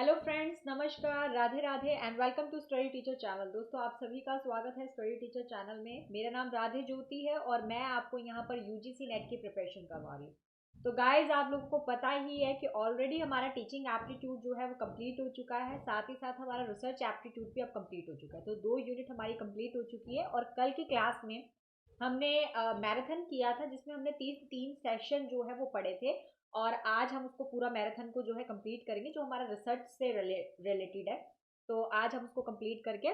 Hello friends, नमस्कार, Radhe Radhe and welcome to study teacher channel. दोस्तों, आप सभी का स्वागत है स्टडी टीचर चैनल में। मेरा नाम राधे ज्योति है और मैं आपको यहाँ पर यूजीसी नेट की प्रिपरेशन करवा रही हूँ। तो गाइज, आप लोगों को पता ही है कि ऑलरेडी हमारा टीचिंग एप्टीट्यूड जो है वो कंप्लीट हो चुका है। साथ ही साथ हमारा रिसर्च एप्टीट्यूड भी अब कंप्लीट हो चुका है। तो 2 यूनिट हमारी कंप्लीट हो चुकी है और कल की क्लास में हमने मैराथन किया था, जिसमें हमने तीन सेशन जो है वो पढ़े थे। और आज हम उसको पूरा मैराथन को जो है कंप्लीट करेंगे, जो हमारा रिसर्च से रिलेटेड है। तो आज हम उसको कंप्लीट करके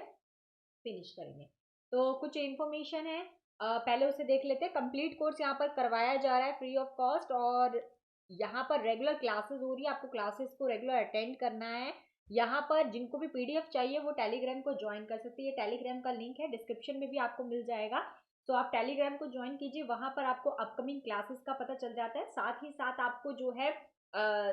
फिनिश करेंगे। तो कुछ इन्फॉर्मेशन है, पहले उसे देख लेते हैं। कंप्लीट कोर्स यहाँ पर करवाया जा रहा है फ्री ऑफ कॉस्ट, और यहाँ पर रेगुलर क्लासेस हो रही है। आपको क्लासेस को रेगुलर अटेंड करना है। यहाँ पर जिनको भी पीडीएफ चाहिए वो टेलीग्राम को ज्वाइन कर सकते हैं। टेलीग्राम का लिंक है डिस्क्रिप्शन में भी आपको मिल जाएगा। तो आप टेलीग्राम को ज्वाइन कीजिए, वहां पर आपको अपकमिंग क्लासेस का पता चल जाता है। साथ ही साथ आपको जो है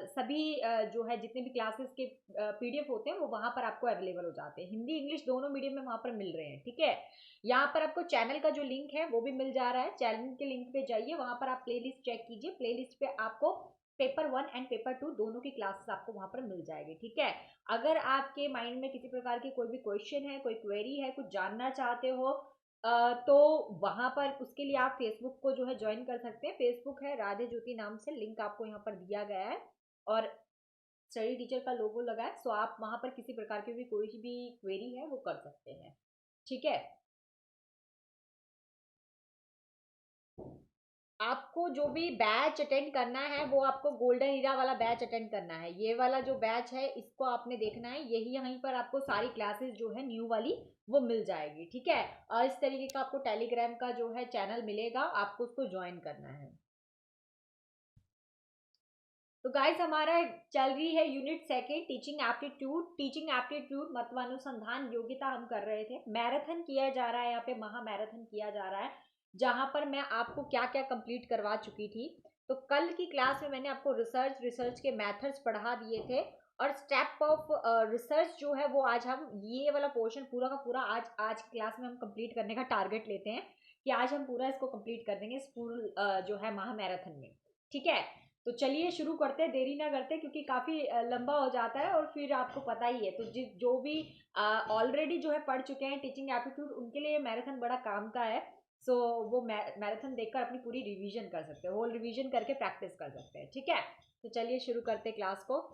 सभी जो है जितने भी क्लासेस के पीडीएफ होते हैं वो वहां पर आपको अवेलेबल हो जाते हैं। हिंदी इंग्लिश दोनों मीडियम में वहां पर मिल रहे हैं। ठीक है, यहाँ पर आपको चैनल का जो लिंक है वो भी मिल जा रहा है। चैनल के लिंक पे जाइए, वहां पर आप प्लेलिस्ट चेक कीजिए। प्लेलिस्ट पे आपको पेपर 1 एंड पेपर 2 दोनों की क्लासेस आपको वहां पर मिल जाएगी। ठीक है, अगर आपके माइंड में किसी प्रकार की कोई भी क्वेश्चन है, कोई क्वेरी है, कुछ जानना चाहते हो, तो वहां पर उसके लिए आप फेसबुक को जो है ज्वाइन कर सकते हैं। फेसबुक है राधे ज्योति नाम से, लिंक आपको यहाँ पर दिया गया है और स्टडी टीचर का लोगो लगा है। सो आप वहां पर किसी प्रकार की भी कोई भी क्वेरी है वो कर सकते हैं। ठीक है, आपको जो भी बैच अटेंड करना है वो आपको गोल्डन ईरा वाला बैच अटेंड करना है। ये वाला जो बैच है इसको आपने देखना है। यही यहीं पर आपको सारी क्लासेस जो है न्यू वाली वो मिल जाएगी। ठीक है, और इस तरीके का आपको टेलीग्राम का जो है चैनल मिलेगा, आपको उसको ज्वाइन करना है। तो गाइस, हमारा चल रही है unit second, teaching aptitude. Teaching aptitude मतवानुसंधान योग्यता हम कर रहे थे। मैराथन किया जा रहा है, यहाँ पे महा मैराथन किया जा रहा है, जहां पर मैं आपको क्या क्या कंप्लीट करवा चुकी थी। तो कल की क्लास में मैंने आपको रिसर्च के मेथड्स पढ़ा दिए थे, और स्टेप ऑफ रिसर्च जो है वो आज हम ये वाला पोर्शन पूरा का पूरा आज क्लास में हम कंप्लीट करने का टारगेट लेते हैं कि आज हम पूरा इसको कंप्लीट कर देंगे इस पूरा जो है महा मैराथन में। ठीक है, तो चलिए शुरू करते हैं, देरी ना करते, क्योंकि काफी लंबा हो जाता है और फिर आपको पता ही है। तो जो भी ऑलरेडी जो है पढ़ चुके हैं टीचिंग एप्टीट्यूड, उनके लिए मैराथन बड़ा काम का है। सो वो मैराथन देखकर अपनी पूरी रिवीजन कर सकते हैं, होल रिवीजन करके प्रैक्टिस कर सकते हैं। ठीक है, तो चलिए शुरू करते हैं क्लास को।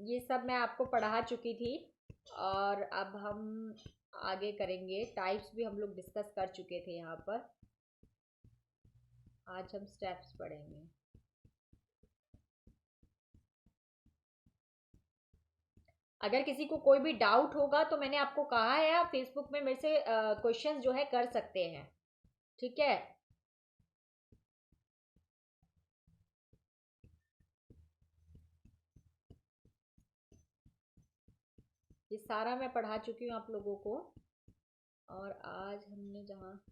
ये सब मैं आपको पढ़ा चुकी थी और अब हम आगे करेंगे। टाइप्स भी हम लोग डिस्कस कर चुके थे यहाँ पर। आज हम स्टेप्स पढ़ेंगे। अगर किसी को कोई भी डाउट होगा तो मैंने आपको कहा है, आप फेसबुक में मेरे से क्वेश्चंस जो है कर सकते हैं। ठीक है, ये सारा मैं पढ़ा चुकी हूँ आप लोगों को। और आज हमने जहाँ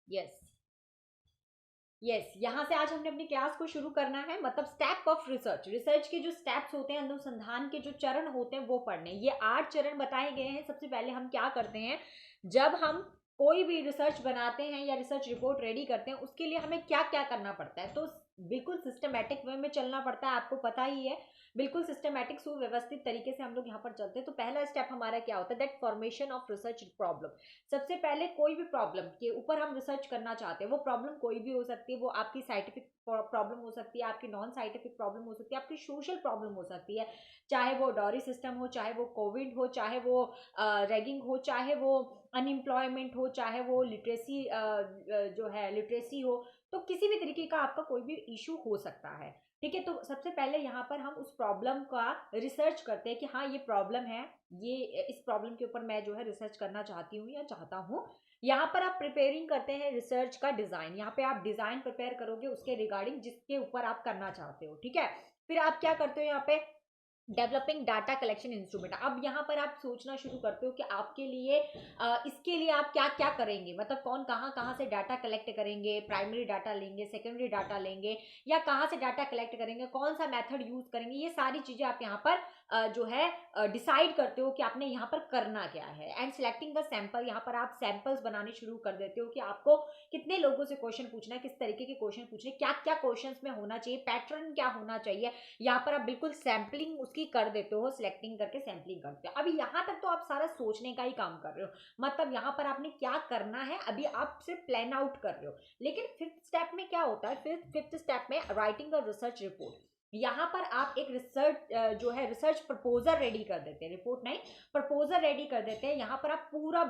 यस यहाँ से आज हमने अपनी क्लास को शुरू करना है। मतलब स्टेप ऑफ रिसर्च के जो स्टेप्स होते हैं, अनुसंधान के जो चरण होते हैं वो पढ़ने। ये 8 चरण बताए गए हैं। सबसे पहले हम क्या करते हैं, जब हम कोई भी रिसर्च बनाते हैं या रिसर्च रिपोर्ट रेडी करते हैं, उसके लिए हमें क्या क्या करना पड़ता है। तो बिल्कुल सिस्टमेटिक वे में चलना पड़ता है, आपको पता ही है। बिल्कुल सिस्टमेटिक सुव्यवस्थित तरीके से हम लोग यहाँ पर चलते हैं। तो पहला स्टेप हमारा क्या होता है, that formation of research problem. सबसे पहले कोई भी प्रॉब्लम के ऊपर हम रिसर्च करना चाहते हैं, वो प्रॉब्लम कोई भी हो सकती है। वो आपकी साइंटिफिक प्रॉब्लम हो सकती है, आपकी नॉन साइंटिफिक प्रॉब्लम हो सकती है, आपकी सोशल प्रॉब्लम हो सकती है। चाहे वो डॉरी सिस्टम हो, चाहे वो कोविड हो, चाहे वो रैगिंग हो, चाहे वो अनएम्प्लॉयमेंट हो, चाहे वो लिटरेसी जो है लिटरेसी हो। तो किसी भी तरीके का आपका कोई भी इशू हो सकता है। ठीक है, तो सबसे पहले यहाँ पर हम उस प्रॉब्लम का रिसर्च करते हैं कि हाँ ये प्रॉब्लम है, ये इस प्रॉब्लम के ऊपर मैं जो है रिसर्च करना चाहती हूँ या चाहता हूँ। यहाँ पर आप प्रिपेयरिंग करते हैं रिसर्च का डिजाइन। यहाँ पे आप डिजाइन प्रिपेयर करोगे उसके रिगार्डिंग जिसके ऊपर आप करना चाहते हो। ठीक है, फिर आप क्या करते हो, यहाँ पे डेवलपिंग डाटा कलेक्शन इंस्ट्रूमेंट। अब यहाँ पर आप सोचना शुरू करते हो कि आपके लिए इसके लिए आप क्या क्या करेंगे, मतलब कौन कहाँ कहाँ से डाटा कलेक्ट करेंगे, प्राइमरी डाटा लेंगे, सेकेंडरी डाटा लेंगे, या कहाँ से डाटा कलेक्ट करेंगे, कौन सा मेथड यूज करेंगे, ये सारी चीजें आप यहाँ पर जो है डिसाइड करते हो कि आपने यहाँ पर करना क्या है। एंड सिलेक्टिंग द सैंपल, यहाँ पर आप सैंपल्स बनाने शुरू कर देते हो कि आपको कितने लोगों से क्वेश्चन पूछना है, किस तरीके के क्वेश्चन पूछने, क्या क्या क्वेश्चंस में होना चाहिए, पैटर्न क्या होना चाहिए, यहाँ पर आप बिल्कुल सैम्पलिंग उसकी कर देते हो, सिलेक्टिंग करके सैम्पलिंग करते हो। अभी यहाँ तक तो आप सारा सोचने का ही काम कर रहे हो, मतलब यहाँ पर आपने क्या करना है अभी आप सिर्फ प्लान आउट कर रहे हो। लेकिन फिफ्थ स्टेप में क्या होता है, फिफ्थ स्टेप में राइटिंग अ रिसर्च रिपोर्ट। यहाँ पर आप एक रिसर्च जो है रिसर्च प्रपोजल रेडी कर देते हैं, रिपोर्ट नहीं प्रपोजल रेडी कर देते हैं। यहाँ पर आप पूरा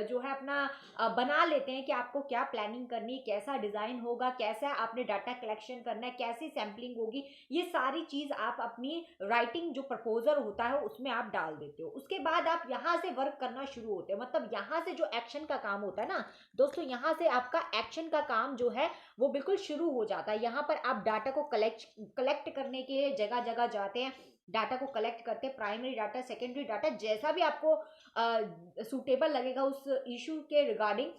जो है अपना बना लेते हैं कि आपको क्या प्लानिंग करनी, कैसा डिजाइन होगा, कैसा आपने डाटा कलेक्शन करना है, कैसी सैम्पलिंग होगी, ये सारी चीज आप अपनी राइटिंग जो प्रपोजल होता है उसमें आप डाल देते हो। उसके बाद आप यहाँ से वर्क करना शुरू होते हो, मतलब यहाँ से जो एक्शन का काम होता है ना दोस्तों, यहाँ से आपका एक्शन का काम जो है वो बिल्कुल शुरू हो जाता है। यहाँ पर आप डाटा को कलेक्ट करने के लिए जगह जगह जाते हैं, डाटा को कलेक्ट करते हैं, प्राइमरी डाटा, सेकेंडरी डाटा, जैसा भी आपको सूटेबल लगेगा उस इशू के रिगार्डिंग,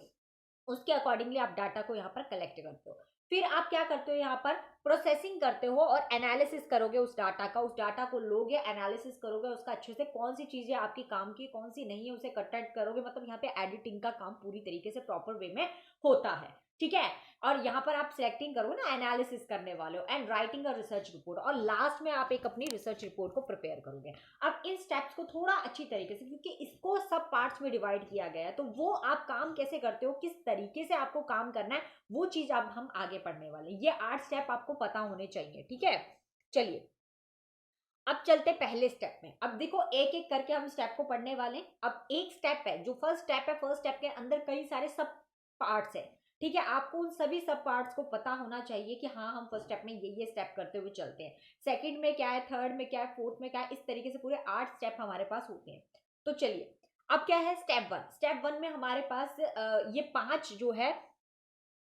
उसके अकॉर्डिंगली आप डाटा को यहाँ पर कलेक्ट करते हो। फिर आप क्या करते हो, यहाँ पर प्रोसेसिंग करते हो और एनालिसिस करोगे उस डाटा का, उस डाटा को लोगे, एनालिसिस करोगे उसका अच्छे से, कौन सी चीजें आपकी काम की कौन सी नहीं है उसे कट करोगे, मतलब यहाँ पे एडिटिंग का काम पूरी तरीके से प्रॉपर वे में होता है, ठीक है। और यहाँ पर आप सिलेक्टिंग करोगे ना, एनालिसिस करने वाले हो, and writing a research report, और लास्ट में आप एक अपनी रिसर्च रिपोर्ट को प्रिपेयर करोगे। अब इन स्टेप्स को थोड़ा अच्छी तरीके से, क्योंकि इसको सब पार्ट्स में डिवाइड किया गया है, तो वो आप काम कैसे करते हो, किस तरीके से आपको काम करना है, वो चीज अब हम आगे पढ़ने वाले। ये 8 स्टेप आपको पता होने चाहिए, ठीक है। चलिए अब चलते पहले स्टेप में। अब देखो एक एक करके हम स्टेप को पढ़ने वाले हैं। अब एक स्टेप है जो फर्स्ट स्टेप है, फर्स्ट स्टेप के अंदर कई सारे सब पार्ट्स है, ठीक है। आपको उन सभी सब पार्ट्स को पता होना चाहिए कि हाँ हम फर्स्ट स्टेप में ये स्टेप करते हुए चलते हैं, सेकंड में क्या है, थर्ड में क्या है, फोर्थ में क्या है, इस तरीके से पूरे 8 स्टेप हमारे पास होते हैं। तो चलिए अब क्या है स्टेप वन। स्टेप वन में हमारे पास ये 5 जो है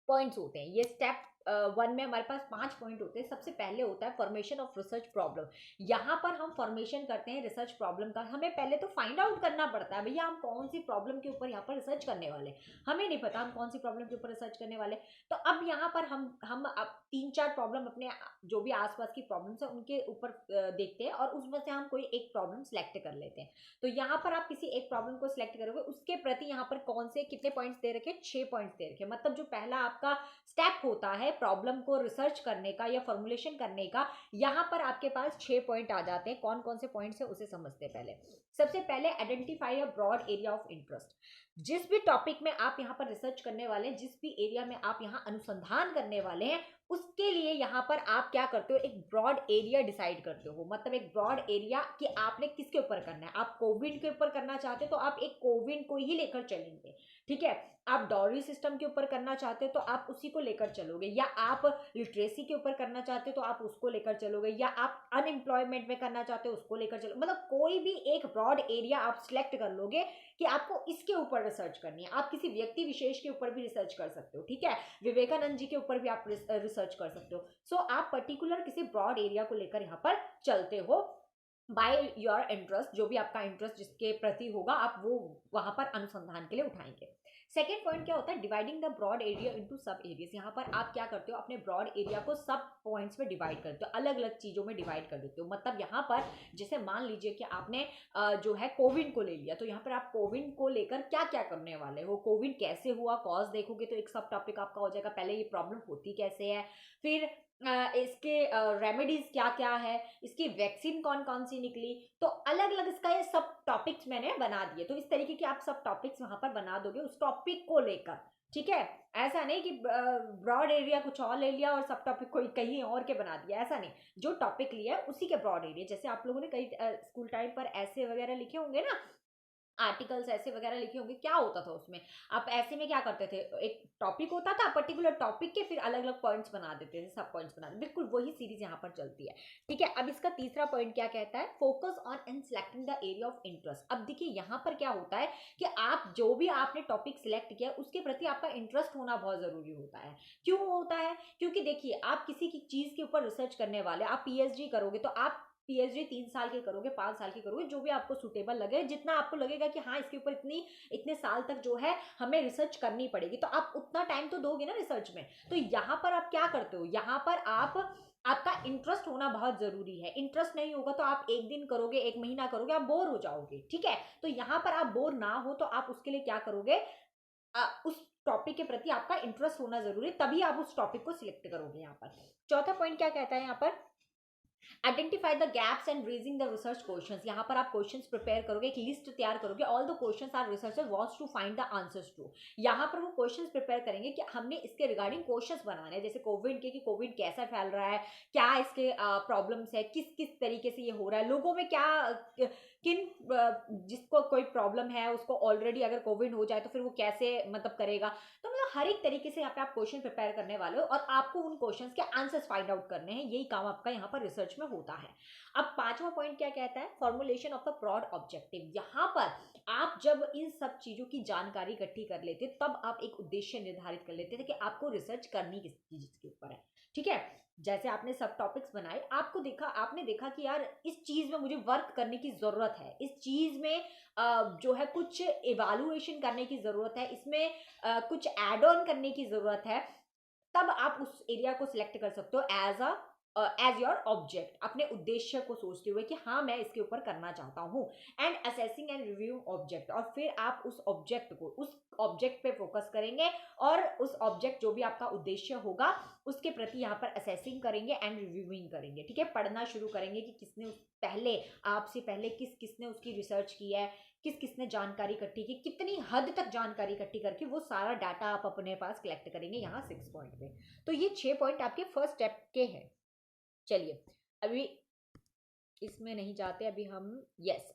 पॉइंट्स होते हैं। ये स्टेप वन में हमारे पास 5 पॉइंट होते हैं। सबसे पहले होता है फॉर्मेशन ऑफ रिसर्च प्रॉब्लम। यहाँ पर हम फॉर्मेशन करते हैं रिसर्च प्रॉब्लम का। हमें पहले तो फाइंड आउट करना पड़ता है भैया हम कौन सी प्रॉब्लम के ऊपर यहाँ पर रिसर्च करने वाले, हमें नहीं पता हम कौन सी प्रॉब्लम के ऊपर रिसर्च करने वाले। तो अब यहाँ पर हम अब 3-4 प्रॉब्लम अपने जो भी आसपास की प्रॉब्लम्स है उनके ऊपर देखते हैं और उसमें से हम कोई एक प्रॉब्लम सिलेक्ट कर लेते हैं। तो यहाँ पर आप किसी एक प्रॉब्लम को सिलेक्ट करोगे, उसके प्रति यहाँ पर कौन से कितने पॉइंट्स दे रखे, 6 पॉइंट्स दे रखे। मतलब जो पहला आपका स्टेप होता है प्रॉब्लम को रिसर्च करने का या फॉर्मुलेशन करने का, यहां पर आपके पास 6 पॉइंट आ जाते हैं। कौन कौन से पॉइंट्स है उसे समझते हैं पहले। सबसे पहले identify a broad area of interest. जिस भी टॉपिक में आप यहां पर रिसर्च करने वाले हैं, जिस भी एरिया में आप यहां अनुसंधान करने वाले हैं, उसके लिए यहां पर आप क्या करते हो, एक ब्रॉड एरिया डिसाइड करते हो। मतलब एक ब्रॉड एरिया कि आपने किसके ऊपर करना है। आप कोविड के ऊपर करना चाहते हो तो आप एक कोविड को ही लेकर चलेंगे, ठीक है। आप डॉरी सिस्टम के ऊपर करना चाहते हो तो आप उसी को लेकर चलोगे, या आप लिटरेसी के ऊपर करना चाहते हो तो आप उसको लेकर चलोगे, या आप अनएम्प्लॉयमेंट में करना चाहते हो उसको लेकर चलो। मतलब कोई भी एक ब्रॉड एरिया आप सिलेक्ट कर लोगे कि आपको इसके ऊपर रिसर्च करनी है। आप किसी व्यक्ति विशेष के ऊपर भी रिसर्च कर सकते हो, ठीक है। विवेकानंद जी के ऊपर भी आप रिसर्च कर सकते हो। सो आप पर्टिकुलर किसी ब्रॉड एरिया को लेकर यहाँ पर चलते हो बाय योर इंटरेस्ट। जो भी आपका इंटरेस्ट जिसके प्रति होगा आप वो वहां पर अनुसंधान के लिए उठाएंगे। सेकेंड पॉइंट क्या होता है, dividing the broad area into sub areas. यहाँ पर आप क्या करते हो, अपने ब्रॉड एरिया को सब पॉइंट्स में डिवाइड करते हो, अलग अलग चीजों में डिवाइड कर देते हो। मतलब यहाँ पर जैसे मान लीजिए कि आपने जो है कोविड को ले लिया, तो यहाँ पर आप कोविड को लेकर क्या क्या करने वाले हो, कोविड कैसे हुआ, कॉज देखोगे तो एक सब टॉपिक आपका हो जाएगा। पहले ये प्रॉब्लम होती कैसे है, फिर इसके रेमेडीज क्या क्या है, इसकी वैक्सीन कौन कौन सी निकली। तो अलग अलग इसका ये सब टॉपिक्स मैंने बना दिए। तो इस तरीके के आप सब टॉपिक्स वहां पर बना दोगे उस टॉपिक को लेकर, ठीक है। ऐसा नहीं कि ब्रॉड एरिया कुछ और ले लिया और सब टॉपिक कोई कहीं और के बना दिया, ऐसा नहीं। जो टॉपिक लिया है उसी के ब्रॉड एरिया। जैसे आप लोगों ने कई स्कूल टाइम पर ऐसे वगैरह लिखे होंगे ना, आर्टिकल्स ऐसे वगैरह लिखे होंगे, क्या होता था उसमें, आप ऐसे में क्या करते थे, एक टॉपिक होता था, पर्टिकुलर टॉपिक के फिर अलग अलग पॉइंट्स बना देते थे, सब पॉइंट्स बना देते, बिल्कुल वही सीरीज यहाँ पर चलती है, ठीक है। अब इसका तीसरा पॉइंट क्या कहता है, focus on in selecting the area of interest. अब देखिए यहाँ पर क्या होता है कि आप जो भी आपने टॉपिक सिलेक्ट किया उसके प्रति आपका इंटरेस्ट होना बहुत जरूरी होता है। क्यों होता है, क्योंकि देखिए आप किसी की चीज के ऊपर रिसर्च करने वाले, आप पीएचडी करोगे तो आप पीएचडी 3 साल के करोगे, 5 साल के करोगे, जो भी आपको सुटेबल लगे, जितना आपको लगेगा कि हाँ इसके ऊपर इतने साल तक जो है हमें रिसर्च करनी पड़ेगी, तो आप उतना टाइम तो दोगे ना रिसर्च में। तो यहाँ पर आप क्या करते हो, यहाँ पर आपका इंटरेस्ट होना बहुत जरूरी है। इंटरेस्ट नहीं होगा तो आप एक दिन करोगे, एक महीना करोगे, आप बोर हो जाओगे, ठीक है। तो यहाँ पर आप बोर ना हो तो आप उसके लिए क्या करोगे, उस टॉपिक के प्रति आपका इंटरेस्ट होना जरूरी है, तभी आप उस टॉपिक को सिलेक्ट करोगे। यहाँ पर चौथा पॉइंट क्या कहता है, यहाँ पर identify the gaps and raising the research questions. यहाँ पर आप क्वेश्चंस प्रिपेयर करोगे, एक लिस्ट तैयार करोगे, all the questions are researcher wants to find the answers to. यहाँ पर वो क्वेश्चंस प्रिपेयर करेंगे कि हमने इसके रिगार्डिंग क्वेश्चंस बनाने हैं, जैसे कोविड के, कि कोविड कैसा फैल रहा है, क्या इसके प्रॉब्लम्स है, किस किस तरीके से ये हो रहा है, लोगों में क्या किन जिसको कोई प्रॉब्लम है उसको ऑलरेडी अगर कोविड हो जाए तो फिर वो कैसे मतलब करेगा। तो मतलब हर एक तरीके से यहाँ पे आप क्वेश्चन प्रिपेयर करने वाले हो और आपको उन क्वेश्चंस के आंसर्स फाइंड आउट करने हैं, यही काम आपका यहाँ पर रिसर्च में होता है। अब पांचवा पॉइंट क्या कहता है, formulation of the broad objective. यहाँ पर आप जब इन सब चीजों की जानकारी इकट्ठी कर लेते तब आप एक उद्देश्य निर्धारित कर लेते थे कि आपको रिसर्च करनी किस चीज के ऊपर है, ठीक है। जैसे आपने सब टॉपिक्स बनाए, आपने देखा कि यार इस चीज में मुझे वर्क करने की जरूरत है, इस चीज में जो है कुछ इवैल्यूएशन करने की जरूरत है, इसमें कुछ एड ऑन करने की जरूरत है, तब आप उस एरिया को सिलेक्ट कर सकते हो एज योर ऑब्जेक्ट, अपने उद्देश्य को सोचते हुए कि हाँ मैं इसके ऊपर करना चाहता हूँ। And assessing and review object, और फिर आप उस ऑब्जेक्ट पे फोकस करेंगे और उस ऑब्जेक्ट जो भी आपका उद्देश्य होगा उसके प्रति यहाँ पर असेसिंग करेंगे एंड रिव्यूइंग करेंगे, ठीक है। पढ़ना शुरू करेंगे कि आपसे पहले किसने उसकी रिसर्च की है, किसने जानकारी इकट्ठी की, कितनी हद तक जानकारी इकट्ठी करके वो सारा डाटा आप अपने पास कलेक्ट करेंगे यहाँ 6 पॉइंट पे। तो ये 6 पॉइंट आपके फर्स्ट स्टेप के हैं। चलिए अभी इसमें नहीं जाते, अभी हम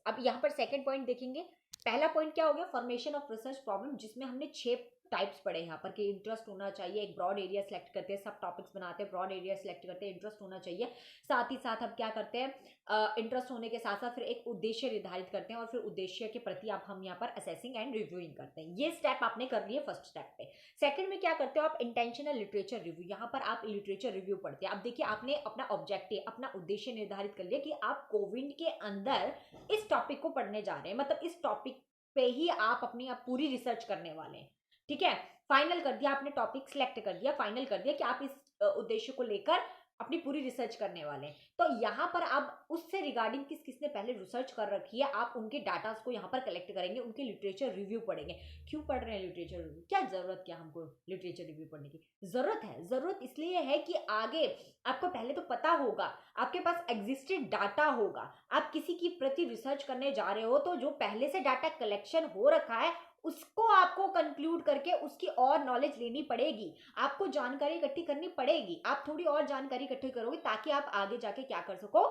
अब यहाँ पर सेकंड पॉइंट देखेंगे। पहला पॉइंट क्या हो गया, फॉर्मेशन ऑफ रिसर्च प्रॉब्लम, जिसमें हमने 6 टाइप्स पढ़े यहाँ पर कि इंटरेस्ट होना चाहिए, एक ब्रॉड एरिया सेलेक्ट करते हैं, सब टॉपिक्स बनाते हैं, ब्रॉड एरिया सेलेक्ट करते हैं, इंटरेस्ट होना चाहिए, साथ ही साथ हम क्या करते हैं, इंटरेस्ट होने के साथ साथ फिर एक उद्देश्य निर्धारित करते हैं और फिर उद्देश्य के प्रति आप हम यहाँ पर असेसिंग एंड रिव्यूइंग करते हैं। ये स्टेप आपने कर लिए फर्स्ट स्टेप पे। सेकंड में क्या करते हो आप, इंटेंशनल लिटरेचर रिव्यू। यहाँ पर आप लिटरेचर रिव्यू पढ़ते हैं। अब देखिए आपने अपना ऑब्जेक्टिव, अपना उद्देश्य निर्धारित कर लिया कि आप कोविड के अंदर इस टॉपिक को पढ़ने जा रहे हैं, मतलब इस टॉपिक पे ही आप अपनी पूरी रिसर्च करने वाले हैं, ठीक है। फाइनल कर दिया आपने, टॉपिक सिलेक्ट कर दिया, फाइनल कर दिया कि आप इस उद्देश्य को लेकर अपनी पूरी रिसर्च करने वाले हैं। तो यहाँ पर आप उससे रिगार्डिंग किसने पहले रिसर्च कर रखी है, आप उनके डाटा को यहाँ पर कलेक्ट करेंगे, उनके लिटरेचर रिव्यू पढ़ेंगे। क्यों पढ़ रहे हैं लिटरेचर रिव्यू, क्या जरूरत, क्या हमको लिटरेचर रिव्यू पढ़ने की जरूरत इसलिए है कि आगे आपको पहले तो पता होगा, आपके पास एग्जिस्टेड डाटा होगा, आप किसी की प्रति रिसर्च करने जा रहे हो तो जो पहले से डाटा कलेक्शन हो रखा है उसको आपको कंक्लूड करके उसकी और नॉलेज लेनी पड़ेगी, आपको जानकारी इकट्ठी करनी पड़ेगी। आप थोड़ी और जानकारी इकट्ठी करोगे ताकि आप आगे जाके क्या कर सको,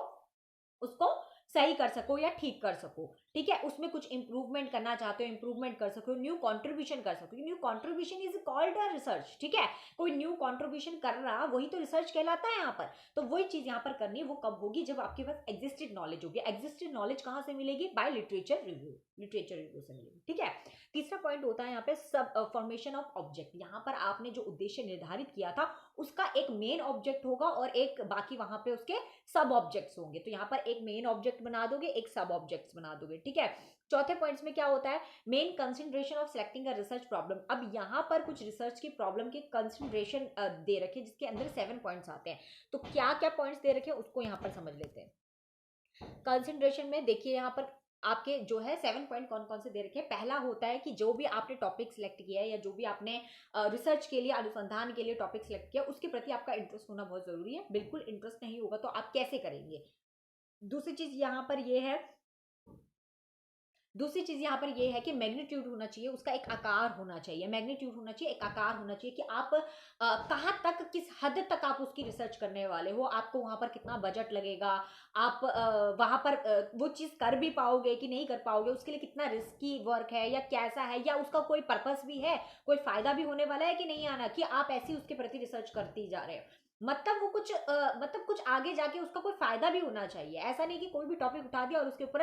उसको सही कर सको या ठीक कर सको, ठीक है। उसमें कुछ इंप्रूवमेंट करना चाहते हो, इंप्रूवमेंट कर सको, न्यू कंट्रीब्यूशन कर सको। New contribution is called a research, ठीक है। कोई न्यू कंट्रीब्यूशन कर रहा वही तो रिसर्च कहलाता है यहाँ पर। तो वही चीज यहाँ पर करनी है, वो कब होगी, जब आपके पास एग्जिस्टेड नॉलेज होगी। एग्जिस्टेड नॉलेज कहाँ से मिलेगी, बाय लिटरेचर रिव्यू से मिलेगी, ठीक है। तीसरा पॉइंट होता है यहाँ पे सब फॉर्मेशन ऑफ ऑब्जेक्ट। यहाँ पर आपने जो उद्देश्य निर्धारित किया था उसका एक मेन ऑब्जेक्ट होगा और एक बाकी वहां पे उसके सब ऑब्जेक्ट्स होंगे। तो यहाँ पर एक मेन ऑब्जेक्ट बना दोगे, एक सब ऑब्जेक्ट्स बना दोगे, ठीक है। चौथे पॉइंट्स में क्या होता है, main consideration of selecting a research problem. अब यहाँ पर कुछ रिसर्च की प्रॉब्लम के कंसिडरेशन दे रखे जिसके अंदर 7 पॉइंट्स आते हैं। तो क्या क्या पॉइंट्स दे रखे हैं उसको यहाँ पर समझ लेते हैं। कंसिडरेशन में देखिए यहाँ पर आपके जो है 7 पॉइंट कौन कौन से दे रखे हैं। पहला होता है कि जो भी आपने टॉपिक सिलेक्ट किया है या जो भी आपने रिसर्च के लिए, अनुसंधान के लिए टॉपिक सिलेक्ट किया उसके प्रति आपका इंटरेस्ट होना बहुत जरूरी है। बिल्कुल इंटरेस्ट नहीं होगा तो आप कैसे करेंगे। दूसरी चीज यहाँ पर यह है कि मैग्नीट्यूड होना चाहिए, उसका एक आकार होना चाहिए, मैग्नीट्यूड होना चाहिए, एक आकार होना चाहिए कि आप कहाँ तक, किस हद तक आप उसकी रिसर्च करने वाले हो, आपको वहां पर कितना बजट लगेगा, आप वहां पर वो चीज कर भी पाओगे कि नहीं कर पाओगे, उसके लिए कितना रिस्की वर्क है या कैसा है, या उसका कोई पर्पस भी है, कोई फायदा भी होने वाला है कि नहीं आना, कि आप ऐसी उसके प्रति रिसर्च करती जा रहे हो। मतलब वो कुछ आगे जाके उसका कोई फायदा भी होना चाहिए। ऐसा नहीं कि कोई भी टॉपिक उठा दिया और उसके ऊपर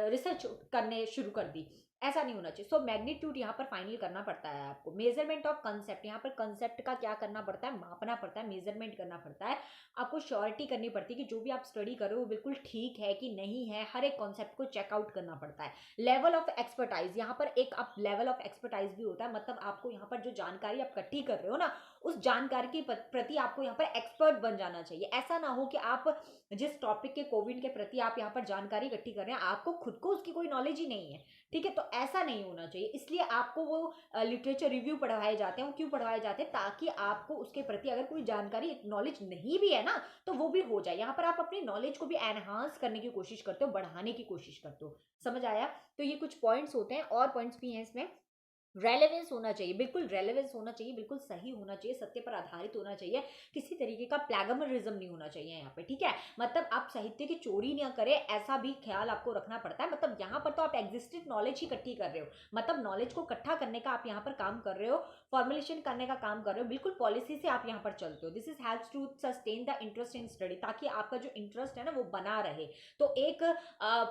रिसर्च करने शुरू कर दी। ऐसा नहीं होना चाहिए। सो मैग्नीट्यूड यहाँ पर फाइनल करना पड़ता है आपको। मेजरमेंट ऑफ कंसेप्ट, यहाँ पर कंसेप्ट का क्या करना पड़ता है, मापना पड़ता है, मेजरमेंट करना पड़ता है। आपको श्योरिटी करनी पड़ती है कि जो भी आप स्टडी कर रहे हो वो बिल्कुल ठीक है कि नहीं है, हर एक कॉन्सेप्ट को चेकआउट करना पड़ता है। लेवल ऑफ एक्सपर्टाइज, यहाँ पर एक आप लेवल ऑफ एक्सपर्टाइज भी होता है, मतलब आपको यहाँ पर जो जानकारी आप इकट्ठी कर रहे हो ना, उस जानकारी के प्रति आपको यहाँ पर एक्सपर्ट बन जाना चाहिए। ऐसा ना हो कि आप जिस टॉपिक के कोविड के प्रति आप यहाँ पर जानकारी इकट्ठी कर रहे हैं, आपको खुद को उसकी कोई नॉलेज ही नहीं है, ठीक है, तो ऐसा नहीं होना चाहिए। इसलिए आपको वो लिटरेचर रिव्यू पढ़वाए जाते हैं। वो क्यों पढ़वाए जाते हैं, ताकि आपको उसके प्रति अगर कोई जानकारी नॉलेज नहीं भी है ना, तो वो भी हो जाए। यहाँ पर आप अपनी नॉलेज को भी एनहांस करने की कोशिश करते हो, बढ़ाने की कोशिश करते हो। समझ आया? तो ये कुछ पॉइंट्स होते हैं, और पॉइंट्स भी हैं इसमें। रेलेवेंस होना चाहिए, बिल्कुल रेलेवेंस होना चाहिए, बिल्कुल सही होना चाहिए, सत्य पर आधारित होना चाहिए, किसी तरीके का प्लैगमरिज्म नहीं होना चाहिए यहाँ पे, ठीक है। मतलब आप साहित्य की चोरी ना करें, ऐसा भी ख्याल आपको रखना पड़ता है। मतलब यहाँ पर तो आप एग्जिस्टेंट नॉलेज ही इकट्ठी कर रहे हो, मतलब नॉलेज को इकट्ठा करने का आप यहाँ पर काम कर रहे हो, फॉर्मुलेशन करने का काम कर रहे हो, बिल्कुल पॉलिसी से आप यहाँ पर चलते हो। This is helps to sustain the interest in study, ताकि आपका जो इंटरेस्ट है ना वो बना रहे। तो एक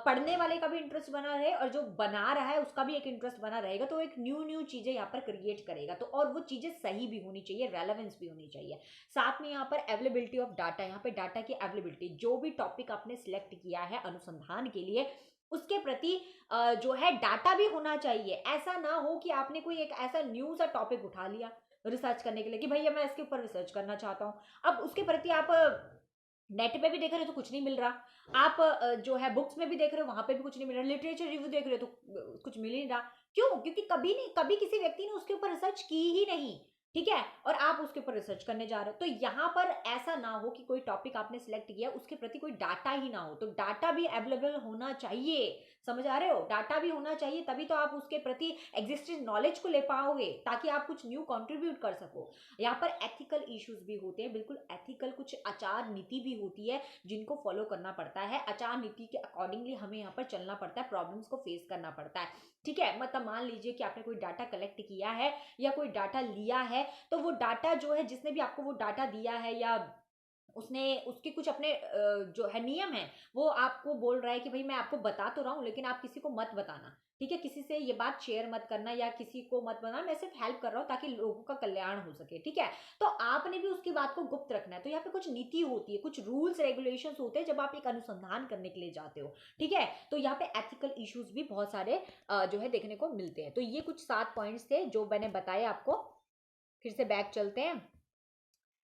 पढ़ने वाले का भी इंटरेस्ट बना रहे और जो बना रहा है उसका भी एक इंटरेस्ट बना रहेगा, तो एक न्यू न्यू चीजें यहाँ पर क्रिएट करेगा। तो और वो चीजें सही भी होनी चाहिए, रेलेवेंस भी होनी चाहिए। साथ में यहाँ पर अवेलेबिलिटी ऑफ डाटा, यहाँ पे डाटा की अवेलेबिलिटी, जो भी टॉपिक आपने सिलेक्ट किया है अनुसंधान के लिए, उसके प्रति जो है डाटा भी होना चाहिए। ऐसा ना हो कि आपने कोई एक ऐसा न्यूज या टॉपिक उठा लिया रिसर्च करने के लिए कि भैया मैं इसके ऊपर रिसर्च करना चाहता हूं, अब उसके प्रति आप नेट पे भी देख रहे हो तो कुछ नहीं मिल रहा, आप जो है बुक्स में भी देख रहे हो वहां पे भी कुछ नहीं मिल रहा, लिटरेचर रिव्यू देख रहे हो तो कुछ मिल नहीं रहा। क्यों? क्योंकि कभी नहीं, कभी किसी व्यक्ति ने उसके ऊपर रिसर्च की ही नहीं, ठीक है, और आप उसके ऊपर रिसर्च करने जा रहे हो। तो यहाँ पर ऐसा ना हो कि कोई टॉपिक आपने सिलेक्ट किया उसके प्रति कोई डाटा ही ना हो, तो डाटा भी अवेलेबल होना चाहिए। समझ आ रहे हो? डाटा भी होना चाहिए, तभी तो आप उसके प्रति एग्जिस्टिंग नॉलेज को ले पाओगे, ताकि आप कुछ न्यू कंट्रीब्यूट कर सको। यहाँ पर एथिकल इश्यूज भी होते हैं, बिल्कुल एथिकल कुछ आचार नीति भी होती है जिनको फॉलो करना पड़ता है। आचार नीति के अकॉर्डिंगली हमें यहाँ पर चलना पड़ता है, प्रॉब्लम्स को फेस करना पड़ता है, ठीक है। मतलब मान लीजिए कि आपने कोई डाटा कलेक्ट किया है या कोई डाटा लिया है, तो वो डाटा जो है, जिसने भी आपको वो डाटा दिया है या उसने उसके कुछ अपने जो है नियम है, वो आपको बोल रहा है कि भाई मैं आपको बता तो रहा हूं लेकिन आप किसी को मत बताना, ठीक है, किसी से ये बात शेयर मत करना या किसी को मत बताना, मैं सिर्फ हेल्प कर रहा हूं ताकि लोगों का कल्याण हो सके, ठीक है। तो आपने भी उसकी बात को गुप्त रखना है। तो यहाँ पे कुछ नीति होती है, कुछ रूल्स रेगुलेशंस होते हैं जब आप एक अनुसंधान करने के लिए जाते हो, ठीक है। तो यहाँ पे एथिकल इश्यूज भी बहुत सारे जो है देखने को मिलते हैं। तो ये कुछ 7 पॉइंट्स थे जो मैंने बताए आपको। फिर से बैक चलते हैं।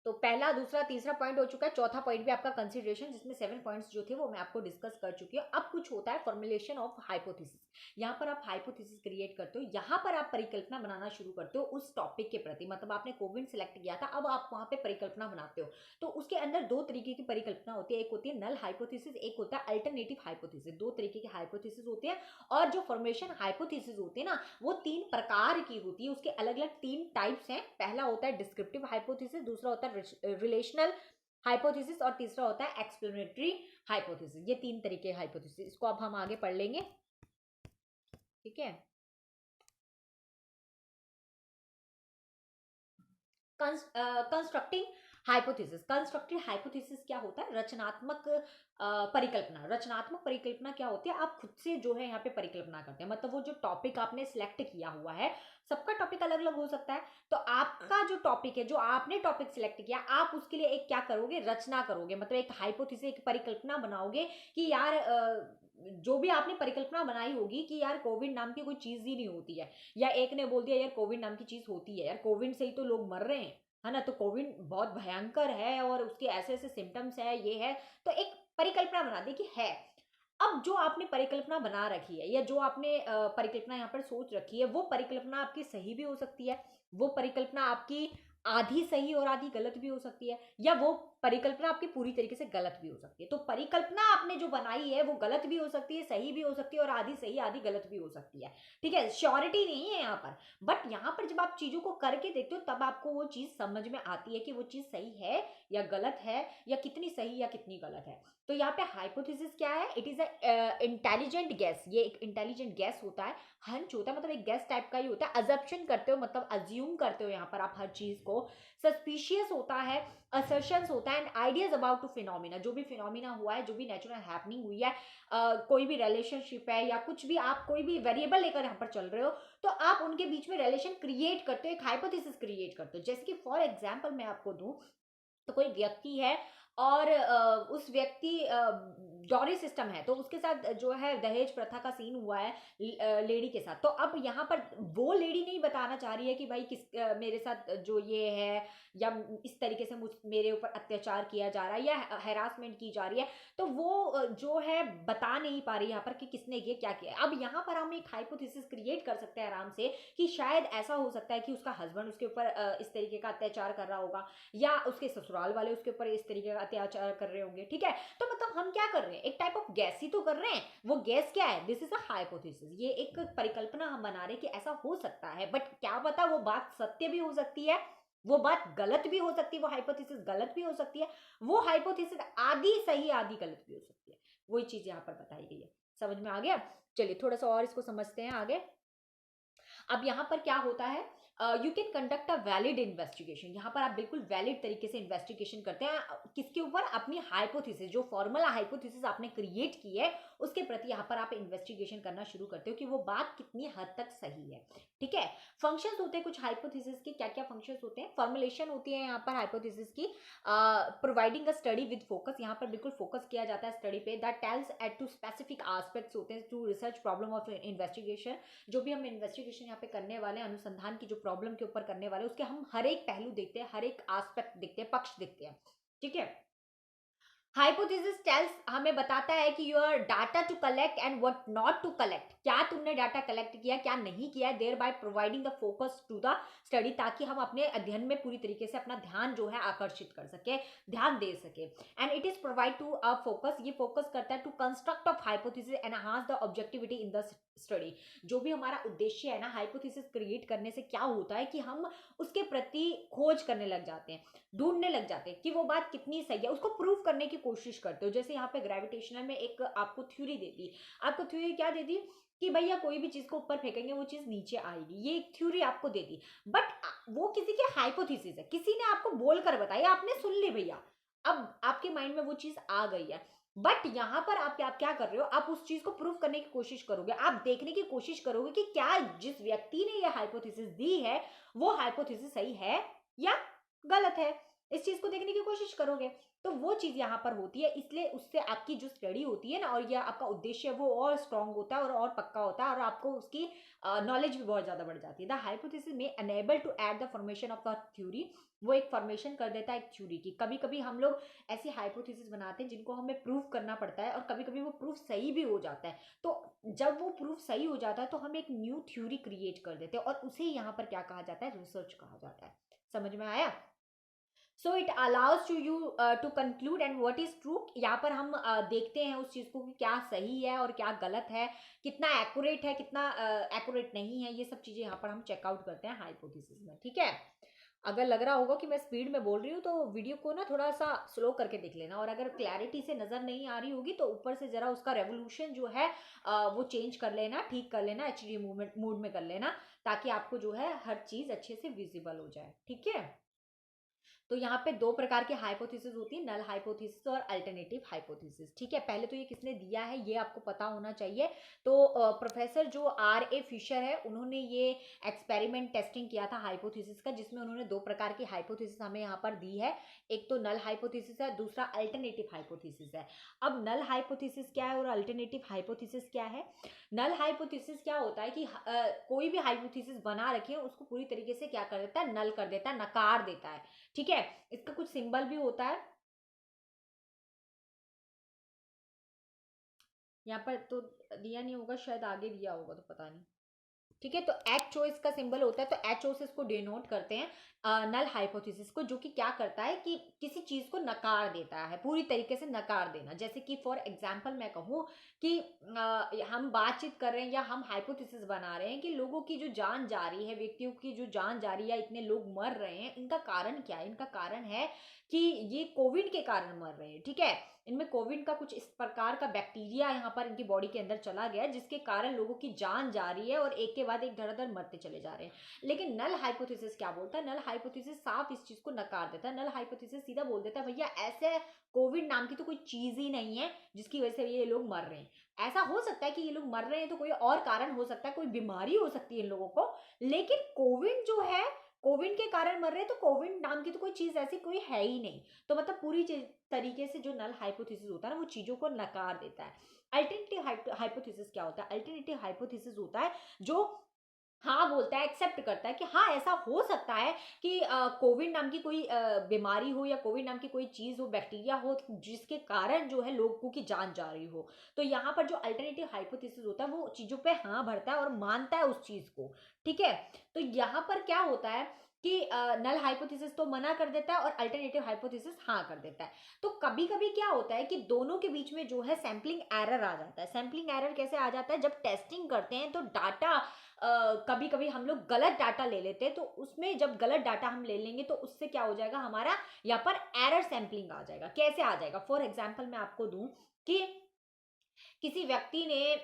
तो पहला, दूसरा, तीसरा पॉइंट हो चुका है। चौथा पॉइंट भी आपका कंसीडरेशन, जिसमें 7 पॉइंट्स जो थे वो मैं आपको डिस्कस कर चुकी हूँ। अब कुछ होता है फॉर्मुलेशन ऑफ हाइपोथेसिस। यहाँ पर आप हाइपोथेसिस क्रिएट करते हो, यहाँ पर आप परिकल्पना बनाना शुरू करते हो उस टॉपिक के प्रति। मतलब आपने कोविड सिलेक्ट किया था, अब आप वहां पे परिकल्पना बनाते हो। तो उसके अंदर 2 तरीके की परिकल्पना होती है, एक होती है नल हाइपोथेसिस, एक होता है अल्टरनेटिव हाइपोथेसिस। 2 तरीके के हाइपोथेसिस होते हैं, और जो फॉर्मेशन हाइपोथेसिस होते हैं ना, वो 3 प्रकार की होती है। उसके अलग अलग 3 टाइप्स हैं। पहला होता है डिस्क्रिप्टिव हाइपोथेसिस, दूसरा होता है रिलेशनल हाइपोथेसिस, और तीसरा होता है एक्सप्लेनेटरी हाइपोथेसिस। ये 3 तरीके हाइपोथेसिस, इसको अब हम आगे पढ़ लेंगे, ठीक है। कंस्ट्रक्टिंग हाइपोथेसिस, कंस्ट्रक्टिव हाइपोथेसिस क्या होता है? रचनात्मक परिकल्पना। रचनात्मक परिकल्पना क्या होती है? आप खुद से जो है यहाँ पे परिकल्पना करते हैं। मतलब वो जो टॉपिक आपने सिलेक्ट किया हुआ है, सबका टॉपिक अलग अलग हो सकता है, तो आपका जो टॉपिक है, जो आपने टॉपिक सिलेक्ट किया, आप उसके लिए एक क्या करोगे? रचना करोगे। मतलब एक हाइपोथेसिस, एक परिकल्पना बनाओगे कि यार जो भी आपने परिकल्पना बनाई होगी कि यार कोविड नाम की कोई चीज ही नहीं होती है, या एक ने बोल दिया यार कोविड नाम की चीज होती है, यार कोविड से ही तो लोग मर रहे हैं, है ना, तो कोविड बहुत भयंकर है और उसके ऐसे ऐसे सिम्टम्स है, ये है। तो एक परिकल्पना बना दी कि है। अब जो आपने परिकल्पना बना रखी है, या जो आपने परिकल्पना यहाँ पर सोच रखी है, वो परिकल्पना आपकी सही भी हो सकती है, वो परिकल्पना आपकी आधी सही और आधी गलत भी हो सकती है, या वो परिकल्पना आपकी पूरी तरीके से गलत भी हो सकती है। तो परिकल्पना आपने जो बनाई है वो गलत भी हो सकती है, सही भी हो सकती है, और आधी सही आधी गलत भी हो सकती है, ठीक है। श्योरिटी नहीं है यहाँ पर, बट यहाँ पर जब आप चीजों को करके देखते हो तब आपको वो चीज समझ में आती है कि वो चीज सही है या गलत है, या कितनी सही या कितनी गलत है। तो यहाँ पे हाइपोथेसिस क्या है? It is a intelligent gas. ये एक इंटेलिजेंट गैस होता है, हंच होता है, मतलब एक गैस टाइप का ही होता है। अजप्शन करते हो, मतलब अज्यूम करते हो यहाँ पर आप हर चीज को। सस्पिशियस होता है, असर्शंस होता है and ideas about to phenomena, जो भी फिनोमिना हुआ है, जो भी नेचुरल हैपनिंग हुई है, कोई भी रिलेशनशिप है या कुछ भी, आप कोई भी वेरिएबल लेकर यहाँ पर चल रहे हो, तो आप उनके बीच में रिलेशन क्रिएट करते हो, एक हाइपोथेसिस क्रिएट करते हो। जैसे कि फॉर एग्जाम्पल मैं आपको दूं, तो कोई व्यक्ति है और उस व्यक्ति डॉरी सिस्टम है, तो उसके साथ जो है दहेज प्रथा का सीन हुआ है लेडी के साथ। तो अब यहाँ पर वो लेडी नहीं बताना चाह रही है कि भाई मेरे साथ जो ये है, या इस तरीके से मेरे ऊपर अत्याचार किया जा रहा है या हैरासमेंट की जा रही है, तो वो जो है बता नहीं पा रही यहाँ पर कि किसने ये क्या किया। अब यहाँ पर हम एक हाइपोथेसिस क्रिएट कर सकते हैं आराम से कि शायद ऐसा हो सकता है कि उसका हस्बैंड उसके ऊपर इस तरीके का अत्याचार कर रहा होगा, या उसके ससुराल वाले उसके ऊपर इस तरीके का अत्याचार कर रहे होंगे। ठीक है, तो मतलब हम क्या कर रहे हैं, एक टाइप ऑफ गैस ही तो कर रहे हैं। वो गैस क्या है, दिस इज अ हाइपोथेसिस, ये एक परिकल्पना हम बना रहे हैं कि ऐसा हो सकता है, बट क्या पता वो बात सत्य भी हो सकती है, वो बात गलत भी हो सकती है, वो हाइपोथेसिस गलत भी हो सकती है, वो हाइपोथेसिस आधी सही आधी गलत भी हो सकती है। वही चीज यहाँ पर बताई गई है। समझ में आ गया? चलिए थोड़ा सा और इसको समझते हैं आगे। अब यहाँ पर क्या होता है, you can conduct a valid investigation. यहाँ पर आप बिल्कुल वैलिड तरीके से इन्वेस्टिगेशन करते हैं, किसके ऊपर, अपनी हाइपोथेसिस, जो फॉर्मूला हाइपोथेसिस आपने क्रिएट की है उसके प्रति यहाँ पर आप इन्वेस्टिगेशन करना शुरू करते हो कि वो बात कितनी हद तक सही है। ठीक है, फंक्शंस होते हैं कुछ हाइपोथेसिस के, क्या क्या फंक्शंस होते हैं, फॉर्मुलेशन होती है यहाँ पर हाइपोथेसिस की, providing a study with focus, यहाँ पर बिल्कुल फोकस किया जाता है स्टडी पे, that tells at to specific aspects होते हैं to research problem of investigation. जो भी हम इन्वेस्टिगेशन यहाँ पे करने वाले हैं, अनुसंधान की जो प्रॉब्लम के ऊपर करने वाले, उसके हम हर एक पहलू देखते हैं, हर एक एस्पेक्ट देखते हैं, पक्ष देखते हैं। ठीक है, हाइपोथेसिस टेल्स हमें बताता है कि your data to collect and what not to collect, क्या तुमने डाटा कलेक्ट किया, क्या नहीं किया, thereby providing the focus to the study, ताकि हम अपने अध्ययन में पूरी तरीके से अपना ध्यान जो है आकर्षित कर सके, ध्यान दे सके। And it is provide to a focus, ये फोकस करता है to construct of hypothesis enhance the objectivity in the study. जो भी हमारा उद्देश्य है ना हाइपोथेसिस क्रिएट करने से, क्या होता है कि हम उसके प्रति खोज करने लग जाते हैं, ढूंढने लग जाते हैं कि वो बात कितनी सही है, उसको प्रूव करने की कोशिश करते हो। जैसे यहाँ पे ग्रेविटेशनल में एक आपको थ्योरी दे दी, आपको थ्योरी क्या दे दी कि भैया कोई भी चीज को ऊपर फेंकेंगे वो चीज नीचे आएगी, ये एक थ्योरी आपको दे दी, बट वो किसी की हाइपोथेसिस है, किसी ने आपको बोलकर बताया, आपने सुन ली भैया, अब आपके माइंड में वो चीज आ गई है, बट यहां पर आप क्या कर रहे हो, आप उस चीज को प्रूव करने की कोशिश करोगे, आप देखने की कोशिश करोगे कि क्या जिस व्यक्ति ने यह हाइपोथेसिस दी है वो हाइपोथेसिस सही है या गलत है, इस चीज को देखने की कोशिश करोगे। तो वो चीज यहाँ पर होती है, इसलिए उससे आपकी जो स्टडी होती है ना, और यह आपका उद्देश्य है, वो और स्ट्रांग होता है और पक्का होता है, और आपको उसकी नॉलेज भी बहुत ज्यादा बढ़ जाती है। द हाइपोथेसिस में enable to add the formation of the theory, वो एक फॉर्मेशन कर देता है एक थ्योरी की। कभी कभी हम लोग ऐसी हाइपोथेसिस बनाते हैं जिनको हमें प्रूफ करना पड़ता है, और कभी कभी वो प्रूफ सही भी हो जाता है। तो जब वो प्रूफ सही हो जाता है तो हम एक न्यू थ्योरी क्रिएट कर देते हैं, और उसे यहाँ पर क्या कहा जाता है, रिसर्च कहा जाता है। समझ में आया? So it allows to you to conclude and what is true. यहाँ पर हम देखते हैं उस चीज को कि क्या सही है और क्या गलत है, कितना एक्यूरेट है, कितना एक्यूरेट नहीं है, ये सब चीजें यहाँ पर हम चेकआउट करते हैं हाइपोथेसिस में। ठीक है, अगर लग रहा होगा कि मैं स्पीड में बोल रही हूँ तो वीडियो को ना थोड़ा सा स्लो करके देख लेना, और अगर क्लैरिटी से नजर नहीं आ रही होगी तो ऊपर से जरा उसका रेवोल्यूशन जो है वो चेंज कर लेना, ठीक कर लेना, एचडी मूवमेंट मोड में कर लेना, ताकि आपको जो है हर चीज अच्छे से विजिबल हो जाए। ठीक है, तो यहाँ पे दो प्रकार की हाइपोथेसिस होती है, नल हाइपोथेसिस और अल्टरनेटिव हाइपोथेसिस। ठीक है, पहले तो ये किसने दिया है ये आपको पता होना चाहिए। तो प्रोफेसर जो R.A. फिशर है, उन्होंने ये एक्सपेरिमेंट टेस्टिंग किया था हाइपोथेसिस का, जिसमें उन्होंने दो प्रकार की हाइपोथेसिस हमें यहाँ पर दी है, एक तो नल हाइपोथेसिस है, दूसरा अल्टरनेटिव हाइपोथेसिस है। अब नल हाइपोथेसिस क्या है और अल्टरनेटिव हाइपोथेसिस क्या है? नल हाइपोथेसिस क्या होता है कि कोई भी हाइपोथेसिस बना रखी है उसको पूरी तरीके से क्या कर देता है, नल कर देता है, नकार देता है। ठीक है, इसका कुछ सिंबल भी होता है, यहाँ पर तो दिया नहीं होगा, शायद आगे दिया होगा, तो पता नहीं। ठीक है, तो एच ओ इसका सिंबल होता है, तो एच ओ से इसको डिनोट करते हैं नल हाइपोथेसिस को, जो कि क्या करता है कि किसी चीज को नकार देता है, पूरी तरीके से नकार देना। जैसे कि फॉर एग्जांपल मैं कहूँ कि हम बातचीत कर रहे हैं या हम हाइपोथेसिस बना रहे हैं कि लोगों की जो जान जा रही है, व्यक्तियों की जो जान जा रही है, इतने लोग मर रहे हैं, इनका कारण क्या है? इनका कारण है कि ये कोविड के कारण मर रहे हैं। ठीक है, इनमें कोविड का कुछ इस प्रकार का बैक्टीरिया यहाँ पर इनकी बॉडी के अंदर चला गया है, जिसके कारण लोगों की जान जा रही है और एक के बाद एक धड़ाधड़ मरते चले जा रहे हैं। लेकिन नल हाइपोथेसिस क्या बोलता है? नल हाइपोथेसिस साफ इस चीज को नकार देता है। नल हाइपोथेसिस सीधा बोल देता है भैया ऐसे कोविड नाम की तो कोई चीज ही नहीं है जिसकी वजह से ये लोग मर रहे हैं। ऐसा हो सकता है कि ये लोग मर रहे हैं तो कोई और कारण हो सकता है, कोई बीमारी हो सकती है इन लोगों को, लेकिन कोविड जो है, कोविड के कारण मर रहे हैं तो कोविड नाम की तो कोई चीज ऐसी कोई है ही नहीं। तो मतलब पूरी तरीके से जो नल हाइपोथेसिस होता है ना वो चीजों को नकार देता है। अल्टरनेटिव हाइपोथेसिस क्या होता है? अल्टरनेटिव हाइपोथेसिस होता है जो हाँ बोलता है, एक्सेप्ट करता है कि हाँ ऐसा हो सकता है कि कोविड नाम की कोई बीमारी हो या कोविड नाम की कोई चीज हो, बैक्टीरिया हो, जिसके कारण जो है लोगों की जान जा रही हो। तो यहाँ पर जो अल्टरनेटिव हाइपोथेसिस होता है वो चीजों पे हाँ भरता है और मानता है उस चीज को। ठीक है, तो यहाँ पर क्या होता है कि नल हाइपोथेसिस तो मना कर देता है और अल्टरनेटिव हाइपोथेसिस हाँ कर देता है। तो कभी कभी क्या होता है कि दोनों के बीच में जो है सैम्पलिंग एरर आ जाता है। सैम्पलिंग एरर कैसे आ जाता है? जब टेस्टिंग करते हैं तो डाटा कभी कभी हम लोग गलत डाटा ले लेते हैं, तो उसमें जब गलत डाटा हम ले लेंगे तो उससे क्या हो जाएगा, हमारा यहाँ पर एरर सैम्पलिंग आ जाएगा। कैसे आ जाएगा? फॉर एग्जाम्पल मैं आपको दूं कि किसी व्यक्ति ने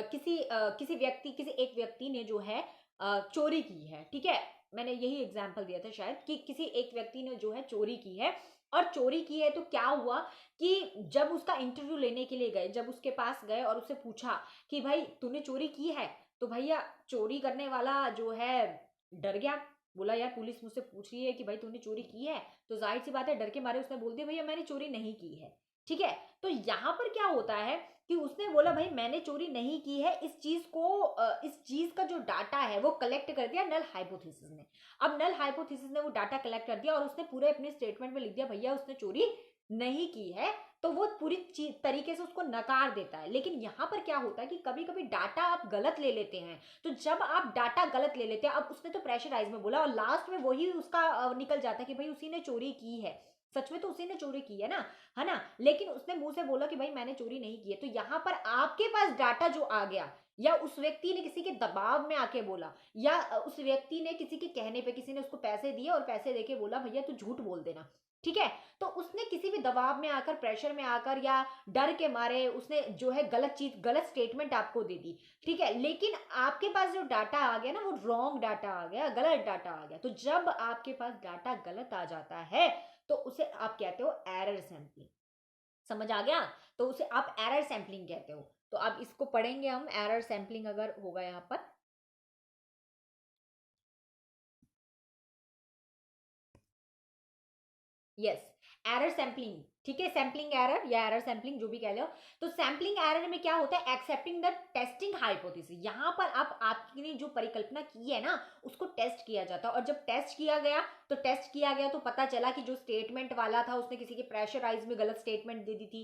किसी एक व्यक्ति ने जो है चोरी की है। ठीक है, मैंने यही एग्जाम्पल दिया था शायद कि किसी एक व्यक्ति ने जो है चोरी की है, और चोरी की है तो क्या हुआ कि जब उसका इंटरव्यू लेने के लिए गए, जब उसके पास गए और उससे पूछा कि भाई तूने चोरी की है, तो भैया चोरी करने वाला जो है डर गया। बोला यार पुलिस मुझसे पूछ रही है कि भाई तूने चोरी की है, तो जाहिर सी बात है डर के मारे उसने बोल दिया भैया मैंने चोरी नहीं की है। ठीक है, तो यहाँ पर क्या होता है कि उसने बोला भाई मैंने चोरी नहीं की है, इस चीज को इस चीज का जो डाटा है वो कलेक्ट कर दिया नल हाइपोथेसिस ने। अब नल हाइपोथेसिस ने वो डाटा कलेक्ट कर दिया और उसने पूरे अपने स्टेटमेंट में लिख दिया भैया उसने चोरी नहीं की है, तो वो पूरी तरीके से उसको नकार देता है। लेकिन यहाँ पर क्या होता है कि कभी कभी डाटा आप गलत ले लेते हैं, तो जब आप डाटा गलत ले लेते हैं, अब उसने तो प्रेशराइज में बोला और लास्ट में वही उसका निकल जाता है कि भाई उसी ने चोरी की है, सच में तो उसी ने चोरी की है ना, लेकिन उसने मुंह से बोला कि भाई मैंने चोरी नहीं की है। तो यहाँ पर आपके पास डाटा जो आ गया, या उस व्यक्ति ने किसी के दबाव में आके बोला, या उस व्यक्ति ने किसी के कहने पे, किसी ने उसको पैसे दिए और पैसे देके बोला भैया तू झूठ बोल देना। ठीक है, तो उसने किसी भी दबाव में आकर, प्रेशर में आकर या डर के मारे उसने जो है गलत चीज, गलत स्टेटमेंट आपको दे दी। ठीक है, लेकिन आपके पास जो डाटा आ गया ना वो रॉन्ग डाटा आ गया, गलत डाटा आ गया। तो जब आपके पास डाटा गलत आ जाता है तो उसे आप कहते हो एरर सैंपलिंग। समझ आ गया? तो उसे आप एरर सैंपलिंग कहते हो। तो अब इसको पढ़ेंगे हम, एरर सैंपलिंग अगर होगा यहां पर। Yes, error sampling. ठीक है, सैंपलिंग एरर या एरर सैंपलिंग जो भी कह लो। तो सैंपलिंग एरर में क्या होता है? Accepting the testing hypothesis. यहां पर आप आपने जो परिकल्पना की है ना उसको टेस्ट किया जाता है, और जब टेस्ट किया गया तो पता चला कि जो स्टेटमेंट वाला था उसने किसी के प्रेशराइज में गलत स्टेटमेंट दे दी थी,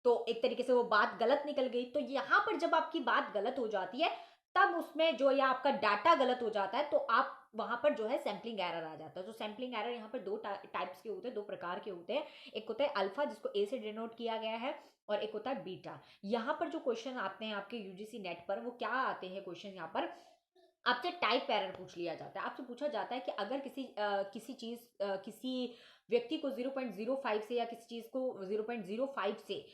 तो एक तरीके से वो बात गलत निकल गई। तो यहां पर जब आपकी बात गलत हो जाती है तब उसमें जो, या आपका डाटा गलत हो जाता है, तो आप वहां पर जो है सैंपलिंग एरर आ जाता है। तो सैंपलिंग एरर यहाँ पर दो टाइप्स के होते हैं, दो प्रकार के होते हैं। एक होता है अल्फा जिसको ए से डिनोट किया गया है, और एक होता है बीटा। यहाँ पर जो क्वेश्चन आते हैं आपके यूजीसी नेट पर वो क्या आते हैं क्वेश्चन, यहाँ पर आपसे टाइप एरर पूछ लिया जाता है। आपसे पूछा जाता है कि अगर किसी व्यक्ति को 0.05 से या किसी चीज को 0.05 से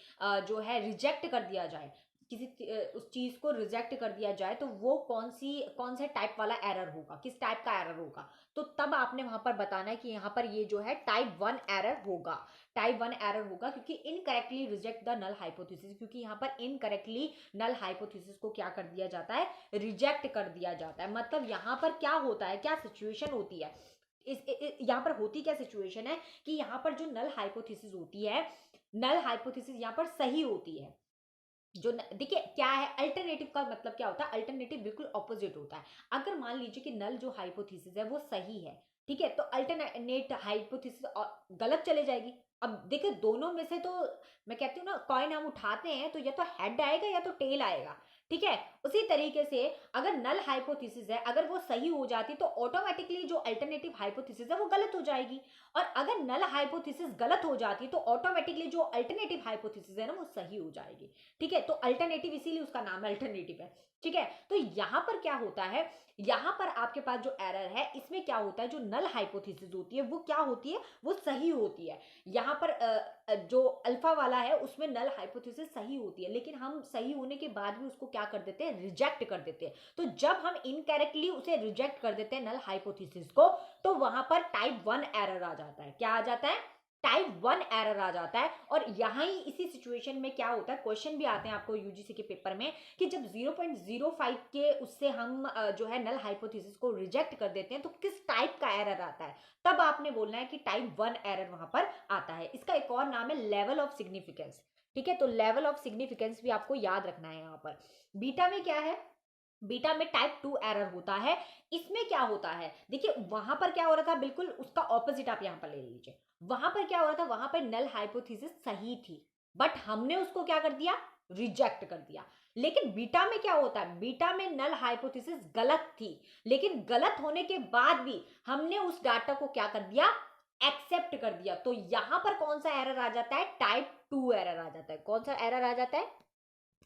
जो है रिजेक्ट कर दिया जाए, उस चीज को रिजेक्ट कर दिया जाए, तो वो कौन से टाइप वाला एरर होगा, किस टाइप का एरर होगा। तो तब आपने वहां पर बताना है कि यहाँ पर ये जो है टाइप 1 एरर होगा। टाइप 1 एरर होगा क्योंकि incorrectly reject the null hypothesis, क्योंकि यहाँ पर इनकरेक्टली नल हाइपोथेसिस को क्या कर दिया जाता है, रिजेक्ट कर दिया जाता है। मतलब यहाँ पर क्या होता है, क्या सिचुएशन होती है, यहाँ पर होती क्या सिचुएशन है कि यहाँ पर जो नल हाइपोथेसिस होती है, नल हाइपोथेसिस यहाँ पर सही होती है। जो देखिए क्या है, अल्टरनेटिव का मतलब क्या होता है, अल्टरनेटिव बिल्कुल ऑपोजिट होता है। अगर मान लीजिए कि नल जो हाइपोथेसिस है वो सही है, ठीक है, तो अल्टरनेट हाइपोथेसिस गलत चले जाएगी। अब देखिए दोनों में से तो मैं कहती हूँ ना, कॉइन हम उठाते हैं तो या तो हेड आएगा या तो टेल आएगा। ठीक है, उसी तरीके से अगर नल हाइपोथेसिस है, अगर वो सही हो जाती तो ऑटोमेटिकली जो अल्टरनेटिव हाइपोथेसिस है वो गलत हो जाएगी, और अगर नल हाइपोथेसिस गलत हो जाती तो ऑटोमेटिकली जो अल्टरनेटिव हाइपोथेसिस है ना वो सही हो जाएगी। ठीक है, तो अल्टरनेटिव इसीलिए उसका नाम अल्टरनेटिव है। ठीक है, तो यहां पर क्या होता है, यहां पर आपके पास जो एरर है इसमें क्या होता है, जो नल हाइपोथेसिस होती है वो क्या होती है, वो सही होती है। यहाँ पर जो अल्फा वाला है उसमें नल हाइपोथेसिस सही होती है, लेकिन हम सही होने के बाद भी उसको क्या कर देते हैं, रिजेक्ट कर देते हैं। तो जब हम इनकरेक्टली उसे रिजेक्ट कर देते हैं नल हाइपोथेसिस को, तो वहां पर टाइप 1 एरर आ जाता है। क्या आ जाता है, टाइप 1 एरर आ जाता है। और यहां ही इसी सिचुएशन में क्या होता है, क्वेश्चन भी आते हैं आपको यूजीसी के पेपर में कि जब 0.05 के उससे हम जो है नल हाइपोथेसिस को रिजेक्ट कर देते हैं तो किस टाइप का एरर आता है, तब आपने बोलना है कि टाइप 1 एरर वहां पर आता है। इसका एक और नाम है लेवल ऑफ सिग्निफिकेंस। ठीक है, तो लेवल ऑफ सिग्निफिकेंस भी आपको याद रखना है। यहाँ पर बीटा में क्या है, बीटा में टाइप 2 एरर होता है। इसमें क्या होता है, देखिए वहां पर क्या हो रहा था, बिल्कुल उसका ऑपोजिट आप यहां पर ले लीजिए। वहां पर क्या हो रहा था, वहां पर नल हाइपोथेसिस सही थी, बट हमने उसको क्या कर दिया, रिजेक्ट कर दिया। लेकिन बीटा में क्या होता है, बीटा में नल हाइपोथेसिस गलत थी, लेकिन गलत होने के बाद भी हमने उस डाटा को क्या कर दिया, एक्सेप्ट कर दिया। तो यहां पर कौन सा एरर आ जाता है, टाइप 2 एरर आ जाता है। कौन सा एरर आ जाता है,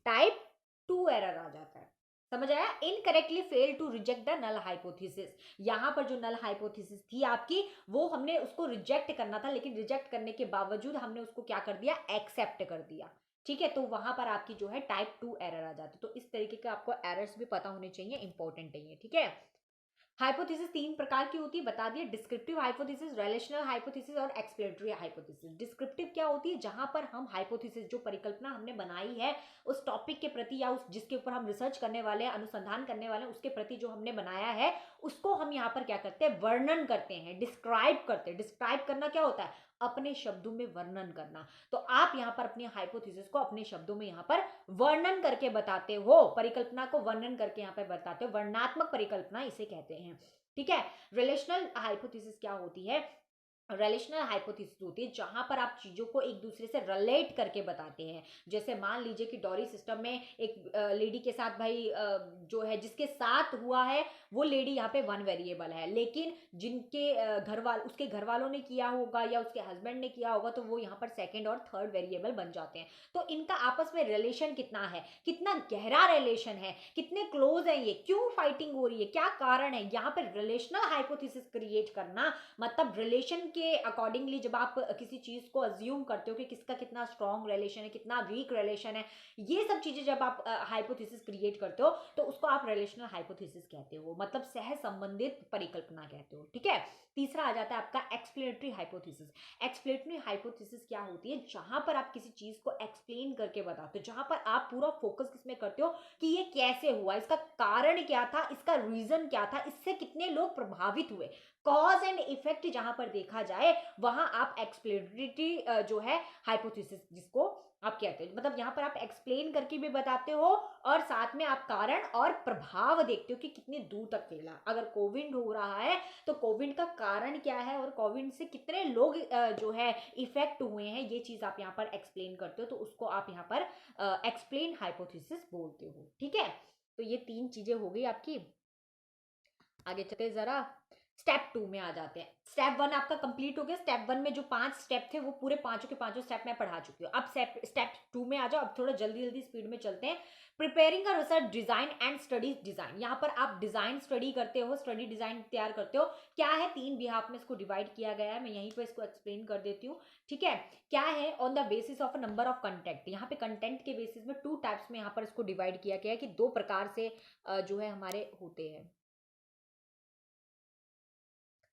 टाइप 2 एरर आ जाता है। समझ आया, incorrectly fail to reject the null hypothesis. यहां पर जो नल हाइपोथेसिस थी आपकी, वो हमने उसको रिजेक्ट करना था, लेकिन रिजेक्ट करने के बावजूद हमने उसको क्या कर दिया, एक्सेप्ट कर दिया। ठीक है, तो वहां पर आपकी जो है टाइप 2 एरर आ जाती है। तो इस तरीके के आपको एरर्स भी पता होने चाहिए, इंपॉर्टेंट है ये। ठीक है, हाइपोथेसिस तीन प्रकार की होती है, बता दिए, डिस्क्रिप्टिव हाइपोथेसिस, रिलेशनल हाइपोथेसिस और एक्सप्लेनेटरी हाइपोथेसिस। डिस्क्रिप्टिव क्या होती है, जहां पर हम हाइपोथेसिस, जो परिकल्पना हमने बनाई है उस टॉपिक के प्रति या उस जिसके ऊपर हम रिसर्च करने वाले हैं, अनुसंधान करने वाले हैं, उसके प्रति जो हमने बनाया है, उसको हम यहाँ पर क्या करते हैं, वर्णन करते हैं, डिस्क्राइब करते हैं। डिस्क्राइब करना क्या होता है, अपने शब्दों में वर्णन करना। तो आप यहाँ पर अपनी हाइपोथेसिस को अपने शब्दों में यहाँ पर वर्णन करके बताते हो, परिकल्पना को वर्णन करके यहाँ पर बताते हो, वर्णनात्मक परिकल्पना इसे कहते हैं। ठीक है, रिलेशनल हाइपोथेसिस क्या होती है, रिलेशनल हाइपोथेसिस होती है जहां पर आप चीजों को एक दूसरे से रिलेट करके बताते हैं। जैसे मान लीजिए कि डॉरी सिस्टम में एक लेडी के साथ भाई जो है जिसके साथ हुआ है वो लेडी यहाँ पे वन वेरिएबल है, लेकिन जिनके उसके घर वालों ने किया होगा या उसके हस्बैंड ने किया होगा तो वो यहाँ पर सेकंड और थर्ड वेरिएबल बन जाते हैं। तो इनका आपस में रिलेशन कितना है, कितना गहरा रिलेशन है, कितने क्लोज है, ये क्यों फाइटिंग हो रही है, क्या कारण है, यहाँ पर रिलेशनल हाइपोथेसिस क्रिएट करना। मतलब रिलेशन के अकॉर्डिंगली जब आप किसी चीज को अज्यूम करते हो कि किसका कितना स्ट्रॉन्ग रिलेशन है, कितना वीक रिलेशन है, ये सब चीजें जब आप हाइपोथेसिस क्रिएट करते हो तो उसको आप रिलेशनल हाइपोथेसिस कहते हो, मतलब सह संबंधित परिकल्पना कहते हो। ठीक है, तीसरा आ जाता है आपका एक्सप्लेनेटरी हाइपोथेसिस। एक्सप्लेनेटरी हाइपोथेसिस क्या होती है, जहां पर आप किसी चीज को एक्सप्लेन करके बताते हो, जहां पर आप पूरा फोकस किसमें करते हो कि ये कैसे हुआ, इसका कारण क्या था, इसका रीजन क्या था, इससे कितने लोग प्रभावित हुए, कॉज एंड इफेक्ट जहां पर देखा जाए, वहां आप एक्सप्लेनेटरी जो है हाइपोथेसिस जिसको आप कहते हैं, मतलब यहां पर आप एक्सप्लेन करके भी बताते हो और साथ में आप कारण और प्रभाव देखते हो कि कितनी दूर तक फैला। अगर कोविड हो रहा है तो कोविड का कारण क्या है और कोविड से कितने लोग जो है इफेक्ट हुए हैं, ये चीज आप यहाँ पर एक्सप्लेन करते हो, तो उसको आप यहाँ पर एक्सप्लेन हाइपोथेसिस बोलते हो। ठीक है, तो ये तीन चीजें हो गई आपकी। आगे चलते जरा स्टेप 2 में आ जाते हैं। स्टेप 1 आपका कंप्लीट हो गया। स्टेप 1 में जो 5 स्टेप थे वो पूरे पांचों के पांचों स्टेप मैं पढ़ा चुकी हूँ। अब स्टेप 2 में आ जाओ। अब थोड़ा जल्दी जल्दी स्पीड में चलते हैं। Preparing a research design and study design, यहाँ पर आप डिजाइन स्टडी करते हो, स्टडी डिजाइन तैयार करते हो। क्या है, 3 बिहाफ में इसको डिवाइड किया गया है, मैं यहीं पर इसको एक्सप्लेन कर देती हूँ। ठीक है, क्या है, on the basis of a number of content, यहाँ पे कंटेंट के बेसिस में 2 टाइप्स में यहाँ पर इसको डिवाइड किया गया है कि 2 प्रकार से जो है हमारे होते हैं।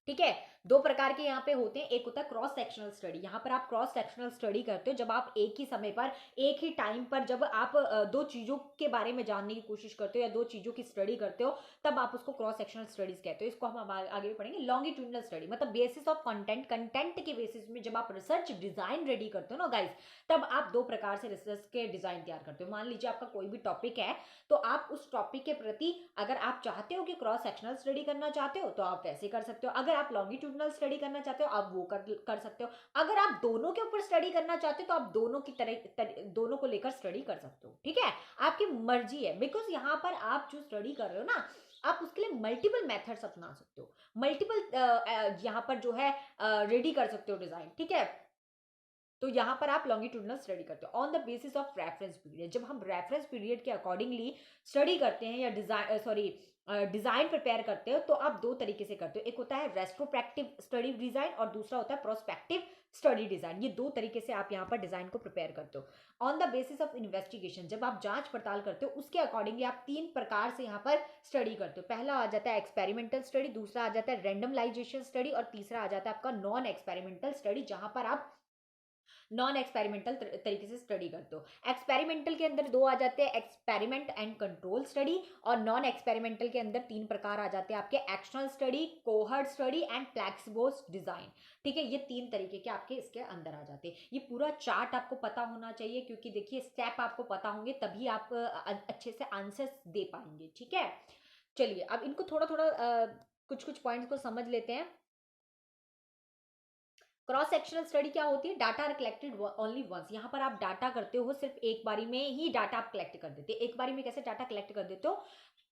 ठीक है, 2 प्रकार के यहाँ पे होते हैं। एक होता है क्रॉस सेक्शनल स्टडी, यहाँ पर आप क्रॉस सेक्शनल स्टडी करते हो जब आप एक ही समय पर, एक ही टाइम पर, जब आप 2 चीजों के बारे में जानने की कोशिश करते हो या 2 चीजों की स्टडी करते हो, तब आप उसको क्रॉस सेक्शनल स्टडीज कहते हो। इसको हम आगे भी पढ़ेंगे। लॉन्गिट्यूडनल स्टडी मतलब बेसिस ऑफ कंटेंट, कंटेंट के बेसिस में जब आप रिसर्च डिजाइन रेडी करते हो ना गाइस, तब आप 2 प्रकार से रिसर्च के डिजाइन तैयार करते हो। मान लीजिए आपका कोई भी टॉपिक है, तो आप उस टॉपिक के प्रति अगर आप चाहते हो कि क्रॉस सेक्शनल स्टडी करना चाहते हो तो आप वैसे कर सकते हो, अगर आप लॉन्गिट्यूडनल स्टडी करना चाहते हो आप वो कर सकते हो, अगर आप दोनों के ऊपर स्टडी करना चाहते हो तो आप दोनों की दोनों को लेकर स्टडी कर सकते हो। ठीक है, आपकी मर्जी है, बिकॉज यहाँ पर आप जो स्टडी कर रहे हो ना, आप उसके लिए मल्टीपल मेथड्स अपना सकते हो, मल्टीपल यहाँ पर जो है रेडी कर सकते हो डिजाइन। ठीक है, तो यहाँ पर आप लॉन्गिट्यूडनल स्टडी करते हो on the basis of reference period. जब हम रेफरेंस पीरियड के अकॉर्डिंगली स्टडी करते हैं या डिजाइन प्रिपेयर करते हो, तो आप दो तरीके से करते हो। एक होता है रेट्रोस्पेक्टिव स्टडी डिजाइन और दूसरा होता है प्रोस्पेक्टिव स्टडी डिजाइन। ये दो तरीके से आप यहाँ पर डिजाइन को प्रिपेयर करते हो on the basis of investigation. जब आप जांच पड़ताल करते हो उसके अकॉर्डिंगली आप तीन प्रकार से यहाँ पर स्टडी करते हो। पहला आ जाता है एक्सपेरिमेंटल स्टडी, दूसरा आ जाता है रैंडमलाइजेशन स्टडी और तीसरा आ जाता है आपका नॉन एक्सपेरिमेंटल स्टडी, जहां पर आप नॉन एक्सपेरिमेंटल तरीके से स्टडी करते हो। एक्सपेरिमेंटल के अंदर दो आ जाते हैं, एक्सपेरिमेंट एंड कंट्रोल स्टडी, और नॉन एक्सपेरिमेंटल के अंदर तीन प्रकार आ जाते हैं आपके, actional study, cohort study and placebo design. ठीक है, ये तीन तरीके के आपके इसके अंदर आ जाते हैं। ये पूरा चार्ट आपको पता होना चाहिए, क्योंकि देखिए स्टेप आपको पता होंगे तभी आप अच्छे से आंसर्स दे पाएंगे। ठीक है, चलिए अब इनको थोड़ा थोड़ा कुछ कुछ पॉइंट्स को समझ लेते हैं। क्रॉस सेक्शनल स्टडी क्या होती है? Data are collected only once. यहाँ पर आप डाटा करते हो सिर्फ एक बारी में ही डाटा आप कलेक्ट कर देते हो। एक बारी में कैसे डाटा कलेक्ट कर देते हो?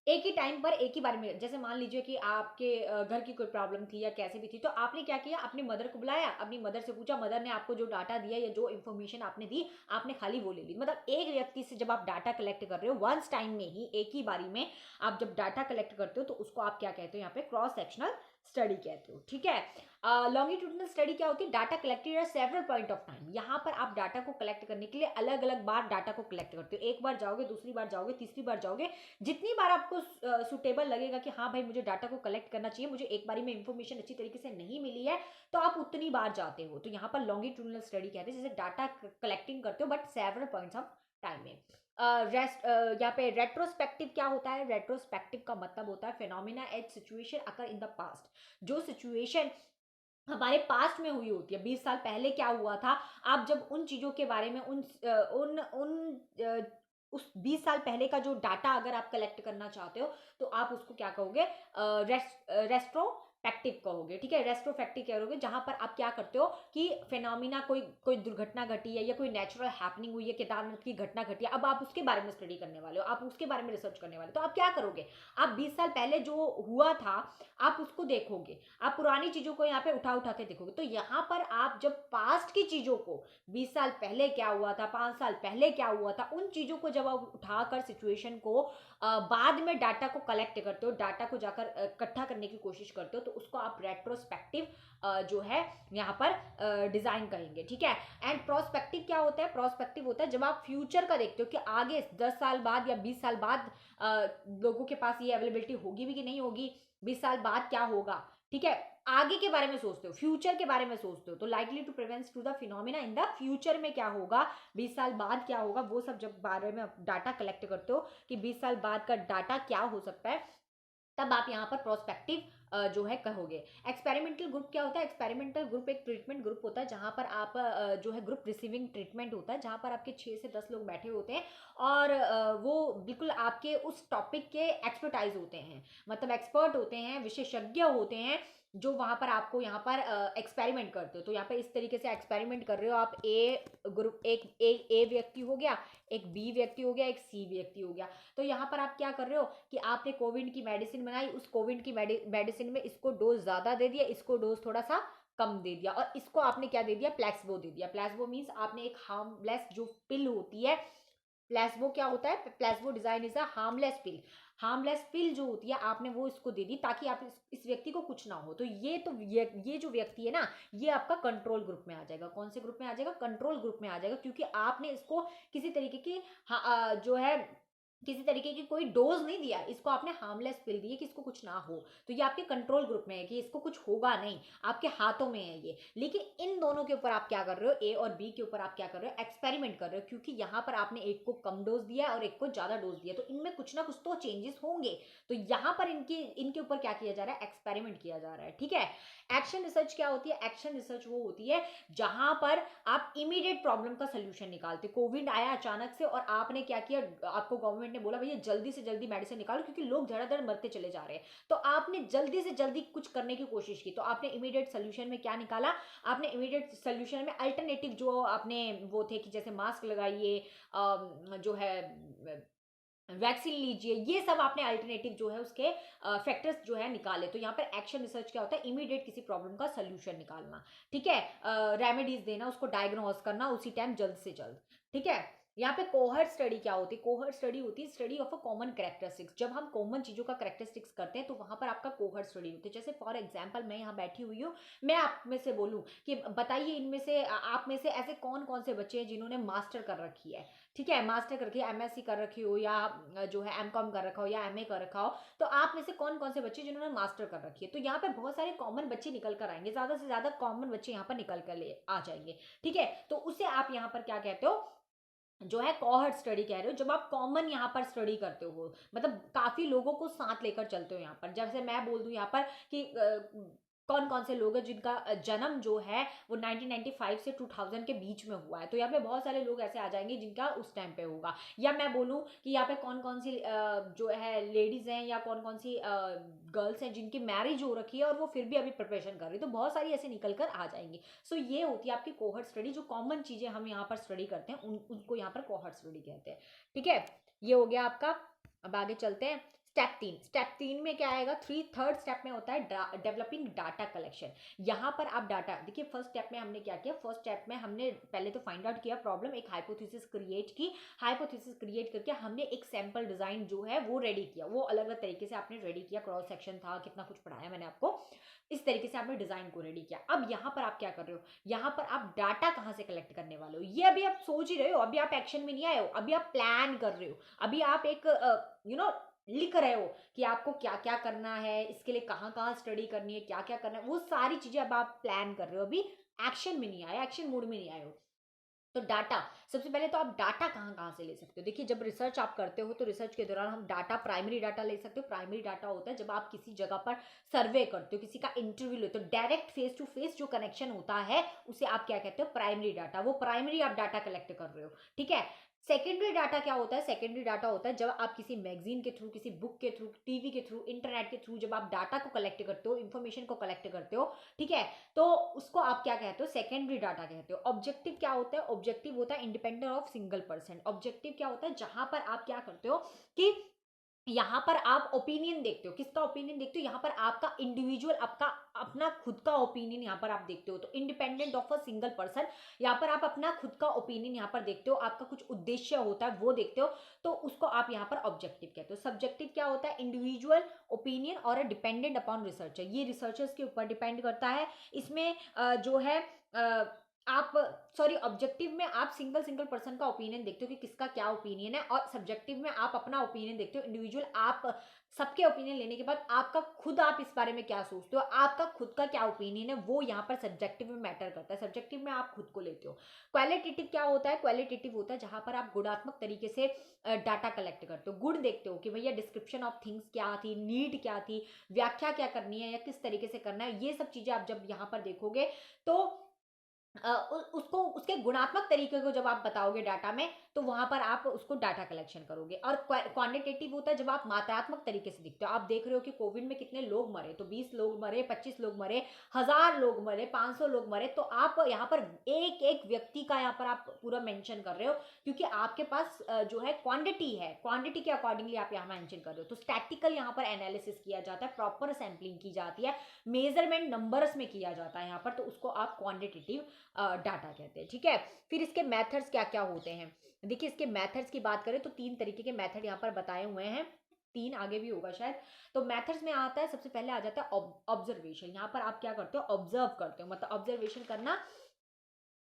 एक ही टाइम पर एक ही बार में। जैसे मान लीजिए कि आपके घर की कोई प्रॉब्लम थी या कैसे भी थी, तो आपने क्या किया, अपनी मदर को बुलाया, अपनी मदर से पूछा, मदर ने आपको जो डाटा दिया या जो इन्फॉर्मेशन आपने दी, आपने खाली वो ले ली। मतलब एक व्यक्ति से जब आप डाटा कलेक्ट कर रहे हो वंस टाइम में ही, एक ही बारी में आप जब डाटा कलेक्ट करते हो, तो उसको आप क्या कहते हो? यहाँ पे क्रॉस सेक्शनल स्टडी कहते हो। ठीक है, लॉन्गिट्यूडनल स्टडी क्या होती है? Data collected at several point of time. यहाँ पर आप डाटा को कलेक्ट करने के लिए अलग अलग बार डाटा को कलेक्ट करते हो। एक बार जाओगे, दूसरी बार जाओगे, तीसरी बार जाओगे, जितनी बार आपको सुटेबल लगेगा कि हाँ भाई मुझे डाटा को कलेक्ट करना चाहिए, मुझे एक बारी में इंफॉर्मेशन अच्छी तरीके से नहीं मिली है, तो आप उतनी बार जाते हो। तो यहाँ पर लॉन्गिट्यूडनल स्टडी कहते हैं, जैसे डाटा कलेक्टिंग करते हो but several points of time में। यहाँ पे रेट्रोस्पेक्टिव क्या होता है? रेट्रोस्पेक्टिव का मतलब होता है phenomena as situation occur in the past. जो सिचुएशन हमारे पास्ट में हुई होती है, 20 साल पहले क्या हुआ था, आप जब उन चीजों के बारे में उन उन उस 20 साल पहले का जो डाटा अगर आप कलेक्ट करना चाहते हो, तो आप उसको क्या कहोगे? रेस्ट्रोफेक्टिव कहोगे। ठीक है, रेस्ट्रोफेक्टिव कहोगे, जहां पर आप क्या करते हो कि फिनोमिना कोई कोई दुर्घटना घटी है या कोई नेचुरल हैपनिंग हुई है, केदारनाथ की घटना घटी है, अब आप उसके बारे में स्टडी करने वाले हो, आप उसके बारे में रिसर्च करने वाले हो। तो आप क्या करोगे? आप 20 साल पहले जो हुआ था आप उसको देखोगे, आप पुरानी चीजों को यहाँ पे उठा उठा के देखोगे। तो यहाँ पर आप जब पास्ट की चीजों को, 20 साल पहले क्या हुआ था, 5 साल पहले क्या हुआ था, उन चीजों को जब आप उठाकर सिचुएशन को बाद में डाटा को कलेक्ट करते हो, डाटा को जाकर इकट्ठा करने की कोशिश करते हो, तो उसको आप रेट्रोस्पेक्टिव जो है यहाँ पर डिजाइन कहेंगे। ठीक है, एंड प्रोस्पेक्टिव क्या होता है? प्रोस्पेक्टिव होता है जब आप फ्यूचर का देखते हो कि आगे 10 साल बाद या 20 साल बाद लोगों के पास ये अवेलेबिलिटी होगी भी कि नहीं होगी, 20 साल बाद क्या होगा। ठीक है, आगे के बारे में सोचते हो, फ्यूचर के बारे में सोचते हो, तो likely to prevent to the phenomena in the future में क्या होगा, 20 साल बाद क्या होगा, वो सब जब बारे में डाटा कलेक्ट करते हो कि 20 साल बाद का डाटा क्या हो सकता है, तब आप यहाँ पर प्रोस्पेक्टिव जो है कहोगे। एक्सपेरिमेंटल ग्रुप क्या होता है? एक्सपेरिमेंटल ग्रुप एक ट्रीटमेंट ग्रुप होता है, जहां पर आप जो है ग्रुप रिसीविंग ट्रीटमेंट होता है, जहां पर आपके 6 से 10 लोग बैठे होते हैं और वो बिल्कुल आपके उस टॉपिक के एक्सपर्टाइज होते हैं, मतलब एक्सपर्ट होते हैं, विशेषज्ञ होते हैं, जो वहां पर आपको यहाँ पर एक्सपेरिमेंट करते हो। तो यहाँ पर इस तरीके से एक्सपेरिमेंट कर रहे हो आप, ए ग्रुप, एक व्यक्ति हो गया, एक बी व्यक्ति हो गया, एक सी व्यक्ति हो गया। तो यहाँ पर आप क्या कर रहे हो कि आपने कोविड की मेडिसिन बनाई, उस कोविड की मेडिसिन में इसको डोज ज्यादा दे दिया, इसको डोज थोड़ा सा कम दे दिया, और इसको आपने क्या दे दिया? प्लेक्सबो दे दिया। प्लेक्सबो मीन्स आपने एक हार्मलेस जो पिल होती है, प्लेसबो क्या होता है? Placebo design is a harmless pill. Harmless pill जो होती है आपने वो इसको दे दी ताकि आप इस व्यक्ति को कुछ ना हो। तो ये जो व्यक्ति है ना, ये आपका कंट्रोल ग्रुप में आ जाएगा। कौन से ग्रुप में आ जाएगा? कंट्रोल ग्रुप में आ जाएगा, क्योंकि आपने इसको किसी तरीके की जो है किसी तरीके की कोई डोज नहीं दिया, इसको आपने हार्मलेस पिल दी कि इसको कुछ ना हो। तो ये आपके कंट्रोल ग्रुप में है कि इसको कुछ होगा नहीं, आपके हाथों में है ये। लेकिन इन दोनों के ऊपर आप क्या कर रहे हो? ए और बी के ऊपर आप क्या कर रहे हो? एक्सपेरिमेंट कर रहे हो, क्योंकि यहाँ पर आपने एक को कम डोज दिया और एक को ज्यादा डोज दिया, तो इनमें कुछ ना कुछ तो चेंजेस होंगे। तो यहाँ पर इनके ऊपर क्या किया जा रहा है? एक्सपेरिमेंट किया जा रहा है। ठीक है, एक्शन रिसर्च क्या होती है? एक्शन रिसर्च वो होती है जहां पर आप इमीडिएट प्रॉब्लम का सोल्यूशन निकालते। कोविड आया अचानक से और आपने क्या किया? आपको गवर्नमेंट ने बोला भैया जल्दी से जल्दी मेडिसिन निकालो, क्योंकि लोग धड़ाधड़ मरते चले जा रहे हैं। तो आपने जल्दी से जल्दी कुछ करने की कोशिश की, तो आपने इमीडिएट सोल्यूशन में क्या निकाला? आपने इमीडिएट सोल्यूशन में अल्टरनेटिव जो आपने वो थे कि जैसे मास्क लगाइए, जो है वैक्सीन लीजिए, ये सब आपने अल्टरनेटिव जो है उसके फैक्टर्स जो है निकाले। तो यहाँ पर एक्शन रिसर्च क्या होता है, इमीडिएट किसी प्रॉब्लम का सोल्यूशन निकालना, ठीक है, रेमेडीज देना, उसको डायग्नोज करना उसी टाइम, जल्द से जल्द, ठीक है। यहाँ पे कोहर्ट स्टडी क्या होती है, कोहर्ट स्टडी होती है study of a common characteristics. जब हम कॉमन चीजों का कैरेक्टरिस्टिक्स करते हैं तो वहां पर आपका कोहर्ट स्टडी होती है। जैसे फॉर एग्जांपल मैं यहाँ बैठी हुई हूँ, मैं आप में से बोलूँ कि बताइए इनमें से आप में से ऐसे कौन कौन से बच्चे हैं जिन्होंने मास्टर कर रखी है, ठीक है, मास्टर करके एमएससी कर रखी हो, या जो है एमकॉम कर रखा हो, या एमए कर रखा हो, तो आप में से कौन कौन से बच्चे जिन्होंने मास्टर कर रखी है। तो यहाँ पे बहुत सारे कॉमन बच्चे निकल कर आएंगे, ज्यादा से ज्यादा कॉमन बच्चे यहाँ पर निकल कर ले आ जाएंगे, ठीक है। तो उसे आप यहाँ पर क्या कहते हो, जो है कोहर्ट स्टडी कह रहे हो। जब आप कॉमन यहाँ पर स्टडी करते हो, मतलब काफी लोगों को साथ लेकर चलते हो यहाँ पर। जैसे मैं बोल दूं यहाँ पर कि कौन कौन से लोग हैं जिनका जन्म जो है वो 1995 से 2000 के बीच में हुआ है, तो यहाँ पे बहुत सारे लोग ऐसे आ जाएंगे जिनका उस टाइम पे होगा। या मैं बोलूँ कि यहाँ पे कौन कौन सी जो है लेडीज हैं या कौन कौन सी गर्ल्स हैं जिनकी मैरिज हो रखी है और वो फिर भी अभी प्रिपरेशन कर रही है, तो बहुत सारी ऐसे निकल कर आ जाएंगी। सो ये होती है आपकी कोहर्ट स्टडी। जो कॉमन चीजें हम यहाँ पर स्टडी करते हैं उनको यहाँ पर कोहर्ट स्टडी कहते हैं, ठीक है। ये हो गया आपका। अब आगे चलते हैं। स्टेप 3 में क्या आएगा, थर्ड स्टेप में होता है डेवलपिंग डाटा कलेक्शन। यहाँ पर आप डाटा देखिए, फर्स्ट स्टेप में हमने क्या किया, फर्स्ट स्टेप में हमने पहले तो फाइंड आउट किया प्रॉब्लम, एक हाइपोथेसिस क्रिएट की, हाइपोथेसिस क्रिएट करके हमने एक सैंपल डिजाइन जो है वो रेडी किया, वो अलग अलग तरीके से आपने रेडी किया, क्रॉस सेक्शन था, कितना कुछ पढ़ाया मैंने आपको, इस तरीके से आपने डिजाइन को रेडी किया। अब यहाँ पर आप क्या कर रहे हो, यहाँ पर आप डाटा कहाँ से कलेक्ट करने वाले हो, ये अभी आप सोच ही रहे हो, अभी आप एक्शन में नहीं आए हो, अभी आप प्लान कर रहे हो, अभी आप एक लिख रहे हो कि आपको क्या क्या करना है, इसके लिए कहाँ कहाँ स्टडी करनी है, क्या क्या करना है, वो सारी चीजें अब आप प्लान कर रहे हो, अभी एक्शन में नहीं आए, एक्शन मोड में नहीं आए हो। तो डाटा, सबसे पहले तो आप डाटा कहाँ कहाँ से ले सकते हो। देखिए, जब रिसर्च आप करते हो तो रिसर्च के दौरान हम डाटा, प्राइमरी डाटा ले सकते हो। प्राइमरी डाटा होता है जब आप किसी जगह पर सर्वे करते हो, किसी का इंटरव्यू लेते हो, डायरेक्ट फेस टू फेस जो कनेक्शन होता है उसे आप क्या कहते हो, प्राइमरी डाटा। वो प्राइमरी आप डाटा कलेक्ट कर रहे हो, ठीक है। सेकेंडरी डाटा क्या होता है, सेकेंडरी डाटा होता है जब आप किसी मैगजीन के थ्रू, किसी बुक के थ्रू, टीवी के थ्रू, इंटरनेट के थ्रू जब आप डाटा को कलेक्ट करते हो, इंफॉर्मेशन को कलेक्ट करते हो, ठीक है, तो उसको आप क्या कहते हो, सेकेंडरी डाटा कहते हो। ऑब्जेक्टिव क्या होता है, ऑब्जेक्टिव होता है independent of single person. Objective क्या होता है, जहां पर आप क्या करते हो कि यहाँ पर आप ओपिनियन देखते हो, किसका ओपिनियन देखते हो, यहाँ पर आपका इंडिविजुअल, आपका अपना खुद का ओपिनियन यहाँ पर आप देखते हो। तो independent of a single person, यहाँ पर आप अपना खुद का ओपिनियन यहाँ पर देखते हो, आपका कुछ उद्देश्य होता है वो देखते हो, तो उसको आप यहाँ पर ऑब्जेक्टिव कहते हो। सब्जेक्टिव क्या होता है, इंडिविजुअल ओपिनियन और डिपेंडेंट अपॉन रिसर्चर, ये रिसर्चर्स के ऊपर डिपेंड करता है। इसमें जो है आप, सॉरी, ऑब्जेक्टिव में आप सिंगल सिंगल पर्सन का ओपिनियन देखते हो कि किसका क्या ओपिनियन है, और सब्जेक्टिव में आप अपना ओपिनियन देखते हो, इंडिविजुअल। आप सबके ओपिनियन लेने के बाद आपका खुद, आप इस बारे में क्या सोचते हो, आपका खुद का क्या ओपिनियन है, वो यहाँ पर सब्जेक्टिव में मैटर करता है। सब्जेक्टिव में आप खुद को लेते हो। क्वालिटेटिव क्या होता है, क्वालिटेटिव होता है जहां पर आप गुणात्मक तरीके से डाटा कलेक्ट करते हो, गुण देखते हो कि भैया डिस्क्रिप्शन ऑफ थिंग्स क्या थी, नीड क्या थी, व्याख्या क्या करनी है, या किस तरीके से करना है, ये सब चीजें आप जब यहाँ पर देखोगे तो उसको, उसके गुणात्मक तरीके को जब आप बताओगे डाटा में, तो वहां पर आप उसको डाटा कलेक्शन करोगे। और क्वांटिटेटिव होता है जब आप मात्रात्मक तरीके से दिखते हो। आप देख रहे हो कि कोविड में कितने लोग मरे, तो 20 लोग मरे, 25 लोग मरे, 1000 लोग मरे, 500 लोग मरे, तो आप यहाँ पर एक एक व्यक्ति का यहाँ पर आप पूरा मेंशन कर रहे हो, क्योंकि आपके पास जो है क्वांटिटी है, क्वांटिटी के अकॉर्डिंगली आप यहाँ मेंशन कर रहे हो। तो स्टैटिकल यहाँ पर एनालिसिस किया जाता है, प्रॉपर सैंपलिंग की जाती है, मेजरमेंट नंबर्स में किया जाता है यहाँ पर, तो उसको आप क्वांटिटेटिव डाटा कहते हैं, ठीक है। फिर इसके मेथड्स क्या क्या होते हैं, देखिए इसके मेथड्स की बात करें तो 3 तरीके के मेथड यहाँ पर बताए हुए हैं, 3 आगे भी होगा शायद। तो मेथड्स में आता है, सबसे पहले आ जाता है ऑब्जर्वेशन। यहाँ पर आप क्या करते हो, ऑब्जर्व करते हो, मतलब ऑब्जर्वेशन करना,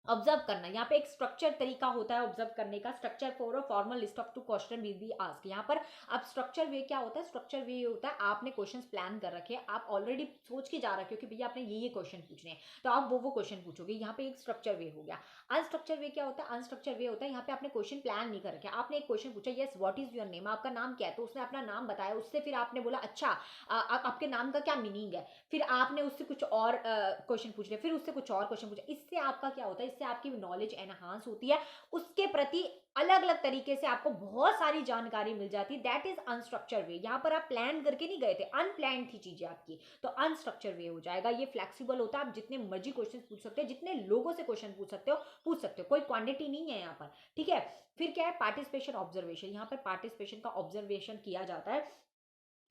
ऑब्जर्व करना। यहाँ पे एक स्ट्रक्चर तरीका होता है ऑब्जर्व करने का, structure for a formal list of 2 question will be asked. यहाँ पर अब स्ट्रक्चर वे क्या होता है, स्ट्रक्चर वे होता है आपने क्वेश्चंस प्लान कर रखे हैं, आप ऑलरेडी सोच के जा रखे हो कि भैया आपने ये क्वेश्चन पूछने हैं, तो आप वो क्वेश्चन पूछोगे, यहाँ पे एक स्ट्रक्चर वे हो गया। अनस्ट्रक्चर वे क्या होता है, अनस्ट्रक्चर वे होता है यहाँ पे आपने क्वेश्चन प्लान नहीं कर रखे, आपने एक क्वेश्चन पूछा, yes what is your name, आपका नाम क्या है, तो उसने अपना नाम बताया, उससे फिर आपने बोला अच्छा आपके नाम का क्या मीनिंग है, फिर आपने उससे कुछ और क्वेश्चन पूछ लिया, फिर उससे कुछ और क्वेश्चन पूछा, इससे आपका क्या होता है, इससे आपकी नॉलेज एनहांस होती है, उसके प्रति अलग अलग तरीके से आपको बहुत सारी जानकारी मिल जाती है, दैट इज अनस्ट्रक्चर वे। यहाँ पर आप प्लान करके नहीं गए थे, अनप्लान थी चीजें आपकी, तो अनस्ट्रक्चर वे हो जाएगा। ये फ्लेक्सिबल होता है, आप जितने मर्जी क्वेश्चन पूछ सकते हो, जितने लोगों से क्वेश्चन पूछ सकते हो, कोई क्वांटिटी नहीं है यहाँ पर, ठीक है। फिर क्या है, पार्टिसिपेशन ऑब्जर्वेशन, यहाँ पर पार्टिसिपेशन का ऑब्जर्वेशन किया जाता है,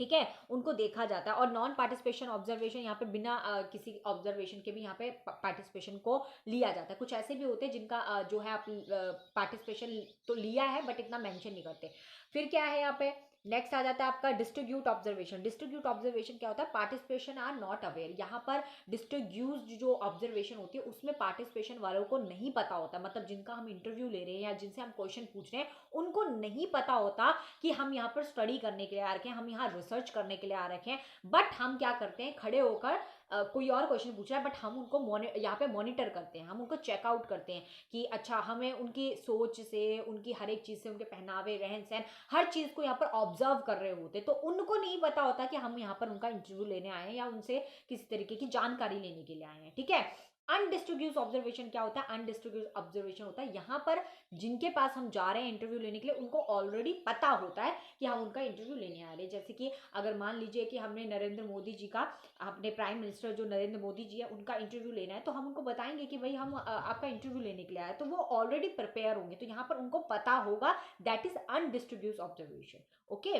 ठीक है, उनको देखा जाता है। और नॉन पार्टिसिपेशन ऑब्जर्वेशन, यहाँ पे बिना किसी ऑब्जर्वेशन के भी यहाँ पे पार्टिसिपेशन को लिया जाता है। कुछ ऐसे भी होते हैं जिनका जो है आप पार्टिसिपेशन तो लिया है बट इतना मेंशन नहीं करते। फिर क्या है यहाँ पे, नेक्स्ट आ जाता है आपका डिस्ट्रीब्यूट ऑब्जर्वेशन। डिस्ट्रीब्यूट ऑब्जर्वेशन क्या होता है, पार्टिसिपेशन आर नॉट अवेयर। यहाँ पर डिस्ट्रीब्यूट जो ऑब्जर्वेशन होती है उसमें पार्टिसिपेशन वालों को नहीं पता होता, मतलब जिनका हम इंटरव्यू ले रहे हैं या जिनसे हम क्वेश्चन पूछ रहे हैं उनको नहीं पता होता कि हम यहाँ पर स्टडी करने के लिए आ रखे हैं, हम यहाँ रिसर्च करने के लिए आ रखे हैं। बट हम क्या करते हैं, खड़े होकर कोई और क्वेश्चन पूछ रहा है बट हम उनको यहाँ पे मॉनिटर करते हैं, हम उनको चेकआउट करते हैं कि अच्छा, हमें उनकी सोच से, उनकी हर एक चीज़ से, उनके पहनावे, रहन सहन, हर चीज़ को यहाँ पर ऑब्जर्व कर रहे होते। तो उनको नहीं पता होता कि हम यहाँ पर उनका इंटरव्यू लेने आए हैं या उनसे किसी तरीके की जानकारी लेने के लिए आए हैं, ठीक है। अनडिस्ट्रीब्यूट ऑब्जर्वेशन क्या होता है, अनडिस्ट्रीब्यूट ऑब्जर्वेशन होता है यहाँ पर जिनके पास हम जा रहे हैं इंटरव्यू लेने के लिए उनको ऑलरेडी पता होता है कि हम उनका इंटरव्यू लेने आ रहे हैं। जैसे कि अगर मान लीजिए कि हमने नरेंद्र मोदी जी का, अपने प्राइम मिनिस्टर जो नरेंद्र मोदी जी है उनका इंटरव्यू लेना है, तो हम उनको बताएंगे कि भाई हम आपका इंटरव्यू लेने के लिए आए, तो वो ऑलरेडी प्रिपेयर होंगे, तो यहाँ पर उनको पता होगा, दैट इज अनडिस्ट्रीब्यूट ऑब्जर्वेशन, ओके।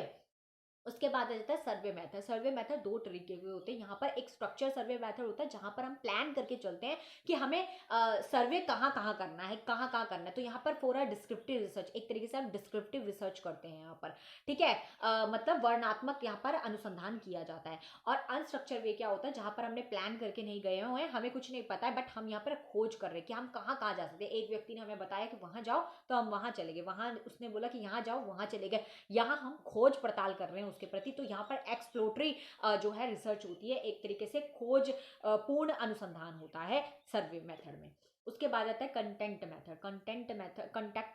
उसके बाद आ जाता है सर्वे मेथड। सर्वे मेथड दो तरीके के होते हैं। यहाँ पर एक स्ट्रक्चर सर्वे मेथड होता है जहाँ पर हम प्लान करके चलते हैं कि हमें सर्वे कहाँ कहाँ करना है, कहाँ कहाँ करना है। तो यहाँ पर फॉर अ डिस्क्रिप्टिव रिसर्च, एक तरीके से हम डिस्क्रिप्टिव रिसर्च करते हैं यहाँ पर, ठीक है। मतलब वर्णात्मक यहाँ पर अनुसंधान किया जाता है। और अनस्ट्रक्चर वे क्या होता है, जहाँ पर हमने प्लान करके नहीं गए हुए हैं, हमें कुछ नहीं पता है, बट हम यहाँ पर खोज कर रहे हैं कि हम कहाँ कहाँ जा सकते हैं। एक व्यक्ति ने हमें बताया कि वहाँ जाओ, तो हम वहाँ चले गए, वहाँ उसने बोला कि यहाँ जाओ, वहाँ चले गए। यहाँ हम खोज पड़ताल कर रहे हैं उसके प्रति। तो यहाँ पर एक्सप्लोरेटरी जो है रिसर्च होती है, एक तरीके से खोज पूर्ण अनुसंधान होता है सर्वे मेथड में। उसके बाद आता है कंटेंट मेथड। कंटेंट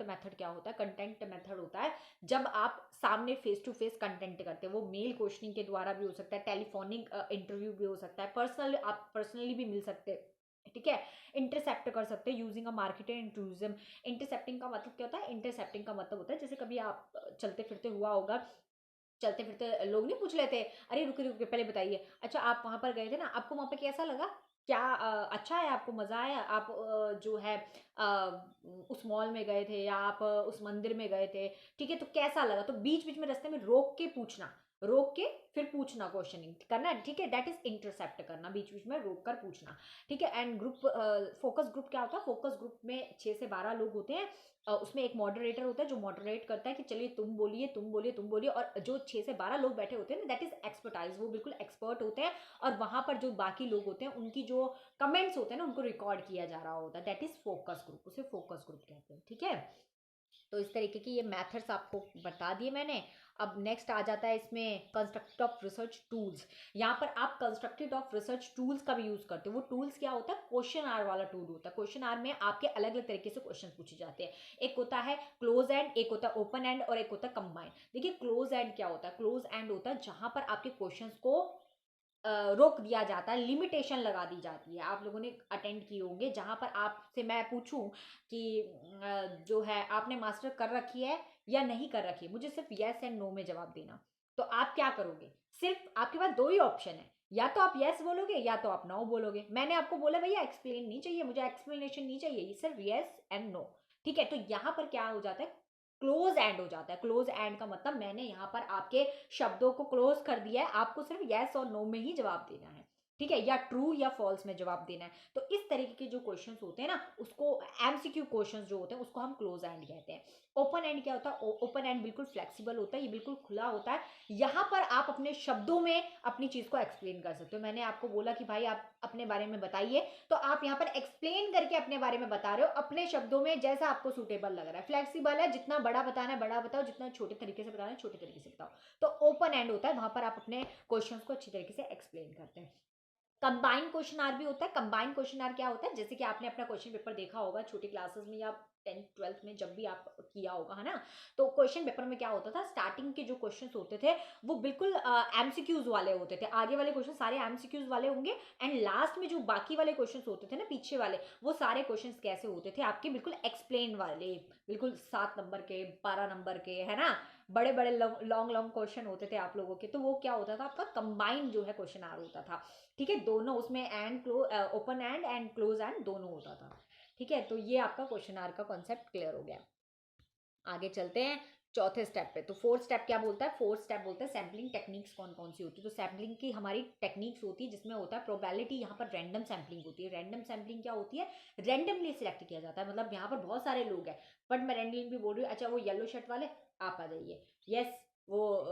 मेथड क्या होता है, कंटेंट मेथड होता है जब आप सामने फेस टू फेस कंटेंट करते हैं। वो मेल क्वेश्चनिंग के द्वारा भी हो सकता है, टेलीफोनिक इंटरव्यू भी हो सकता है, पर्सनल, आप पर्सनली भी मिल सकते हैं, ठीक है। इंटरसेप्ट कर सकते हैं यूजिंग अ मार्केटिंग इंट्रूजम। इंटरसेप्टिंग का मतलब क्या होता है, इंटरसेप्टिंग का मतलब होता है जैसे कभी आप चलते फिरते हुआ होगा, चलते फिरते लोग नहीं पूछ लेते, अरे रुके रुके पहले बताइए, अच्छा आप वहां पर गए थे ना, आपको वहां पर कैसा लगा, क्या अच्छा है, आपको मजा आया, आप जो है उस मॉल में गए थे या आप उस मंदिर में गए थे, ठीक है, तो कैसा लगा। तो बीच बीच में रास्ते में रोक के पूछना, रोक के फिर पूछना, क्वेश्चनिंग करना, ठीक है, दैट इज इंटरसेप्ट करना, बीच बीच में रोक कर पूछना, ठीक है। एंड ग्रुप फोकस ग्रुप क्या होता है, फोकस ग्रुप में 6 से 12 लोग होते हैं। उसमें एक मॉडरेटर होता है जो मॉडरेट करता है कि चलिए तुम बोलिए, तुम बोलिए, तुम बोलिए। और जो 6 से 12 लोग बैठे होते हैं ना, दैट इज एक्सपर्टाइज, वो बिल्कुल एक्सपर्ट होते हैं। और वहां पर जो बाकी लोग होते हैं उनकी जो कमेंट्स होते हैं ना, उनको रिकॉर्ड किया जा रहा होता है, दैट इज फोकस ग्रुप, उसे फोकस ग्रुप कहते हैं, ठीक है। तो इस तरीके की ये मेथड्स आपको बता दिए मैंने। अब नेक्स्ट आ जाता है इसमें कंस्ट्रक्ट ऑफ रिसर्च टूल्स। यहाँ पर आप कंस्ट्रक्टेड ऑफ रिसर्च टूल्स का भी यूज करते हो। वो टूल्स क्या होता है, क्वेश्चन आर वाला टूल होता है। क्वेश्चन आर में आपके अलग अलग तरीके से क्वेश्चन पूछे जाते हैं। एक होता है क्लोज एंड, एक होता है ओपन एंड, और एक होता है कंबाइन। देखिए क्लोज एंड क्या होता है, क्लोज एंड होता है जहां पर आपके क्वेश्चन को रोक दिया जाता है, लिमिटेशन लगा दी जाती है। आप लोगों ने अटेंड किए होंगे जहां पर आपसे मैं पूछूं कि जो है आपने मास्टर कर रखी है या नहीं कर रखी है, मुझे सिर्फ यस एंड नो में जवाब देना। तो आप क्या करोगे, सिर्फ आपके पास दो ही ऑप्शन है, या तो आप यस बोलोगे या तो आप नो बोलोगे। मैंने आपको बोला भैया एक्सप्लेन नहीं चाहिए, मुझे एक्सप्लेनेशन नहीं चाहिए, सिर्फ यस एंड नो, ठीक है। तो यहां पर क्या हो जाता है, क्लोज एंड हो जाता है। क्लोज एंड का मतलब मैंने यहाँ पर आपके शब्दों को क्लोज कर दिया है, आपको सिर्फ यस और नो में ही जवाब देना है, ठीक है, या ट्रू या फॉल्स में जवाब देना है। तो इस तरीके के जो क्वेश्चंस होते हैं ना, उसको एमसीक्यू क्वेश्चंस जो होते हैं उसको हम क्लोज एंड कहते हैं। ओपन एंड क्या होता है, ओपन एंड बिल्कुल फ्लेक्सिबल होता है, ये बिल्कुल खुला होता है। यहाँ पर आप अपने शब्दों में अपनी चीज को एक्सप्लेन कर सकते हो। मैंने आपको बोला कि भाई आप अपने बारे में बताइए, तो आप यहाँ पर एक्सप्लेन करके अपने बारे में बता रहे हो अपने शब्दों में, जैसा आपको सुटेबल लग रहा है। फ्लेक्सिबल है, जितना बड़ा बताना है बड़ा बताओ, जितना छोटे तरीके से बताना है छोटे तरीके से बताओ। तो ओपन एंड होता है, वहां पर आप अपने क्वेश्चंस को अच्छी तरीके से एक्सप्लेन करते हैं। कंबाइंड क्वेश्चन आर भी होता है। कंबाइंड क्वेश्चन आर क्या होता है, जैसे कि आपने अपना क्वेश्चन पेपर देखा होगा छोटी क्लासेस में या 10th 12th में, जब भी आप किया होगा, है ना, तो क्वेश्चन पेपर में क्या होता था, स्टार्टिंग के जो क्वेश्चंस होते थे वो बिल्कुल एमसीक्यूज वाले होते थे। आगे वाले क्वेश्चन सारे एमसीक्यूज वाले होंगे, एंड लास्ट में जो बाकी वाले क्वेश्चंस होते थे ना पीछे वाले, वो सारे क्वेश्चंस कैसे होते थे आपके, बिल्कुल एक्सप्लेन वाले, बिल्कुल 7 नंबर के, 12 नंबर के, है ना, बड़े बड़े लॉन्ग लॉन्ग क्वेश्चन होते थे आप लोगों के। तो वो क्या होता था, आपका कंबाइंड जो है क्वेश्चन आर होता था। ठीक है, दोनों उसमें and close, open and close and दोनों होता था। ठीक है, तो ये आपका क्वेश्चन आर का कॉन्सेप्ट क्लियर हो गया। आगे चलते हैं चौथे स्टेप पे। तो फोर्थ स्टेप क्या बोलता है, फोर्थ स्टेप बोलता है सैम्पलिंग टेक्निक्स कौन कौन सी होती है। तो सैम्पलिंग की हमारी टेक्निक्स होती है जिसमें होता है प्रोबेबिलिटी, यहाँ पर रैंडम सैम्पलिंग होती है। रैंडम सैम्पलिंग क्या होती है, रैंडमली सिलेक्ट किया जाता है, मतलब यहाँ पर बहुत सारे लोग हैं बट मैं रैंडमली बोल रही हूँ, अच्छा वो येलो शर्ट वाले आप आ जाइए, यस वो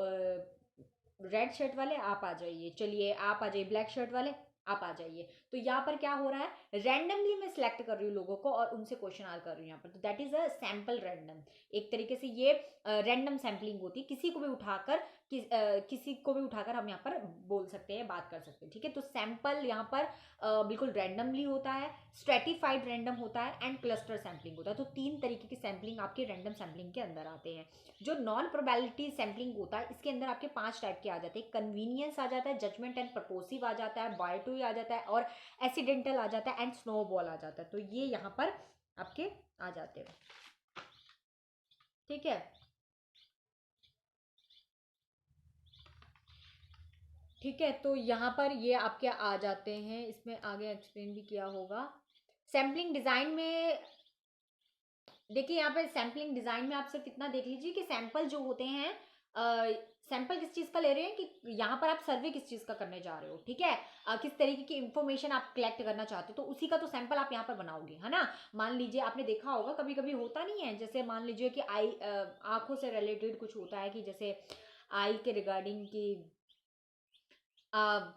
रेड शर्ट वाले आप आ जाइए, चलिए आप आ जाइए, ब्लैक शर्ट वाले आप आ जाइए। तो यहाँ पर क्या हो रहा है, रैंडमली मैं सिलेक्ट कर रही हूँ लोगों को और उनसे क्वेश्चन आर कर रही हूँ यहाँ पर। तो that is a sample random. एक तरीके से ये रैंडम सैम्पलिंग होती है, किसी को भी उठाकर किसी को भी उठाकर हम यहाँ पर बोल सकते हैं, बात कर सकते हैं। ठीक है, तो सैंपल यहाँ पर बिल्कुल रैंडमली होता है, स्ट्रेटिफाइड रैंडम होता है एंड क्लस्टर सैम्पलिंग होता है। तो 3 तरीके की सैम्पलिंग आपके रैंडम सैम्पलिंग के अंदर आते हैं। जो नॉन प्रोबेबिलिटी सैम्पलिंग होता है इसके अंदर आपके 5 टाइप के आ जाते हैं। कन्वीनियंस आ जाता है, जजमेंट एंड प्रपोसिव आ जाता है, बायोटू आ जाता है और एक्सीडेंटल आ जाता है एंड स्नोबॉल आ जाता है। तो ये यहाँ पर आपके आ जाते हैं। ठीक है, ठीक है, तो यहाँ पर ये आपके आ जाते हैं, इसमें आगे एक्सप्लेन भी किया होगा। सैम्पलिंग डिजाइन में देखिए, यहाँ पे सैम्पलिंग डिजाइन में आप सिर्फ इतना देख लीजिए कि सैंपल जो होते हैं, सैंपल किस चीज का ले रहे हैं, कि यहाँ पर आप सर्वे किस चीज का करने जा रहे हो। ठीक है, किस तरीके की इंफॉर्मेशन आप कलेक्ट करना चाहते हो, तो उसी का तो सैंपल आप यहाँ पर बनाओगे, है ना। मान लीजिए आपने देखा होगा कभी कभी होता नहीं है, जैसे मान लीजिए कि आई आंखों से रिलेटेड कुछ होता है, कि जैसे आई के रिगार्डिंग की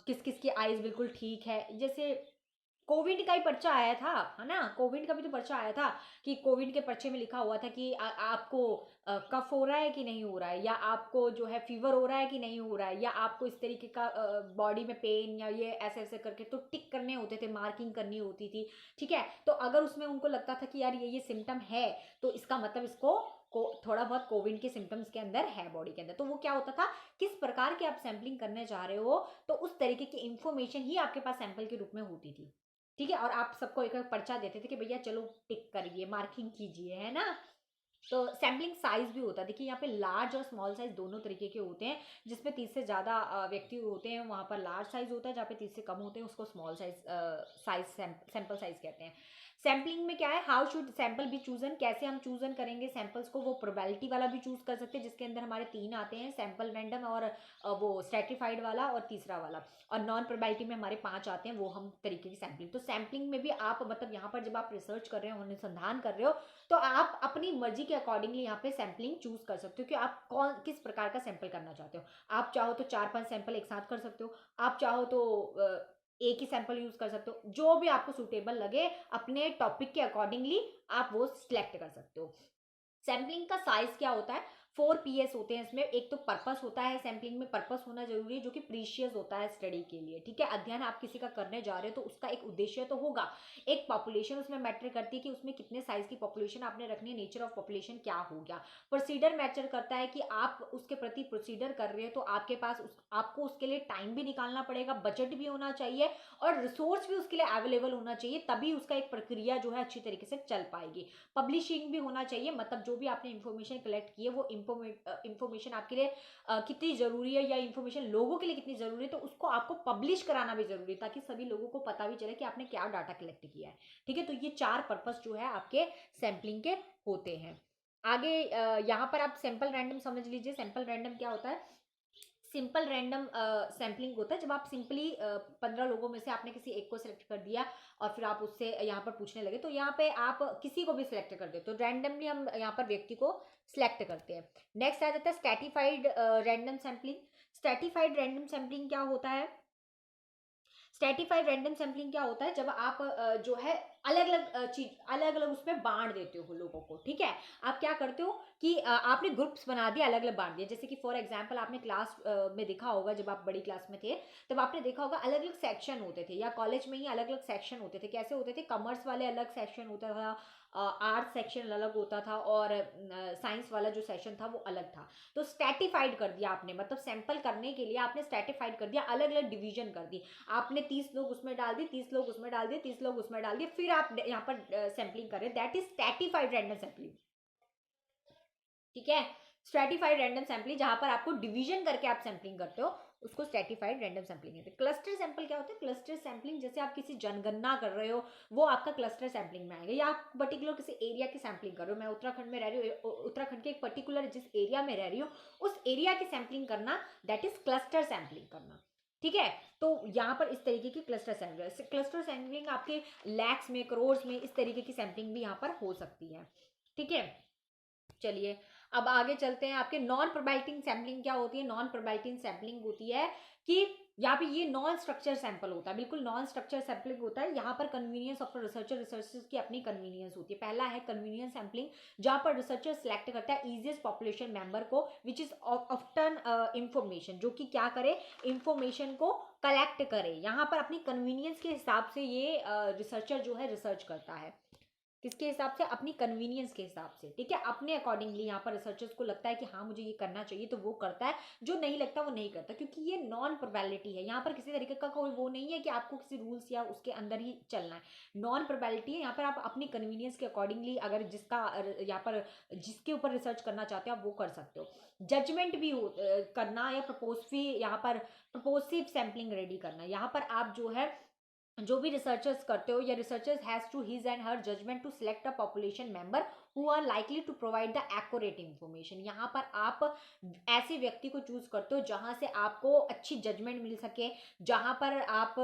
किस किस की आईज बिल्कुल ठीक है। जैसे कोविड का ही पर्चा आया था, है ना, कोविड का भी तो पर्चा आया था कि कोविड के पर्चे में लिखा हुआ था कि आपको कफ हो रहा है कि नहीं हो रहा है, या आपको जो है फीवर हो रहा है कि नहीं हो रहा है, या आपको इस तरीके का बॉडी में पेन, या ये ऐसे ऐसे करके तो टिक करने होते थे, मार्किंग करनी होती थी। ठीक है, तो अगर उसमें उनको लगता था कि यार ये सिम्टम है, तो इसका मतलब इसको थोड़ा बहुत कोविड के सिम्टम्स के अंदर है बॉडी के अंदर। तो वो क्या होता था, किस प्रकार की आप सैम्पलिंग करने जा रहे हो, तो उस तरीके की इंफॉर्मेशन ही आपके पास सैंपल के रूप में होती थी। ठीक है, और आप सबको एक पर्चा देते थे कि भैया चलो टिक करिए, मार्किंग कीजिए, है ना। तो सैम्पलिंग साइज भी होता है, देखिए यहाँ पे लार्ज और स्मॉल साइज दोनों तरीके के होते हैं। जिसपे 30 से ज्यादा व्यक्ति होते हैं वहां पर लार्ज साइज होता है, जहाँ पे 30 से कम होते हैं उसको स्मॉल साइज सैंपल साइज कहते हैं। सैम्पलिंग में क्या है, how should sample be chosen, कैसे हम चूजन करेंगे सैंपल्स को, वो प्रोबेबिलिटी वाला भी चूज कर सकते हैं, जिसके अंदर हमारे 3 आते हैं, सैंपल रैंडम और वो स्ट्रेटिफाइड वाला और तीसरा वाला, और नॉन प्रोबेबिलिटी में हमारे 5 आते हैं, वो हम तरीके की सैम्पलिंग। तो सैम्पलिंग में भी आप मतलब यहाँ पर जब आप रिसर्च कर रहे हो, अनुसंधान कर रहे हो, तो आप अपनी मर्जी के अकॉर्डिंगली यहाँ पे सैम्पलिंग चूज कर सकते हो कि आप कौन किस प्रकार का सैंपल करना चाहते हो। आप चाहो तो 4-5 सैंपल एक साथ कर सकते हो, आप चाहो तो एक ही सैंपल यूज कर सकते हो, जो भी आपको सुटेबल लगे अपने टॉपिक के अकॉर्डिंगली आप वो सिलेक्ट कर सकते हो। सैम्पलिंग का साइज क्या होता है, 4 PS होते हैं इसमें। एक तो पर्पस होता है, सैम्पलिंग में पर्पस होना जरूरी है, जो कि प्रीशियस होता है स्टडी के लिए। ठीक है, अध्ययन आप किसी का करने जा रहे हो तो उसका एक उद्देश्य तो होगा। एक पॉपुलेशन उसमें मैटर करती है कि उसमें कितने साइज की पॉपुलेशन आपने रखनी है, नेचर ऑफ पॉपुलेशन क्या हो गया। प्रोसीडर मैटर करता है कि आप उसके प्रति प्रोसीडर कर रहे हो तो आपके पास आपको उसके लिए टाइम भी निकालना पड़ेगा, बजट भी होना चाहिए और रिसोर्स भी उसके लिए अवेलेबल होना चाहिए, तभी उसका एक प्रक्रिया जो है अच्छी तरीके से चल पाएगी। पब्लिशिंग भी होना चाहिए, मतलब जो भी आपने इंफॉर्मेशन कलेक्ट की है वो इंफॉर्मेशन आपके लिए कितनी जरूरी है, या इंफॉर्मेशन लोगों के लिए कितनी जरूरी है, तो उसको आपको पब्लिश कराना भी जरूरी है, ताकि सभी लोगों को पता भी चले कि आपने क्या डाटा कलेक्ट किया है। ठीक है, तो ये 4 पर्पस जो है आपके सैम्पलिंग के होते हैं। आगे यहाँ पर आप सैंपल रैंडम समझ लीजिए। सैंपल रैंडम क्या होता है, सिंपल रैंडम सैम्पलिंग होता है, जब आप सिंपली 15 लोगों में से आपने किसी एक को सिलेक्ट कर दिया और फिर आप उससे यहाँ पर पूछने लगे, तो यहाँ पे आप किसी को भी सिलेक्ट कर देते हो, रैंडमली हम यहाँ पर व्यक्ति को सिलेक्ट करते हैं। नेक्स्ट आ जाता है stratified random sampling. Stratified random sampling क्या होता है, स्ट्रेटिफाइड रैंडम सैम्पलिंग क्या होता है, जब आप जो है अलग अलग चीज अलग अलग उसमें बांट देते हो लोगों को, ठीक है। आप क्या करते हो कि आपने ग्रुप्स बना दिए, अलग अलग बांट दिए। जैसे कि फॉर एग्जांपल आपने क्लास में देखा होगा, जब आप बड़ी क्लास में थे तब आपने देखा होगा अलग अलग सेक्शन होते थे, या कॉलेज में ही अलग अलग सेक्शन होते थे। कैसे होते थे, कॉमर्स वाले अलग सेक्शन होता था, आर्ट्स सेक्शन अलग होता था, और साइंस वाला जो सेक्शन था वो अलग था। तो स्ट्रेटिफाइड कर दिया आपने, मतलब सैंपल करने के लिए आपने स्ट्रेटिफाइड कर दिया, अलग अलग डिवीजन कर दी आपने। 30 लोग उसमें डाल दिए, 30 लोग उसमें डाल दिए, 30 लोग उसमें डाल दिए, फिर आप यहाँ पर सैंपलिंग करें, that is stratified random sampling, ठीक है। स्ट्रेटिफाइड रैंडम सैंपलिंग, जहां पर आपको डिवीजन करके आप सैंपलिंग करते हो, उसको स्ट्रेटिफाइड रैंडम सैंपलिंग कहते हैं। क्लस्टर सैंपल क्या होता है, क्लस्टर सैंपलिंग जैसे आप किसी जनगणना कर रहे हो, वो आपका क्लस्टर सैंपलिंग में आएगा। या आप पर्टिकुलर किसी एरिया की सैंपलिंग कर रहे हो, मैं उत्तराखंड में रह रही हूँ, उत्तराखंड के एक पर्टिकुलर जिस एरिया में रह रही हूँ उस एरिया की सैंपलिंग करना, दैट इज क्लस्टर सैंपलिंग करना, ठीक है। तो यहाँ पर इस तरीके की क्लस्टर सैंपलिंग आपके लैक्स में, करोड़ में, इस तरीके की सैंपलिंग भी यहाँ पर हो सकती है, ठीक है। चलिए अब आगे चलते हैं। आपके नॉन प्रोबाइटिंग सैंपलिंग क्या होती है, नॉन प्रोबाइटिंग सैंपलिंग होती है कि यहाँ पे ये नॉन स्ट्रक्चर सैंपल होता है, बिल्कुल नॉन स्ट्रक्चर सैंपलिंग होता है। यहाँ पर कन्वीनियंस ऑफ रिसर्चर की अपनी कन्वीनियंस होती है। पहला है कन्वीनियंस सैंपलिंग, जहाँ पर रिसर्चर सिलेक्ट करता है इजिएस्ट पॉपुलेशन मेंबर को, विच इज ऑफ्टन इंफॉर्मेशन, जो कि क्या करे, इंफॉर्मेशन को कलेक्ट करे। यहाँ पर अपनी कन्वीनियंस के हिसाब से ये रिसर्चर जो है रिसर्च करता है, किसके हिसाब से, अपनी कन्वीनियंस के हिसाब से, ठीक है। अपने अकॉर्डिंगली यहाँ पर रिसर्चर्स को लगता है कि हाँ मुझे ये करना चाहिए तो वो करता है, जो नहीं लगता वो नहीं करता, क्योंकि ये नॉन प्रोबेबिलिटी है। यहाँ पर किसी तरीके का कोई वो नहीं है कि आपको किसी रूल्स या उसके अंदर ही चलना है। नॉन प्रोबेबिलिटी है, यहाँ पर आप अपनी कन्वीनियंस के अकॉर्डिंगली अगर जिसका यहाँ पर जिसके ऊपर रिसर्च करना चाहते हो आप वो कर सकते हो। जजमेंट भी करना, या प्रपोजिव, यहाँ पर प्रपोजिव सैंपलिंग रेडी करना, यहाँ पर आप जो है जो भी रिसर्चर्स करते हो, या researchers has to his and her judgement to select a population member who are likely to provide the accurate information. यहाँ पर आप ऐसे व्यक्ति को चूज करते हो जहां से आपको अच्छी जजमेंट मिल सके, जहां पर आप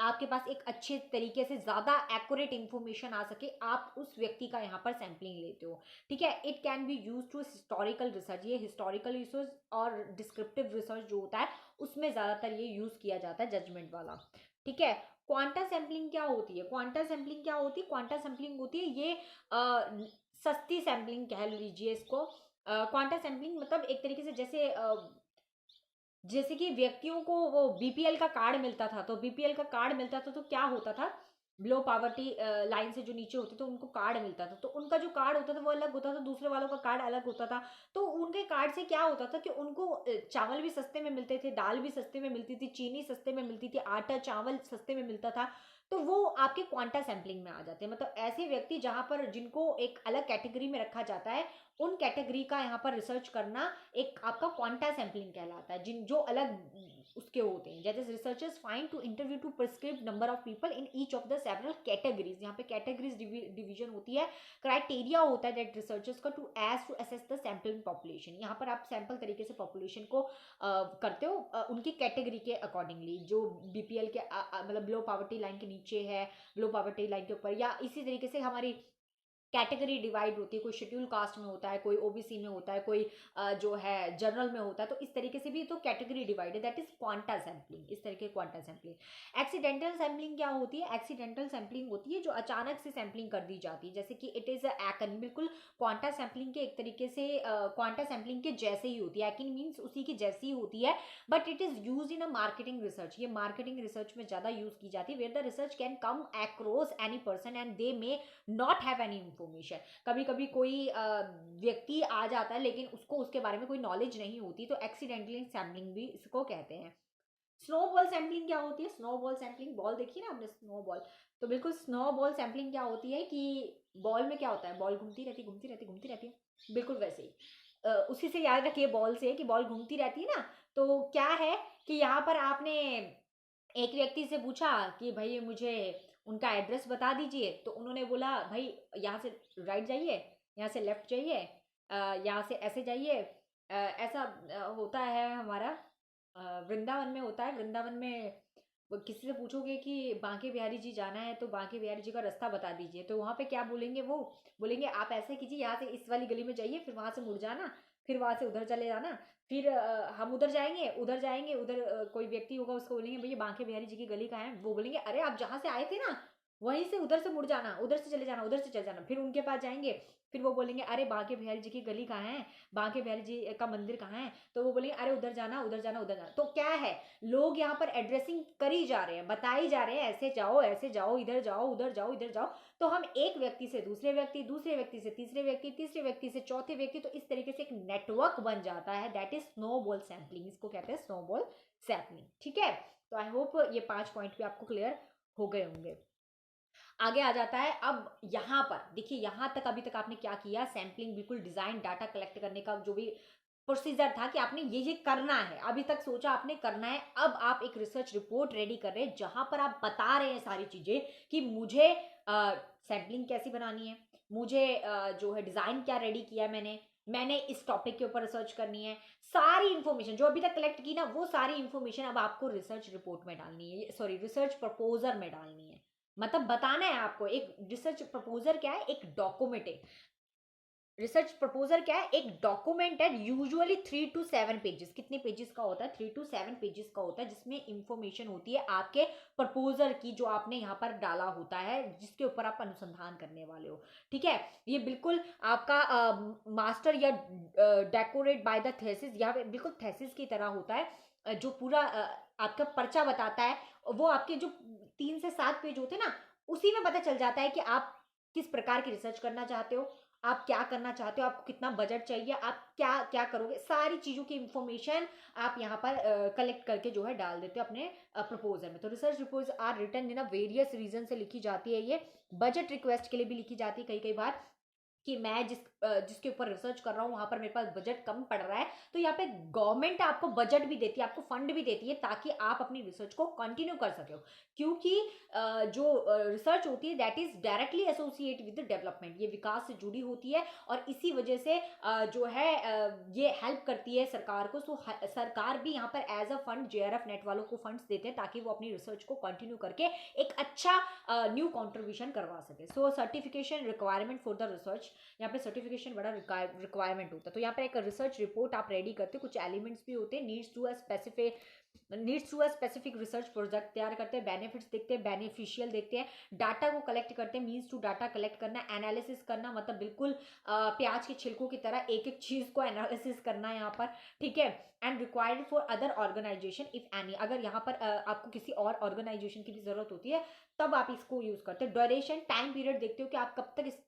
आपके पास एक अच्छे तरीके से ज्यादा एक्यूरेट इंफॉर्मेशन आ सके, आप उस व्यक्ति का यहाँ पर सैंपलिंग लेते हो, ठीक है। It can be use to historical research, ये हिस्टोरिकल रिसर्च और डिस्क्रिप्टिव रिसर्च जो होता है उसमें ज्यादातर ये यूज किया जाता है, जजमेंट वाला, ठीक है। क्वांटा सैंपलिंग क्या होती है, क्वांटा सैंपलिंग क्या होती है, क्वांटा सैंपलिंग होती है ये सस्ती सैंपलिंग कह लीजिए इसको। क्वांटा सैंपलिंग मतलब एक तरीके से जैसे कि व्यक्तियों को वो बीपीएल का कार्ड मिलता था, तो बीपीएल का कार्ड मिलता था तो क्या होता था, बिलो पावर्टी लाइन से जो नीचे होते थे उनको कार्ड मिलता था, तो उनका जो कार्ड होता था वो अलग होता था, दूसरे वालों का कार्ड अलग होता था। तो उनके कार्ड से क्या होता था कि उनको चावल भी सस्ते में मिलते थे, दाल भी सस्ते में मिलती थी, चीनी सस्ते में मिलती थी, आटा चावल सस्ते में मिलता था। तो वो आपके क्वांटा सैंपलिंग में आ जाते हैं, मतलब ऐसे व्यक्ति जहां पर जिनको एक अलग कैटेगरी में रखा जाता है, उन कैटेगरी का यहाँ पर रिसर्च करना एक आपका क्वांटा सैंपलिंग कहलाता है, जिन जो अलग उसके होते हैं। जैसे researchers find to interview to prescribe number of people in each of the several categories, यहाँ पे कैटेगरीज डिवीजन होती है। क्राइटेरिया होता है दैट रिसर्चर्स का to assess the sampling population, यहाँ पर आप सैंपल तरीके से पॉपुलेशन को करते हो उनकी कैटेगरी के अकॉर्डिंगली, जो बीपीएल के मतलब बिलो पॉवर्टी लाइन के नीचे है, बिलो पॉवर्टी लाइन के ऊपर, या इसी तरीके से हमारी कैटेगरी डिवाइड होती है, कोई शेड्यूल कास्ट में होता है, कोई ओबीसी में होता है, कोई जो है जनरल में होता है, तो इस तरीके से भी तो कैटेगरी डिवाइड है, दैट इज क्वांटा सैंपलिंग, इस तरीके क्वांटा सैंपलिंग। एक्सीडेंटल सैंपलिंग क्या होती है, एक्सीडेंटल सैंपलिंग होती है जो अचानक से सैंपलिंग कर दी जाती है, जैसे कि इट इज एक्न, बिल्कुल क्वांटा सैंपलिंग के एक तरीके से क्वांटा सैंपलिंग के जैसे ही होती है, एक्न मीन्स उसी की जैसी ही होती है, but it is use in a marketing research, ये मार्केटिंग रिसर्च में ज्यादा यूज की जाती है, where the research can come across any person and they may not have any information. कभी कभी कोई व्यक्ति आ जाता है लेकिन उसको उसके बारे में कोई नॉलेज नहीं होती, तो एक्सीडेंटली सैम्पलिंग भी इसको कहते हैं। स्नोबॉल सैम्पलिंग क्या होती है, स्नोबॉल सैम्पलिंग, बॉल देखिए ना आपने, स्नोबॉल, तो बिल्कुल स्नोबॉल सैम्पलिंग क्या होती है कि बॉल में क्या होता है, बॉल घूमती रहती घूमती रहती घूमती रहती है, बिल्कुल वैसे ही उसी से याद रखिए बॉल से कि बॉल घूमती रहती है ना। तो क्या है कि यहाँ पर आपने एक व्यक्ति से पूछा कि भाई मुझे उनका एड्रेस बता दीजिए, तो उन्होंने बोला भाई यहाँ से राइट जाइए, यहाँ से लेफ्ट जाइए, यहाँ से ऐसे जाइए, ऐसा होता है हमारा वृंदावन में होता है। वृंदावन में किसी से पूछोगे कि बांके बिहारी जी जाना है तो बांके बिहारी जी का रास्ता बता दीजिए, तो वहाँ पे क्या बोलेंगे, वो बोलेंगे आप ऐसे कीजिए, यहाँ से इस वाली गली में जाइए, फिर वहाँ से मुड़ जाना, फिर वहाँ से उधर चले जाना, फिर हम उधर जाएंगे, उधर कोई व्यक्ति होगा, उसको बोलेंगे भैया बांके बिहारी जी की गली कहाँ है, वो बोलेंगे अरे आप जहाँ से आए थे ना वहीं से उधर से मुड़ जाना, उधर से चले जाना, उधर से चले जाना। फिर उनके पास जाएंगे, फिर वो बोलेंगे अरे बांके बिहारी जी की गली कहाँ है, बांके बिहारी जी का मंदिर कहाँ है, तो वो बोलेंगे अरे उधर जाना, उधर जाना, उधर जाना। तो क्या है, लोग यहाँ पर एड्रेसिंग करी जा रहे हैं, बताई जा रहे हैं, ऐसे जाओ, ऐसे जाओ, इधर जाओ, उधर जाओ, इधर जाओ। तो हम एक व्यक्ति से दूसरे व्यक्ति, दूसरे व्यक्ति से तीसरे व्यक्ति, तीसरे व्यक्ति से चौथे व्यक्ति, तो इस तरीके से एक नेटवर्क बन जाता है। दैट इज स्नोबॉल सैम्पलिंग, इसको कहते हैं स्नोबॉल सैम्पलिंग। ठीक है, तो आई होप ये 5 पॉइंट भी आपको क्लियर हो गए होंगे। आगे आ जाता है अब यहाँ पर देखिए, यहाँ तक अभी तक आपने क्या किया, सैम्पलिंग, बिल्कुल डिजाइन, डाटा कलेक्ट करने का जो भी प्रोसीजर था कि आपने ये करना है, अभी तक सोचा आपने करना है। अब आप एक रिसर्च रिपोर्ट रेडी कर रहे हैं जहां पर आप बता रहे हैं सारी चीजें कि मुझे सैम्पलिंग कैसी बनानी है, मुझे जो है डिजाइन क्या रेडी किया मैंने इस टॉपिक के ऊपर रिसर्च करनी है। सारी इंफॉर्मेशन जो अभी तक कलेक्ट की ना, वो सारी इंफॉर्मेशन अब आपको रिसर्च रिपोर्ट में डालनी है, सॉरी रिसर्च प्रपोजल में डालनी है। मतलब बताना है आपको, एक रिसर्च प्रपोजल क्या है, एक डॉक्यूमेंट है। रिसर्च प्रपोजल क्या है, एक डॉक्यूमेंट है, यूजुअली 3 to 7 पेजेस। कितने पेजेस का होता है, 3 to 7 पेजेस का होता है, जिसमें इंफॉर्मेशन होती है आपके प्रपोजल की, जो आपने यहाँ पर डाला होता है, जिसके ऊपर आप अनुसंधान करने वाले हो। ठीक है, ये बिल्कुल आपका मास्टर या डेकोरेट बाय द थेसिस, यहाँ पे बिल्कुल थेसिस की तरह होता है, जो पूरा आपका पर्चा बताता है। वो आपके जो 3 से 7 पेज होते हैं ना, उसी में पता चल जाता है कि आप किस प्रकार की रिसर्च करना चाहते हो, आप क्या करना चाहते हो, आपको कितना बजट चाहिए, आप क्या क्या करोगे, सारी चीज़ों की इंफॉर्मेशन आप यहाँ पर कलेक्ट करके जो है डाल देते हो अपने प्रपोजल में। तो research report are written in a various reason से लिखी जाती है। ये बजट रिक्वेस्ट के लिए भी लिखी जाती है कई कई बार, कि मैं जिसके ऊपर रिसर्च कर रहा हूँ वहां पर मेरे पास बजट कम पड़ रहा है, तो यहाँ पे गवर्नमेंट आपको बजट भी देती है, आपको फंड भी देती है, ताकि आप अपनी रिसर्च को कंटिन्यू कर सके हो। क्योंकि जो रिसर्च होती है that is directly associate with development, ये विकास से जुड़ी होती है, और इसी वजह से जो है ये हेल्प करती है सरकार को। सो सरकार भी यहाँ पर as a fund JRF NET वालों को फंड्स देते हैं, ताकि वो अपनी रिसर्च को कंटिन्यू करके एक अच्छा न्यू कॉन्ट्रीब्यूशन करवा सके। So certification requirement for the research, यहाँ पे सर्टिफिकेशन बड़ा रिक्वायरमेंट होता है। तो यहाँ पे एक रिसर्च रिपोर्ट आप रेडी करते हो, कुछ एलिमेंट्स भी होते हैं, needs to a specific research project तैयार करते हैं, बेनिफिट्स देखते हैं, बेनिफिशियल देखते हैं, डाटा को कलेक्ट करते हैं, मीन्स टू डाटा कलेक्ट करना, एनालिसिस करना, मतलब बिल्कुल प्याज के छिलकों की तरह एक एक चीज को एनालिसिस करना है यहाँ पर। ठीक है, and required for other organisation if any, अगर यहाँ पर आपको किसी और ऑर्गेनाइजेशन की भी जरूरत होती है तब आप इसको यूज करते हो। ड्यूरेशन, टाइम पीरियड देखते हो कि आप कब तक इस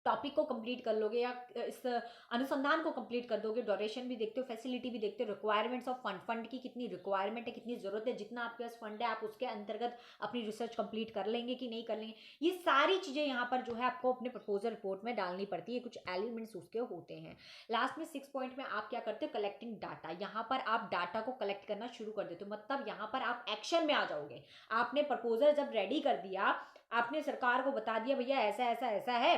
टॉपिक को कंप्लीट कर लोगे या इस अनुसंधान को कंप्लीट कर दोगे। ड्यूरेशन भी देखते हो, फैसिलिटी भी देखते हो, रिक्वायरमेंट्स ऑफ फंड, फंड की कितनी रिक्वायरमेंट है, कितनी जरूरत है, जितना आपके पास फंड है आप उसके अंतर्गत अपनी रिसर्च कंप्लीट कर लेंगे कि नहीं कर लेंगे। ये सारी चीजें यहाँ पर जो है आपको अपने प्रपोजल रिपोर्ट में डालनी पड़ती है, कुछ एलिमेंट्स उसके होते हैं। लास्ट में 6 पॉइंट में आप क्या करते हो, कलेक्टिंग डाटा। यहाँ पर आप डाटा को कलेक्ट करना शुरू कर देते हो, मतलब यहाँ पर आप एक्शन में आ जाओगे। आपने प्रपोजल जब रेडी कर दिया, आपने सरकार को बता दिया भैया ऐसा ऐसा ऐसा है,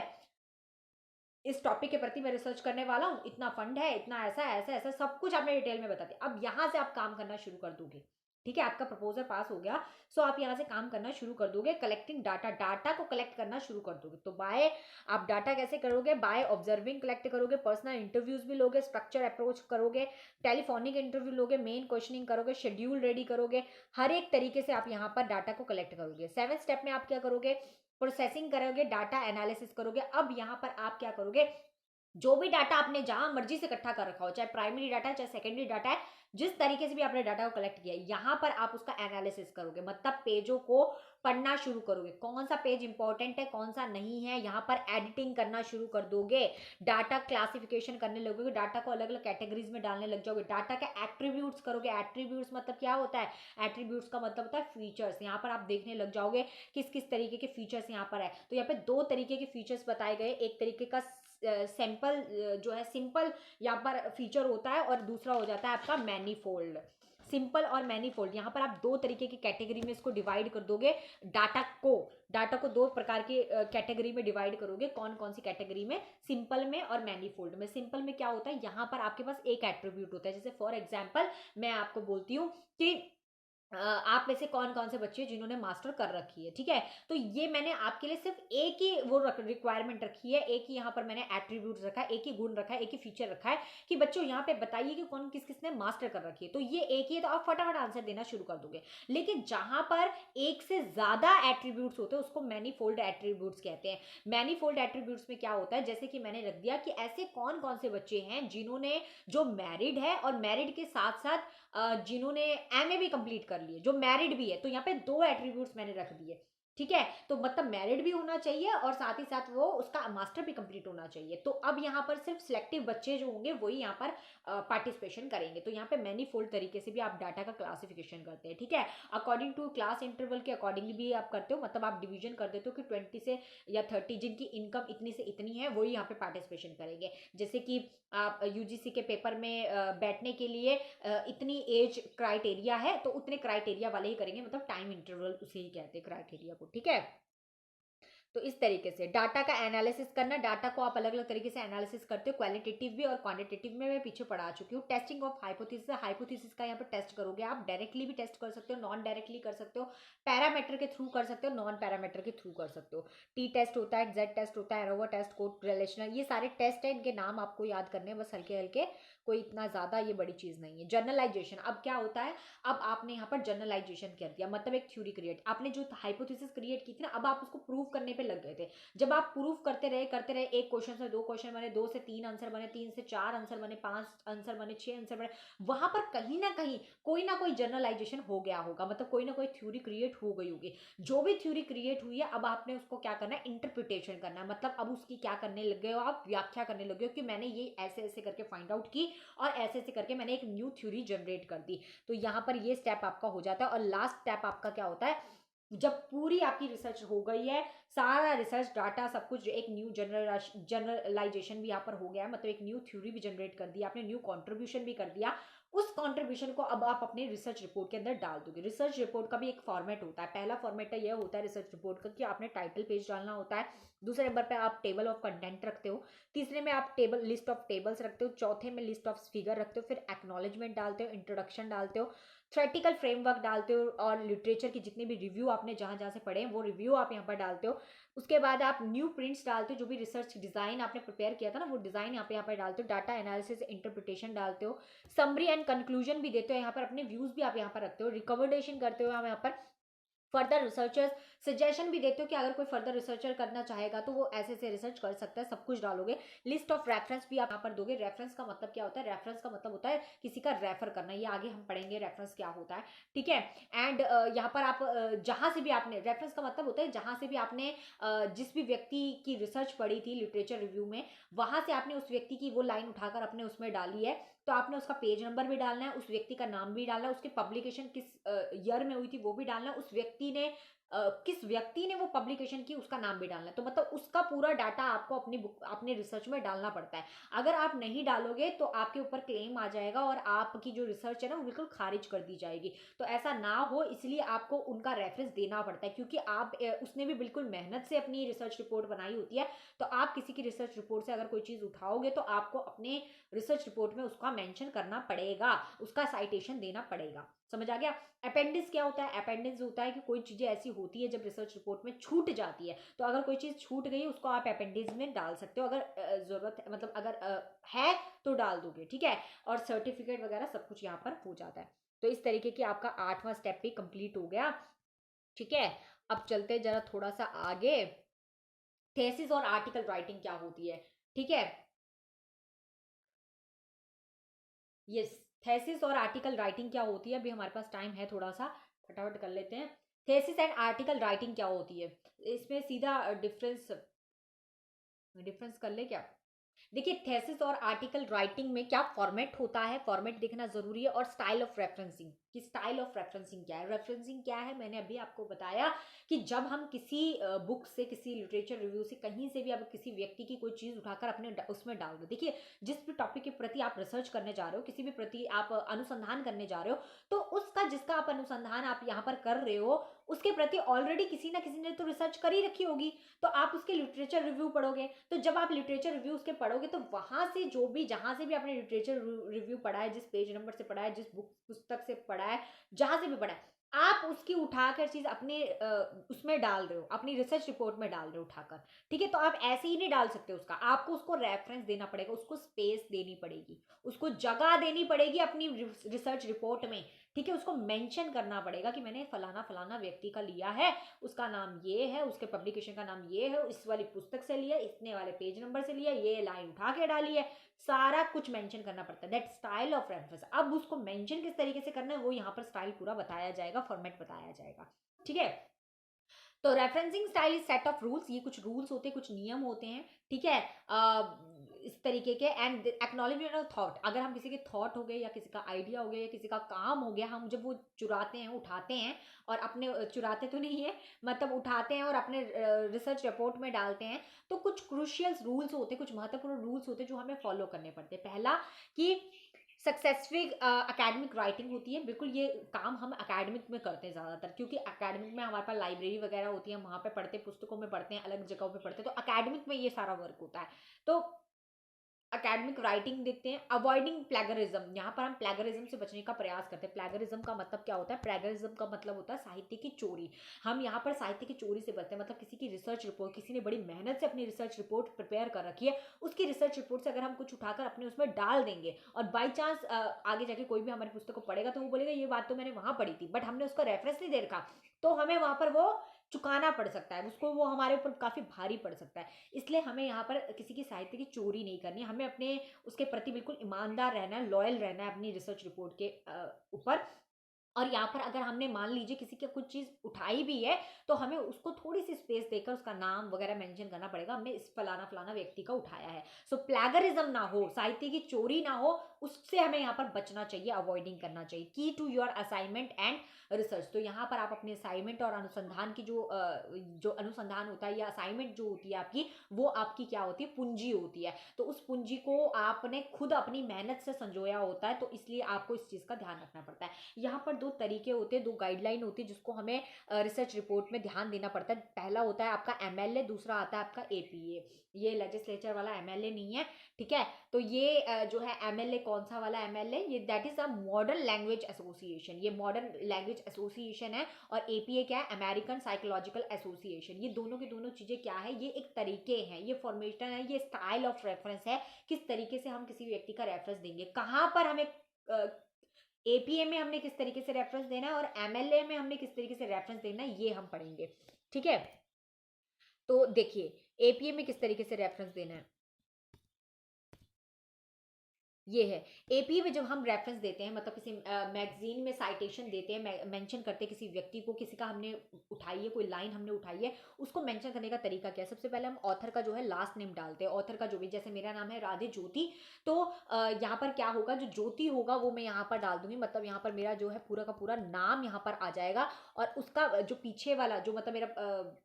इस टॉपिक के प्रति मैं रिसर्च करने वाला हूँ, इतना फंड है, इतना ऐसा ऐसा ऐसा, सब कुछ आपने डिटेल में बता दिया। अब यहाँ से आप काम करना शुरू कर दोगे। ठीक है, आपका प्रपोजल पास हो गया, सो आप यहाँ से काम करना शुरू कर दोगे, कलेक्टिंग डाटा, डाटा को कलेक्ट करना शुरू कर दोगे। तो बाय, आप डाटा कैसे करोगे, बाय ऑब्जर्विंग कलेक्ट करोगे, पर्सनल इंटरव्यूज भी लोगे, स्ट्रक्चर अप्रोच करोगे, टेलीफोनिक इंटरव्यू लोगे, मेन क्वेश्चनिंग करोगे, शेड्यूल रेडी करोगे, हर एक तरीके से आप यहाँ पर डाटा को कलेक्ट करोगे। 7 स्टेप में आप क्या करोगे, प्रोसेसिंग करोगे, डाटा एनालिसिस करोगे। अब यहाँ पर आप क्या करोगे, जो भी डाटा आपने जहां मर्जी से इकट्ठा कर रखा हो, चाहे प्राइमरी डाटा है चाहे सेकेंडरी डाटा है, जिस तरीके से भी आपने डाटा को कलेक्ट किया है, यहां पर आप उसका एनालिसिस करोगे, मतलब पेजों को पढ़ना शुरू करोगे, कौन सा पेज इंपॉर्टेंट है कौन सा नहीं है, यहां पर एडिटिंग करना शुरू कर दोगे, डाटा क्लासिफिकेशन करने लगोगे, डाटा को अलग अलग कैटेगरीज में डालने लग जाओगे, डाटा के एट्रीब्यूट्स करोगे। एट्रीब्यूट्स मतलब क्या होता है, एट्रीब्यूट्स का मतलब होता है फीचर्स। यहाँ पर आप देखने लग जाओगे किस किस तरीके के फीचर्स यहाँ पर है। तो यहाँ पे 2 तरीके के फीचर्स बताए गए, एक तरीके का सैंपल जो है सिंपल यहाँ पर फीचर होता है, और दूसरा हो जाता है आपका मैनीफोल्ड। सिंपल और मैनीफोल्ड, यहाँ पर आप 2 तरीके की कैटेगरी में इसको डिवाइड कर दोगे। डाटा को 2 प्रकार के कैटेगरी में डिवाइड करोगे। कौन कौन सी कैटेगरी में, सिंपल में और मैनीफोल्ड में। सिंपल में क्या होता है, यहाँ पर आपके पास एक एट्रीब्यूट होता है, जैसे फॉर एग्जाम्पल मैं आपको बोलती हूँ कि आप में से कौन कौन से बच्चे जिन्होंने मास्टर कर रखी है, ठीक है। तो ये मैंने आपके लिए सिर्फ एक ही वो रिक्वायरमेंट रखी है, एक ही यहाँ पर मैंने एट्रीब्यूट रखा है, एक ही गुण रखा है, एक ही फीचर रखा है कि बच्चों यहाँ पे बताइए कि कौन किस किसने मास्टर कर रखी है। तो ये एक ही है, तो आप फटाफट आंसर देना शुरू कर दोगे। लेकिन जहां पर एक से ज्यादा एट्रीब्यूट्स होते हैं उसको मैनीफोल्ड एट्रीब्यूट्स कहते हैं। मैनीफोल्ड एट्रीब्यूट्स में क्या होता है, जैसे कि मैंने रख दिया कि ऐसे कौन कौन से बच्चे हैं जिन्होंने, जो मैरिड है और मैरिड के साथ साथ जिन्होंने एमए भी कंप्लीट कर लिए, जो मैरिड भी है। तो यहाँ पे दो एट्रीब्यूट्स मैंने रख दिए, ठीक है। तो मतलब मैरिड भी होना चाहिए और साथ ही साथ वो उसका मास्टर भी कंप्लीट होना चाहिए। तो अब यहाँ पर सिर्फ सिलेक्टिव बच्चे जो होंगे वही यहाँ पर पार्टिसिपेशन करेंगे। तो यहाँ पे मैनीफोल्ड तरीके से भी आप डाटा का क्लासिफिकेशन करते हैं, ठीक है। अकॉर्डिंग टू क्लास इंटरवल के अकॉर्डिंगली भी आप करते हो, मतलब आप डिवीजन कर देते हो कि 20 से या 30 जिनकी इनकम इतनी से इतनी है वही यहाँ पे पार्टिसिपेशन करेंगे। जैसे कि आप यूजीसी के पेपर में बैठने के लिए इतनी एज क्राइटेरिया है तो उतने क्राइटेरिया वाले ही करेंगे, मतलब टाइम इंटरवल उसे ही कहते हैं क्राइटेरिया को, ठीक है। तो इस तरीके से डाटा का एनालिसिस करना, डाटा को आप अलग अलग तरीके से एनालिसिस करते हो, क्वालिटेटिव भी और क्वांटिटेटिव में मैं पीछे पढ़ा चुकी हूँ। टेस्टिंग ऑफ हाइपोथेसिस, हाइपोथेसिस का यहाँ पर टेस्ट करोगे आप, डायरेक्टली भी टेस्ट कर सकते हो, नॉन डायरेक्टली कर सकते हो, पैरामीटर के थ्रू कर सकते हो, नॉन पैरामीटर के थ्रू कर सकते हो। टी टेस्ट होता है, जेड टेस्ट होता है, एरोवा टेस्ट, कोड रिलेशनल, ये सारे टेस्ट है, इनके नाम आपको याद करने हैं बस हल्के हल्के, कोई इतना ज्यादा ये बड़ी चीज नहीं है। जर्नलाइजेशन, अब क्या होता है, अब आपने यहाँ पर जर्नलाइजेशन कर दिया, मतलब एक थ्योरी क्रिएट, आपने जो हाइपोथेसिस क्रिएट की थी ना, अब आप उसको प्रूव करने पे लग गए थे। जब आप प्रूफ करते रहे, एक क्वेश्चन से दो क्वेश्चन बने, दो से तीन आंसर बने, तीन से चार आंसर बने, पांच आंसर बने, छह आंसर बने, वहां पर कहीं ना कोई जर्नलाइजेशन हो गया होगा, मतलब कोई ना कोई थ्योरी क्रिएट हो गई होगी। जो भी थ्योरी क्रिएट हुई है अब आपने उसको क्या करना है, इंटरप्रिटेशन करना है, मतलब अब उसकी क्या करने लग गए हो आप, व्याख्या करने लगे हो कि मैंने ये ऐसे ऐसे करके फाइंड आउट की और ऐसे ऐसे करके मैंने एक न्यू थ्योरी जनरेट कर दी। तो यहाँ पर ये स्टेप आपका हो जाता है। और लास्ट स्टेप आपका क्या होता है, जब पूरी आपकी रिसर्च हो गई है, सारा रिसर्च डाटा सब कुछ, एक न्यू जनरलाइजेशन भी यहाँ पर हो गया है, मतलब एक न्यू थ्योरी भी जनरेट कर दिया आपने, न्यू कंट्रीब्यूशन भी कर दिया, उस कंट्रीब्यूशन को अब आप अपने रिसर्च रिपोर्ट के अंदर डाल दोगे। रिसर्च रिपोर्ट का भी एक फॉर्मेट होता है, पहला फॉर्मेट यह होता है रिसर्च रिपोर्ट का कि आपने टाइटल पेज डालना होता है, दूसरे नंबर पे आप टेबल ऑफ कंटेंट रखते हो, तीसरे में आप टेबल लिस्ट ऑफ टेबल्स रखते हो, चौथे में लिस्ट ऑफ फिगर रखते हो, फिर एक्नॉलेजमेंट डालते हो, इंट्रोडक्शन डालते हो, थ्योरेटिकल फ्रेमवर्क डालते हो, और लिटरेचर की जितने भी रिव्यू आपने जहां जहां से पढ़े हैं वो रिव्यू आप यहाँ पर डालते हो। उसके बाद आप न्यू प्रिंट्स डालते हो, जो भी रिसर्च डिजाइन आपने प्रिपेयर किया था ना वो डिजाइन यहाँ पे डालते हो, डाटा एनालिसिस इंटरप्रिटेशन डालते हो, समरी एंड कंक्लूजन भी देते हो यहाँ पर, अपने व्यूज भी आप यहाँ पर रखते हो, रिकमेंडेशन करते हो आप यहाँ पर, फर्दर रिसर्चर्स सजेशन भी देते हो कि अगर कोई फर्दर रिसर्चर करना चाहेगा तो वो ऐसे ऐसे रिसर्च कर सकता है, सब कुछ डालोगे। लिस्ट ऑफ रेफरेंस भी आप यहाँ पर दोगे। रेफरेंस का मतलब क्या होता है, रेफरेंस का मतलब होता है किसी का रेफर करना, ये आगे हम पढ़ेंगे रेफरेंस क्या होता है, ठीक है। एंड यहाँ पर आप जहां से भी आपने, रेफरेंस का मतलब होता है जहां से भी आपने जिस भी व्यक्ति की रिसर्च पढ़ी थी लिटरेचर रिव्यू में, वहां से आपने उस व्यक्ति की वो लाइन उठाकर अपने उसमें डाली है, तो आपने उसका पेज नंबर भी डालना है, उस व्यक्ति का नाम भी डालना है, उसकी पब्लिकेशन किस ईयर में हुई थी वो भी डालना है, उस व्यक्ति ने किस व्यक्ति ने वो पब्लिकेशन की उसका नाम भी डालना है। तो मतलब उसका पूरा डाटा आपको अपनी बुक, अपने रिसर्च में डालना पड़ता है। अगर आप नहीं डालोगे तो आपके ऊपर क्लेम आ जाएगा और आपकी जो रिसर्च है ना वो बिल्कुल खारिज कर दी जाएगी। तो ऐसा ना हो इसलिए आपको उनका रेफरेंस देना पड़ता है, क्योंकि आप उसने भी बिल्कुल मेहनत से अपनी रिसर्च रिपोर्ट बनाई होती है। तो आप किसी की रिसर्च रिपोर्ट से अगर कोई चीज उठाओगे तो आपको अपने रिसर्च रिपोर्ट में उसका मेंशन करना पड़ेगा, उसका साइटेशन देना पड़ेगा। समझ आ गया। अपेंडिक्स क्या होता है, अपेंडिक्स होता है कि कोई चीजें ऐसी होती है जब रिसर्च रिपोर्ट में छूट जाती है, तो अगर कोई चीज छूट गई उसको आप अपेंडिक्स में डाल सकते हो, अगर जरूरत है, मतलब अगर है तो डाल दोगे, ठीक है। और सर्टिफिकेट वगैरह सब कुछ यहाँ पर हो जाता है। तो इस तरीके की आपका 8वां स्टेप भी कंप्लीट हो गया, ठीक है। अब चलते हैं जरा थोड़ा सा आगे, थेसिस और आर्टिकल राइटिंग क्या होती है, ठीक है। यस, थेसिस और आर्टिकल राइटिंग क्या होती है, अभी हमारे पास टाइम है थोड़ा सा, फटाफट कर लेते हैं। थेसिस एंड आर्टिकल राइटिंग क्या होती है, इसमें सीधा डिफरेंस डिफरेंस कर ले क्या। देखिए थेसिस और आर्टिकल राइटिंग में क्या फॉर्मेट होता है, फॉर्मेट देखना जरूरी है, और स्टाइल ऑफ रेफरेंसिंग, कि स्टाइल ऑफ रेफरेंसिंग क्या है। रेफरेंसिंग क्या है, मैंने अभी आपको बताया कि जब हम किसी बुक से, किसी लिटरेचर रिव्यू से, कहीं से भी आप किसी व्यक्ति की कोई चीज उठाकर अपने उसमें डाल दो। देखिए जिस भी टॉपिक के प्रति आप रिसर्च करने जा रहे हो, किसी भी प्रति आप अनुसंधान करने जा रहे हो, तो उसका, जिसका आप अनुसंधान आप यहाँ पर कर रहे हो, उसके प्रति ऑलरेडी किसी ना किसी ने तो रिसर्च कर ही रखी होगी, तो आप उसके लिटरेचर रिव्यू पढ़ोगे। तो जब आप लिटरेचर रिव्यू उसके पढ़ोगे तो वहां से जो भी, जहां से भी आपने लिटरेचर रिव्यू पढ़ा है, जिस पेज नंबर से पढ़ा है, जिस बुक पुस्तक से पढ़ा है, जहां से भी पढ़ा है, आप उसकी उठाकर चीज अपने उसमें डाल रहे हो, अपनी रिसर्च रिपोर्ट में डाल रहे हो उठाकर, ठीक है। तो आप ऐसे ही नहीं डाल सकते उसका, आपको उसको रेफरेंस देना पड़ेगा, उसको स्पेस देनी पड़ेगी, उसको जगह देनी पड़ेगी अपनी रिसर्च रिपोर्ट में, ठीक है। उसको मेंशन करना पड़ेगा कि मैंने फलाना फलाना व्यक्ति का लिया है, उसका नाम ये है, उसके पब्लिकेशन का नाम ये है, इस वाली पुस्तक से लिया, इतने वाले पेज नंबर से लिया, ये लाइन उठा के डाली है, सारा कुछ मेंशन करना पड़ता है। That style of reference. अब उसको मेंशन किस तरीके से करना है वो यहाँ पर स्टाइल पूरा बताया जाएगा, फॉर्मेट बताया जाएगा, ठीक है। तो referencing style is set of rules, ये कुछ रूल्स होते हैं, कुछ नियम होते हैं, ठीक है। इस तरीके के। एंड एक्नॉलेजमेंट ऑफ थॉट, अगर हम किसी के थॉट हो गए या किसी का आइडिया हो गया या किसी का काम हो गया, हम जब वो चुराते हैं, उठाते हैं और अपने, चुराते तो नहीं है, मतलब उठाते हैं और अपने रिसर्च रिपोर्ट में डालते हैं, तो कुछ क्रूशियल रूल्स होते हैं, कुछ महत्वपूर्ण रूल्स होते हैं जो हमें फॉलो करने पड़ते हैं। पहला कि सक्सेसफुल अकेडमिक राइटिंग होती है, बिल्कुल ये काम हम अकेडमिक में करते हैं ज़्यादातर, क्योंकि अकेडमिक में हमारे पास लाइब्रेरी वगैरह होती है, वहाँ पे पढ़ते हैं, पुस्तकों में पढ़ते हैं, अलग जगहों पे पढ़ते हैं, तो अकेडमिक में ये सारा वर्क होता है। तो अकेडमिक राइटिंग देखते हैं। अवॉइडिंग प्लेगरिज्म, यहाँ पर हम प्लेगरिज्म से बचने का प्रयास करते हैं। प्लेगरिज्म का मतलब क्या होता है? प्लेगरिज्म का मतलब होता है साहित्य की चोरी। हम यहाँ पर साहित्य की चोरी से बचते हैं, मतलब किसी की रिसर्च रिपोर्ट, किसी ने बड़ी मेहनत से अपनी रिसर्च रिपोर्ट प्रिपेयर कर रखी है, उसकी रिसर्च रिपोर्ट से अगर हम कुछ उठाकर अपने उसमें डाल देंगे और बाई चांस आगे जाके कोई भी हमारी पुस्तक को पढ़ेगा तो वो बोलेगा ये बात तो मैंने वहां पढ़ी थी, बट हमने उसका रेफरेंस नहीं दे रखा, तो हमें वहां पर वो चुकाना पड़ सकता है, उसको वो हमारे ऊपर काफी भारी पड़ सकता है। इसलिए हमें यहाँ पर किसी की साहित्य की चोरी नहीं करनी, हमें अपने उसके प्रति बिल्कुल ईमानदार रहना है, लॉयल रहना है अपनी रिसर्च रिपोर्ट के ऊपर। और यहाँ पर अगर हमने मान लीजिए किसी की कुछ चीज उठाई भी है, तो हमें उसको थोड़ी सी स्पेस देकर उसका नाम वगैरह मेंशन करना पड़ेगा, हमने इस फलाना फलाना व्यक्ति का उठाया है। सो प्लेगरिज्म ना हो, साहित्य की चोरी ना हो, उससे हमें यहाँ पर बचना चाहिए, अवॉइडिंग करना चाहिए। Key to your assignment and research, तो यहाँ पर आप अपने असाइनमेंट और अनुसंधान की जो अनुसंधान होता है या असाइनमेंट जो होती है आपकी, वो आपकी क्या होती है? पूंजी होती है। तो उस पूंजी को आपने खुद अपनी मेहनत से संजोया होता है, तो इसलिए आपको इस चीज का ध्यान रखना पड़ता है। यहाँ पर दो तरीके होते हैं, दो गाइडलाइन होती है जिसको हमें रिसर्च रिपोर्ट में ध्यान देना पड़ता है। पहला होता है आपका एमएलए, दूसरा आता है आपका एपीए। ये लेजिस्लेचर वाला एमएलए नहीं है, ठीक है। तो ये जो है एमएलए, कौन सा वाला एमएलए? ये that is a modern language association, ये मॉडर्न लैंग्वेज एसोसिएशन है। और एपीए क्या है? American psychological association. ये दोनों की दोनों चीजें क्या है? ये एक तरीके हैं, ये फॉर्मेशन है, ये स्टाइल ऑफ रेफरेंस है, किस तरीके से हम किसी व्यक्ति का रेफरेंस देंगे, कहाँ पर हमें एपीए में हमने किस तरीके से रेफरेंस देना है और एमएलए में हमने किस तरीके से रेफरेंस देना है, ये हम पढ़ेंगे, ठीक है। तो देखिए एपीए में किस तरीके से रेफरेंस देना है, ये है। एपीए में जब हम रेफरेंस देते हैं, मतलब किसी मैगजीन में साइटेशन देते हैं, मेंशन करते हैं किसी व्यक्ति को, किसी का हमने उठाई है, कोई लाइन हमने उठाई है, उसको मेंशन करने का तरीका क्या है? सबसे पहले हम ऑथर का जो है लास्ट नेम डालते हैं, ऑथर का जो भी, जैसे मेरा नाम है राधे ज्योति, तो यहाँ पर क्या होगा? जो ज्योति होगा वो मैं यहाँ पर डाल दूंगी, मतलब यहाँ पर मेरा जो है पूरा का पूरा नाम यहाँ पर आ जाएगा। और उसका जो पीछे वाला जो, मतलब मेरा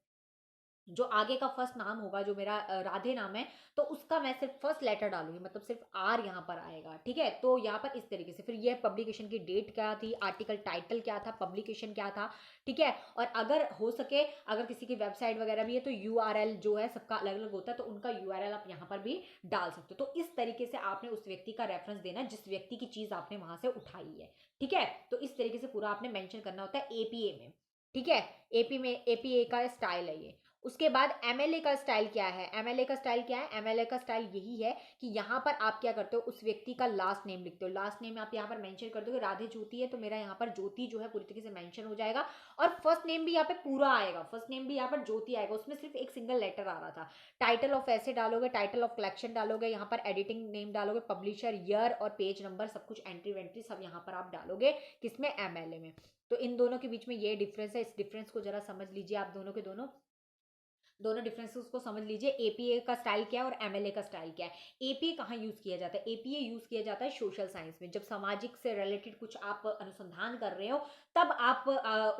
जो आगे का फर्स्ट नाम होगा, जो मेरा राधे नाम है, तो उसका मैं सिर्फ फर्स्ट लेटर डालूंगी, मतलब सिर्फ आर यहाँ पर आएगा, ठीक है। तो यहाँ पर इस तरीके से, फिर ये पब्लिकेशन की डेट क्या थी, आर्टिकल टाइटल क्या था, पब्लिकेशन क्या था, ठीक है। और अगर हो सके, अगर किसी की वेबसाइट वगैरह भी है तो यूआरएल जो है सबका अलग अलग होता है, तो उनका यूआरएल आप यहाँ पर भी डाल सकते हो। तो इस तरीके से आपने उस व्यक्ति का रेफरेंस देना है जिस व्यक्ति की चीज आपने वहां से उठाई है, ठीक है। तो इस तरीके से पूरा आपने मेंशन करना होता है एपीए में, ठीक है। एपी में एपीए का स्टाइल है ये। उसके बाद एमएलए का स्टाइल क्या है? एमएलए का स्टाइल क्या है? एमएलए का स्टाइल यही है कि यहाँ पर आप क्या करते हो? उस व्यक्ति का लास्ट नेम लिखते हो, लास्ट नेम आप यहाँ पर मेंशन कर दोगे, राधे ज्योति है तो मेरा यहाँ पर ज्योति जो है पूरी तरीके से मेंशन हो जाएगा। और फर्स्ट नेम भी यहाँ पे पूरा आएगा, फर्स्ट नेम भी यहाँ पर ज्योति आएगा, उसमें सिर्फ एक सिंगल लेटर आ रहा था। टाइटल ऑफ ऐसे डालोगे, टाइटल ऑफ कलेक्शन डालोगे, यहाँ पर एडिटिंग नेम डालोगे, पब्लिशर, ईयर और पेज नंबर, सब कुछ एंट्री वेंट्री सब यहाँ पर आप डालोगे, किसमें? एमएलए में। तो इन दोनों के बीच में ये डिफरेंस है, इस डिफरेंस को जरा समझ लीजिए आप, दोनों के दोनों दोनों डिफरेंसेस को समझ लीजिए। एपीए का स्टाइल क्या है और एमएलए का स्टाइल क्या है। एपीए कहाँ यूज किया जाता है? एपीए यूज किया जाता है सोशल साइंस में, जब सामाजिक से रिलेटेड कुछ आप अनुसंधान कर रहे हो, तब आप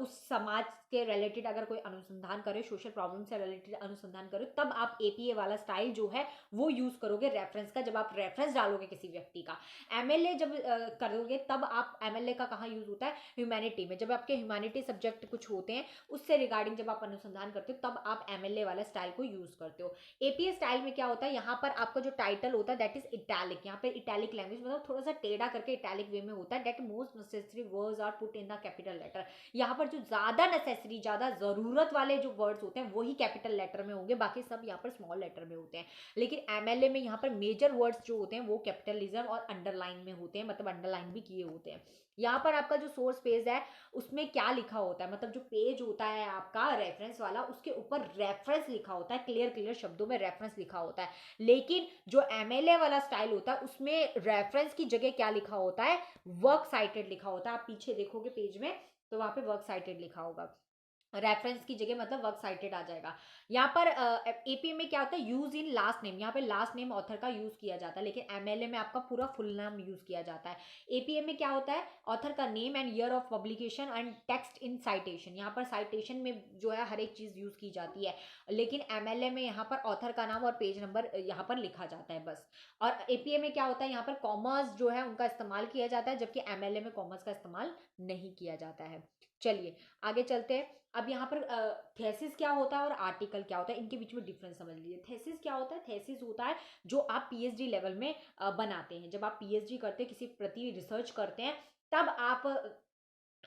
उस समाज के रिलेटेड अगर कोई अनुसंधान करे, सोशल प्रॉब्लम से रिलेटेड अनुसंधान करो, तब आप एपीए वाला स्टाइल जो है वो यूज करोगे रेफरेंस का, जब आप रेफरेंस डालोगे किसी व्यक्ति का। एमएलए जब करोगे तब आप, एमएलए का कहाँ यूज होता है? ह्यूमैनिटी में, जब आपके ह्यूमैनिटी सब्जेक्ट कुछ होते हैं उससे रिगार्डिंग जब आप अनुसंधान करते हो, तब आप एमएलए MLA वाला स्टाइल को यूज करते हो। APA स्टाइल में क्या होता है, यहाँ पर आपका जो टाइटल होता है दैट इज इटैलिक। यहाँ पे इटैलिक लैंग्वेज मतलब थोड़ा सा टेढ़ा करके इटैलिक वे में होता है। That most necessary words are put in the capital letter. यहाँ पर जो ज्यादा नेसेसरी, ज्यादा जरूरत वाले जो वर्ड्स होते हैं वही कैपिटल लेटर में होंगे, बाकी सब यहाँ पर स्मॉल लेटर में होते हैं। लेकिन MLA में यहाँ पर मेजर वर्ड्स जो होते हैं वो कैपिटलिज्म और अंडरलाइन में होते हैं, मतलब अंडरलाइन भी किए होते हैं। यहाँ पर आपका जो सोर्स पेज है उसमें क्या लिखा होता है, मतलब जो पेज होता है आपका रेफरेंस वाला, उसके ऊपर रेफरेंस लिखा होता है, क्लियर क्लियर शब्दों में रेफरेंस लिखा होता है। लेकिन जो MLA वाला स्टाइल होता है उसमें रेफरेंस की जगह क्या लिखा होता है, वर्क साइटेड लिखा होता है। आप पीछे देखोगे पेज में तो वहां पे वर्क साइटेड लिखा होगा, रेफरेंस की जगह मतलब वर्क साइटेड आ जाएगा। यहाँ पर APA में क्या होता है, यूज इन लास्ट नेम, यहाँ पे लास्ट नेम ऑथर का यूज किया जाता है, लेकिन MLA में आपका पूरा फुल नाम यूज किया जाता है। APA में क्या होता है, ऑथर का name and year of publication and text in citation, यहाँ पर साइटेशन में जो है हर एक चीज यूज की जाती है। लेकिन MLA में यहाँ पर ऑथर का नाम और पेज नंबर यहाँ पर लिखा जाता है बस। और APA में क्या होता है, यहाँ पर कॉमर्स जो है उनका इस्तेमाल किया जाता है, जबकि MLA में कॉमर्स का इस्तेमाल नहीं किया जाता है। चलिए आगे चलते हैं। अब यहाँ पर थेसिस क्या होता है और आर्टिकल क्या होता है, इनके बीच में डिफरेंस समझ लीजिए। थेसिस क्या होता है, थेसिस होता है जो आप PhD लेवल में बनाते हैं। जब आप PhD करते हैं, किसी प्रति रिसर्च करते हैं, तब आप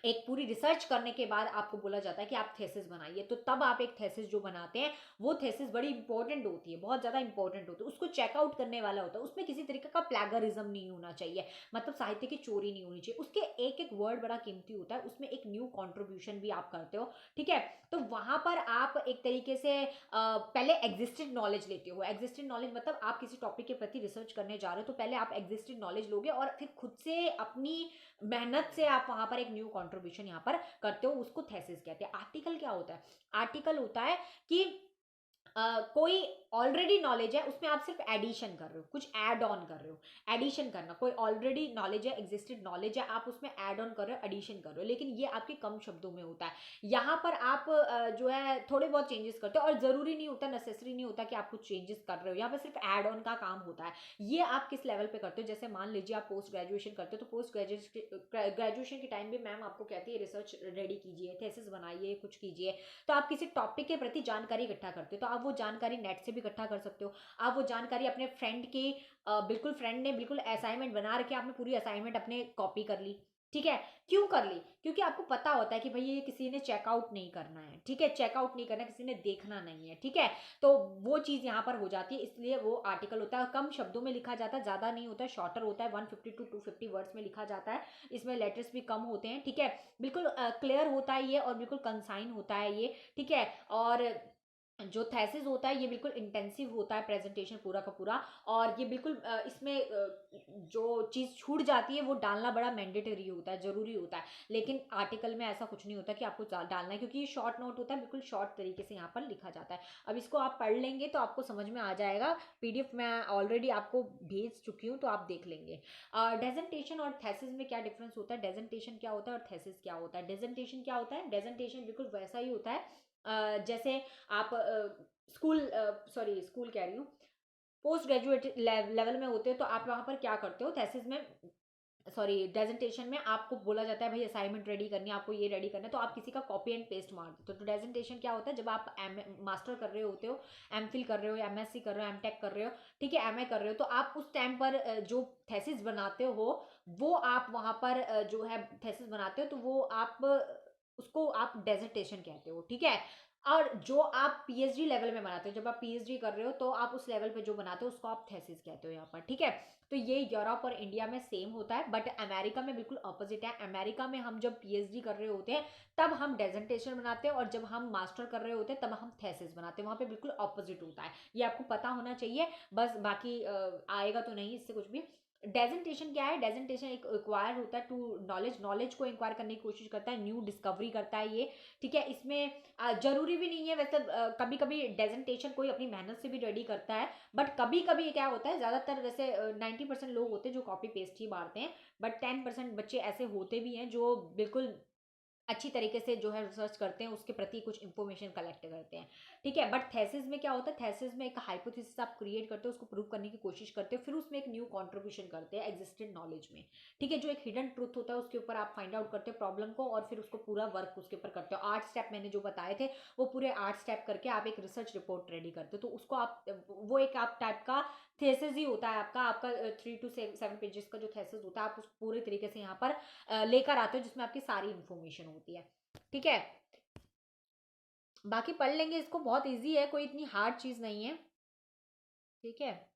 एक पूरी रिसर्च करने के बाद आपको बोला जाता है कि आप थेसिस बनाइए। तो तब आप एक थेसिस जो बनाते हैं वो थेसिस बड़ी इंपॉर्टेंट होती है, बहुत ज्यादा इंपॉर्टेंट होती है, उसको चेकआउट करने वाला होता है। उसमें किसी तरीके का प्लेगरिज्म नहीं होना चाहिए, मतलब साहित्य की चोरी नहीं होनी चाहिए। उसके एक एक वर्ड बड़ा कीमती होता है, उसमें एक न्यू कॉन्ट्रीब्यूशन भी आप करते हो, ठीक है। तो वहां पर आप एक तरीके से पहले एग्जिस्टेड नॉलेज लेते हो। एग्जिस्टेड नॉलेज मतलब आप किसी टॉपिक के प्रति रिसर्च करने जा रहे हो तो पहले आप एग्जिस्टेड नॉलेज लोगे और फिर खुद से अपनी मेहनत से आप वहां पर एक न्यू कंट्रीब्यूशन यहां पर करते हो, उसको थेसिस कहते हैं। आर्टिकल क्या होता है, आर्टिकल होता है कि कोई ऑलरेडी नॉलेज है उसमें आप सिर्फ एडिशन कर रहे हो, कुछ ऐड ऑन कर रहे हो। एडिशन करना, कोई ऑलरेडी नॉलेज है, एग्जिस्टेड नॉलेज है, आप उसमें ऐड ऑन कर रहे हो, एडिशन कर रहे हो, लेकिन ये आपके कम शब्दों में होता है। यहाँ पर आप जो है थोड़े बहुत चेंजेस करते हो, और जरूरी नहीं होता, नेसेसरी नहीं होता कि आप कुछ चेंजेस कर रहे हो, यहाँ पर सिर्फ ऐड ऑन का काम होता है। ये आप किस लेवल पे करते हो, जैसे मान लीजिए आप पोस्ट ग्रेजुएशन करते हो, तो पोस्ट ग्रेजुएशन के टाइम भी मैम आपको कहती है रिसर्च रेडी कीजिए, थेसिस बनाइए, कुछ कीजिए। तो आप किसी टॉपिक के प्रति जानकारी इकट्ठा करते हो, तो आप वो जानकारी नेट से भी इकट्ठा कर सकते हो। आप वो जानकारी अपने फ्रेंड की बिल्कुल फ्रेंड ने बिल्कुल असाइनमेंट बना रखे, आपने पूरी असाइनमेंट अपने कॉपी कर ली, ठीक है। क्यों कर ली, क्योंकि आपको पता होता है कि भाई ये किसी ने चेकआउट नहीं करना है, ठीक है, चेकआउट नहीं करना, किसी ने देखना नहीं है, ठीक है। तो वो चीज यहाँ पर हो जाती है, इसलिए वो आर्टिकल होता है। कम शब्दों में लिखा जाता है, ज्यादा नहीं होता है, शॉर्टर होता है, 150 to 250 वर्ड्स में लिखा जाता है। इसमें लेटर्स भी कम होते हैं, ठीक है। बिल्कुल क्लियर होता है ये, और बिल्कुल कंसाइन होता है ये, ठीक है। और जो थेसिस होता है ये बिल्कुल इंटेंसिव होता है, प्रेजेंटेशन पूरा का पूरा। और ये बिल्कुल इसमें जो चीज़ छूट जाती है वो डालना बड़ा मैंडेटरी होता है, जरूरी होता है। लेकिन आर्टिकल में ऐसा कुछ नहीं होता कि आपको डालना है, क्योंकि ये शॉर्ट नोट होता है, बिल्कुल शॉर्ट तरीके से यहाँ पर लिखा जाता है। अब इसको आप पढ़ लेंगे तो आपको समझ में आ जाएगा। PDF मैं ऑलरेडी आपको भेज चुकी हूँ, तो आप देख लेंगे। डेजेंटेशन और थेसिस में क्या डिफरेंस होता है, डेजेंटेशन क्या होता है और थेसिस क्या होता है। डेजेंटेशन क्या होता है, डेजेंटेशन बिल्कुल वैसा ही होता है जैसे आप स्कूल कह रही हूँ, पोस्ट ग्रेजुएट लेवल में होते हो, तो आप वहां पर क्या करते हो, थेसिस में डेजेंटेशन में आपको बोला जाता है भाई असाइनमेंट रेडी करनी है, आपको ये रेडी करना है, तो आप किसी का कॉपी एंड पेस्ट मार देते हो। तो डेजेंटेशन क्या होता है, जब आप मास्टर कर रहे होते हो, MPhil कर रहे हो, MSc कर रहे हो, MTech कर रहे हो, ठीक है, MA कर रहे हो, तो आप उस टाइम पर जो थेसिस बनाते हो वो आप वहां पर जो है थेसिस बनाते हो, तो वो आप उसको आप डेजर्टेशन कहते हो, ठीक है। और जो आप PhD लेवल में बनाते हो, जब आप PhD कर रहे हो तो आप उस लेवल पे जो बनाते हो उसको आप थेसिस कहते हो यहाँ पर, ठीक है। तो ये यूरोप और इंडिया में सेम होता है, बट अमेरिका में बिल्कुल ऑपोजिट है। अमेरिका में हम जब PhD कर रहे होते हैं तब हम डेजेंटेशन बनाते हैं, और जब हम मास्टर कर रहे होते हैं तब हम थेसिस बनाते हैं। वहां पे बिल्कुल ऑपोजिट होता है, ये आपको पता होना चाहिए। बस बाकी आएगा तो नहीं इससे कुछ भी। डेजेंटेशन क्या है, डेजेंटेशन एक एक्वायर होता है टू नॉलेज, नॉलेज को इंक्वायर करने की कोशिश करता है, न्यू डिस्कवरी करता है ये, ठीक है। इसमें जरूरी भी नहीं है वैसे, कभी कभी डेजेंटेशन कोई अपनी मेहनत से भी रेडी करता है, बट कभी कभी क्या होता है, ज्यादातर वैसे 90% लोग होते हैं जो कॉपी पेस्ट ही मारते हैं, बट 10% बच्चे ऐसे होते भी हैं जो बिल्कुल अच्छी तरीके से जो है रिसर्च करते हैं, उसके प्रति कुछ इंफॉर्मेशन कलेक्ट करते हैं, ठीक है। बट थेसिस में क्या होता है, थेसिस में एक हाइपोथेसिस आप क्रिएट करते हो, उसको प्रूव करने की कोशिश करते हो, फिर उसमें एक न्यू कंट्रीब्यूशन करते हैं एग्जिस्टेड नॉलेज में, ठीक है। जो एक हिडन ट्रूथ होता है उसके ऊपर आप फाइंड आउट करते हो प्रॉब्लम को, और फिर उसको पूरा वर्क उसके ऊपर करते हो। 8 स्टेप मैंने जो बताए थे वो पूरे 8 स्टेप करके आप एक रिसर्च रिपोर्ट रेडी करते हो। तो उसको आप, वो एक आप टाइप का थेसिस ही होता है आपका। 3 to 7 पेजेस का जो थेसिस होता है, आप उस पूरे तरीके से यहाँ पर लेकर आते हो, जिसमें आपकी सारी इंफॉर्मेशन होती है, ठीक है। बाकी पढ़ लेंगे इसको, बहुत इजी है, कोई इतनी हार्ड चीज नहीं है, ठीक है।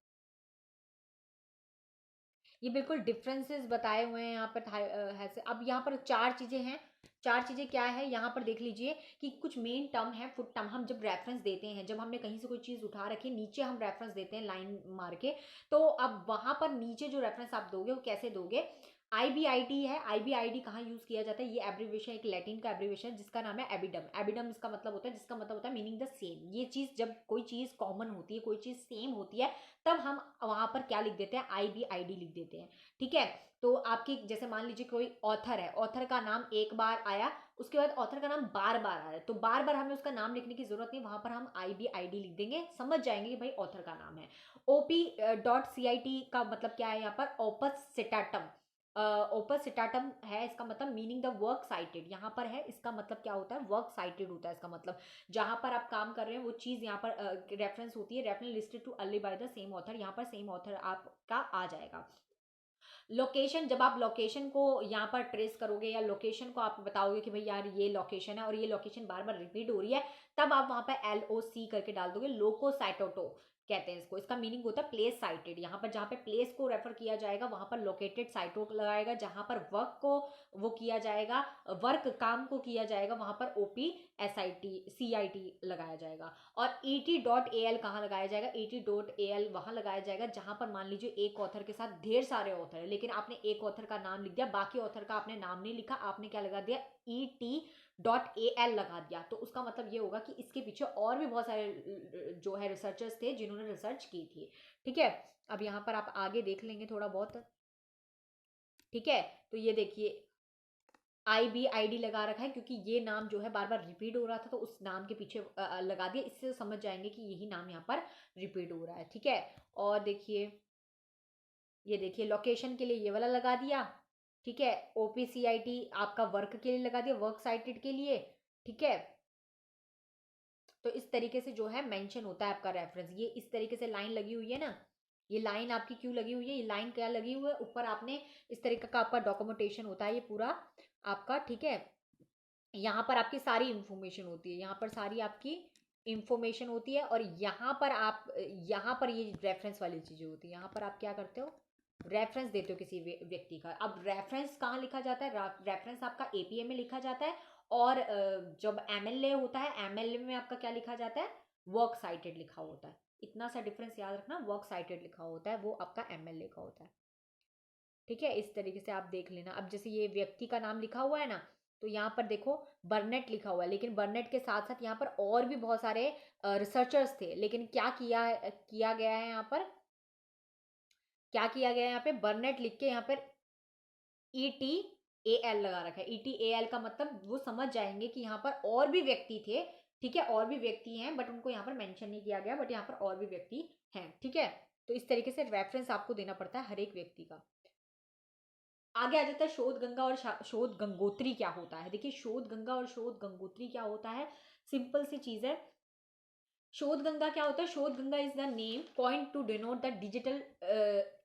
ये बिल्कुल डिफरेंसेस बताए हुए हैं यहाँ पर है से। अब यहाँ पर 4 चीजें हैं। 4 चीजें क्या है यहाँ पर देख लीजिए कि कुछ मेन टर्म है। फुट टर्म, हम जब रेफरेंस देते हैं, जब हमने कहीं से कोई चीज उठा रखी, नीचे हम रेफरेंस देते हैं लाइन मार के, तो अब वहां पर नीचे जो रेफरेंस आप दोगे वो कैसे दोगे। IBID है। IBID कहाँ यूज किया जाता है, ये एब्रीविएशन एक लैटिन का एब्रीविएशन है जिसका नाम है एबिडम। एबिडम इसका मतलब होता है, जिसका मतलब होता है मीनिंग द सेम। ये चीज, जब कोई चीज कॉमन होती है, कोई चीज सेम होती है, तब हम वहां पर क्या लिख देते हैं, IBID लिख देते हैं, ठीक है। तो आपकी जैसे मान लीजिए कोई ऑथर है, ऑथर का नाम एक बार आया, उसके बाद ऑथर का नाम बार बार आया, तो बार बार हमें उसका नाम लिखने की जरूरत नहीं, वहां पर हम IBID लिख देंगे, समझ जाएंगे कि भाई ऑथर का नाम है। OP.CIT का मतलब क्या है यहाँ पर, ओपस सिटाटम। ओपस सिटाटम है, इसका मतलब मीनिंग द वर्क साइटेड, यहाँ पर है, इसका मतलब क्या होता है, वर्क साइटेड होता है इसका मतलब, जहां पर आप काम कर रहे हैं वो चीज यहाँ पर रेफरेंस होती है, reference listed too early by the same author, यहाँ पर सेम ऑथर आपका आ जाएगा। लोकेशन, जब आप लोकेशन को यहाँ पर ट्रेस करोगे, या लोकेशन को आप बताओगे कि भाई यार ये लोकेशन है और ये लोकेशन बार बार रिपीट हो रही है, तब आप वहां पर LOC करके डाल दोगे। लोकोसाइटोटो कहते हैं इसको, इसका मीनिंग होता है प्लेस साइटेड। यहाँ पर जहाँ पे प्लेस को रेफर किया जाएगा वहां पर लोकेटेड साइटो लगाएगा, जहां पर वर्क को वो किया जाएगा, वर्क काम को किया जाएगा, वहां पर OPSIT लगाया जाएगा। और ET.AL कहाँ लगाया जाएगा, ET.AL वहां लगाया जाएगा जहां पर मान लीजिए एक ऑथर के साथ ढेर सारे ऑथर है, लेकिन आपने एक ऑथर का नाम लिख दिया, बाकी ऑथर का आपने नाम नहीं लिखा, आपने क्या लगा दिया, ET.AL लगा दिया, तो उसका मतलब ये होगा कि इसके पीछे और भी बहुत सारे जो है रिसर्चर्स थे जिन्होंने रिसर्च की थी, ठीक है। अब यहाँ पर आप आगे देख लेंगे थोड़ा बहुत, ठीक है। तो ये देखिए IBID लगा रखा है क्योंकि ये नाम जो है बार बार रिपीट हो रहा था, तो उस नाम के पीछे लगा दिया, इससे समझ जाएंगे कि यही नाम यहाँ पर रिपीट हो रहा है, ठीक है। और देखिए, ये देखिए लोकेशन के लिए ये वाला लगा दिया, ठीक है। OPCIT आपका वर्क के लिए लगा दिया, वर्क साइटेड के लिए, ठीक है। तो इस तरीके से जो है मेंशन होता है आपका रेफरेंस। ये इस तरीके से लाइन लगी हुई है ना, ये लाइन आपकी क्यों लगी हुई है, ये लाइन क्या लगी हुई है, ऊपर आपने इस तरीके का आपका डॉक्यूमेंटेशन होता है ये पूरा आपका, ठीक है। यहाँ पर आपकी सारी इंफॉर्मेशन होती है, यहाँ पर सारी आपकी इंफॉर्मेशन होती है, और यहाँ पर आप, यहाँ पर ये रेफरेंस वाली चीजें होती है, यहाँ पर आप क्या करते हो, रेफरेंस देते हो किसी व्यक्ति का। अब रेफरेंस कहाँ लिखा जाता है, रेफरेंस आपका APA में लिखा जाता है, और जब MLA होता है, MLA में आपका क्या लिखा जाता है, वर्क साइटेड लिखा होता है। इतना सा डिफरेंस याद रखना, वर्क साइटेड लिखा होता है वो आपका MLA का होता है, ठीक है। इस तरीके से आप देख लेना। अब जैसे ये व्यक्ति का नाम लिखा हुआ है ना, तो यहाँ पर देखो बर्नेट लिखा हुआ है, लेकिन बर्नेट के साथ साथ यहाँ पर और भी बहुत सारे रिसर्चर्स थे, लेकिन क्या किया गया है यहाँ पर, क्या किया गया है यहाँ पे, बर्नेट लिख के यहाँ पर ETAL लगा रखा है। ETAL का मतलब वो समझ जाएंगे कि यहाँ पर और भी व्यक्ति थे, ठीक है, और भी व्यक्ति हैं, बट उनको यहाँ पर मेंशन नहीं किया गया, बट यहाँ पर और भी व्यक्ति हैं, ठीक है। तो इस तरीके से रेफरेंस आपको देना पड़ता है हर एक व्यक्ति का। आगे आ जाता है शोध गंगा और शोध गंगोत्री क्या होता है। देखिए शोध गंगा और शोध गंगोत्री क्या होता है, सिंपल सी चीज है। शोध गंगा क्या होता है, Shodhganga is the name point to denote the digital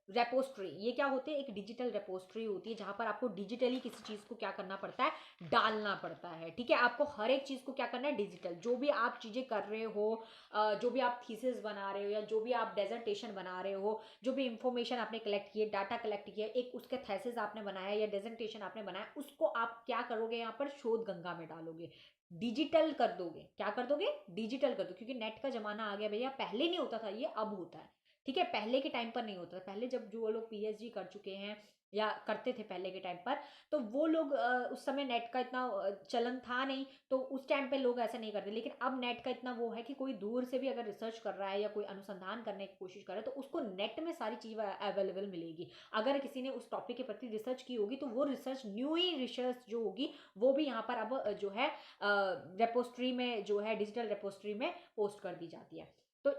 repository. ये क्या होती है, एक डिजिटल रेपोस्ट्री होती है जहां पर आपको डिजिटली किसी चीज को क्या करना पड़ता है, डालना पड़ता है, ठीक है। आपको हर एक चीज को क्या करना है, डिजिटल, जो भी आप चीजें कर रहे हो, जो भी आप थीसिस बना रहे हो, या जो भी आप डेजर्टेशन बना रहे हो, जो भी इंफॉर्मेशन आपने कलेक्ट किए, डाटा कलेक्ट किया, एक उसके थेसिस आपने बनाया या डेजर्टेशन आपने बनाया, उसको आप क्या करोगे, यहाँ पर शोध गंगा में डालोगे, डिजिटल कर दोगे। क्या कर दोगे, डिजिटल कर दो, क्योंकि नेट का जमाना आ गया भैया, पहले नहीं होता था ये, अब होता है, ठीक है। पहले के टाइम पर नहीं होता था, पहले जब जो लोग PhD कर चुके हैं या करते थे पहले के टाइम पर, तो वो लोग उस समय नेट का इतना चलन था नहीं, तो उस टाइम पे लोग ऐसा नहीं करते। लेकिन अब नेट का इतना वो है कि कोई दूर से भी अगर रिसर्च कर रहा है या कोई अनुसंधान करने की कोशिश कर रहा है, तो उसको नेट में सारी चीज़ें अवेलेबल मिलेगी। अगर किसी ने उस टॉपिक के प्रति रिसर्च की होगी, तो वो रिसर्च, न्यू ही रिसर्च जो होगी, वो भी यहाँ पर अब जो है रेपोस्ट्री में, जो है डिजिटल रेपोस्ट्री में पोस्ट कर दी जाती है। तो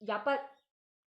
यहाँ पर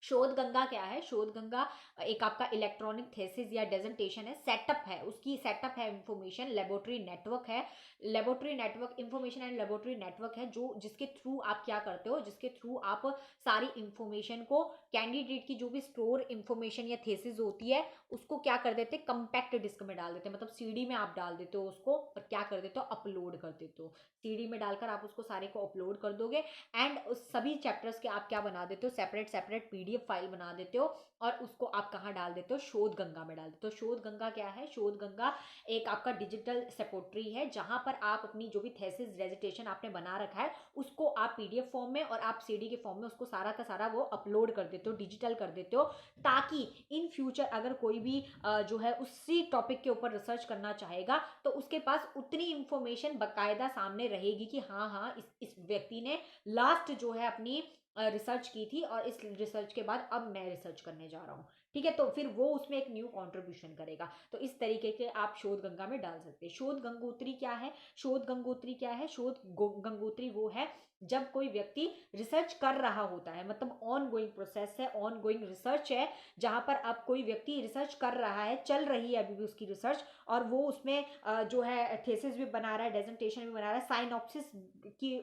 शोध गंगा क्या है? शोध गंगा एक आपका इलेक्ट्रॉनिक थेसिस या डेजर्टेशन है, सेटअप है, उसकी सेटअप है, इंफॉर्मेशन लेबोरेटरी नेटवर्क है, laboratory network, information and laboratory network है, जो जिसके थ्रू आप क्या करते हो, जिसके थ्रू आप सारी इंफॉर्मेशन को, कैंडिडेट की जो भी स्टोर इंफॉर्मेशन या थेसिस होती है, उसको क्या कर देते, कंपैक्ट डिस्क में डाल देते हैं, मतलब सीडी में आप डाल देते हो उसको, और क्या कर देते हो, अपलोड कर देते हो। सीडी में डालकर आप उसको सारे को अपलोड कर दोगे, एंड उस सभी चैप्टर्स के आप क्या बना देते हो, सेपरेट सेपरेट पीडीएफ फाइल बना देते हो, और उसको आप कहाँ डाल देते हो, शोध गंगा में डाल देते हो। शोध गंगा क्या है? शोध गंगा एक आपका डिजिटल सेपोट्री है, जहां पर आप अपनी जो भी थेसिस रेजिटेशन आपने बना रखा है, उसको आप पीडीएफ फॉर्म में और आप सीडी के फॉर्म में उसको सारा का सारा वो अपलोड कर देते हो, डिजिटल कर देते हो, ताकि इन फ्यूचर अगर कोई भी जो है उसी टॉपिक के ऊपर रिसर्च करना चाहेगा, तो उसके पास उतनी इंफॉर्मेशन बकायदा सामने रहेगी कि हाँ हाँ, इस व्यक्ति ने लास्ट जो है अपनी रिसर्च की थी, और इस रिसर्च के बाद अब मैं रिसर्च करने जा रहा हूँ। ठीक है, तो फिर वो उसमें एक न्यू कंट्रीब्यूशन करेगा। तो इस तरीके के आप शोध गंगा में डाल सकते हैं। शोध गंगोत्री क्या है? शोध गंगोत्री क्या है? शोध गंगोत्री वो है जब कोई व्यक्ति रिसर्च कर रहा होता है, मतलब ऑन गोइंग प्रोसेस है, ऑन गोइंग रिसर्च है, जहां पर अब कोई व्यक्ति रिसर्च कर रहा है, चल रही है अभी भी उसकी रिसर्च, और वो उसमें जो है थेसिस भी बना रहा है, डेजर्टेशन भी बना रहा है, साइनॉप्सिस की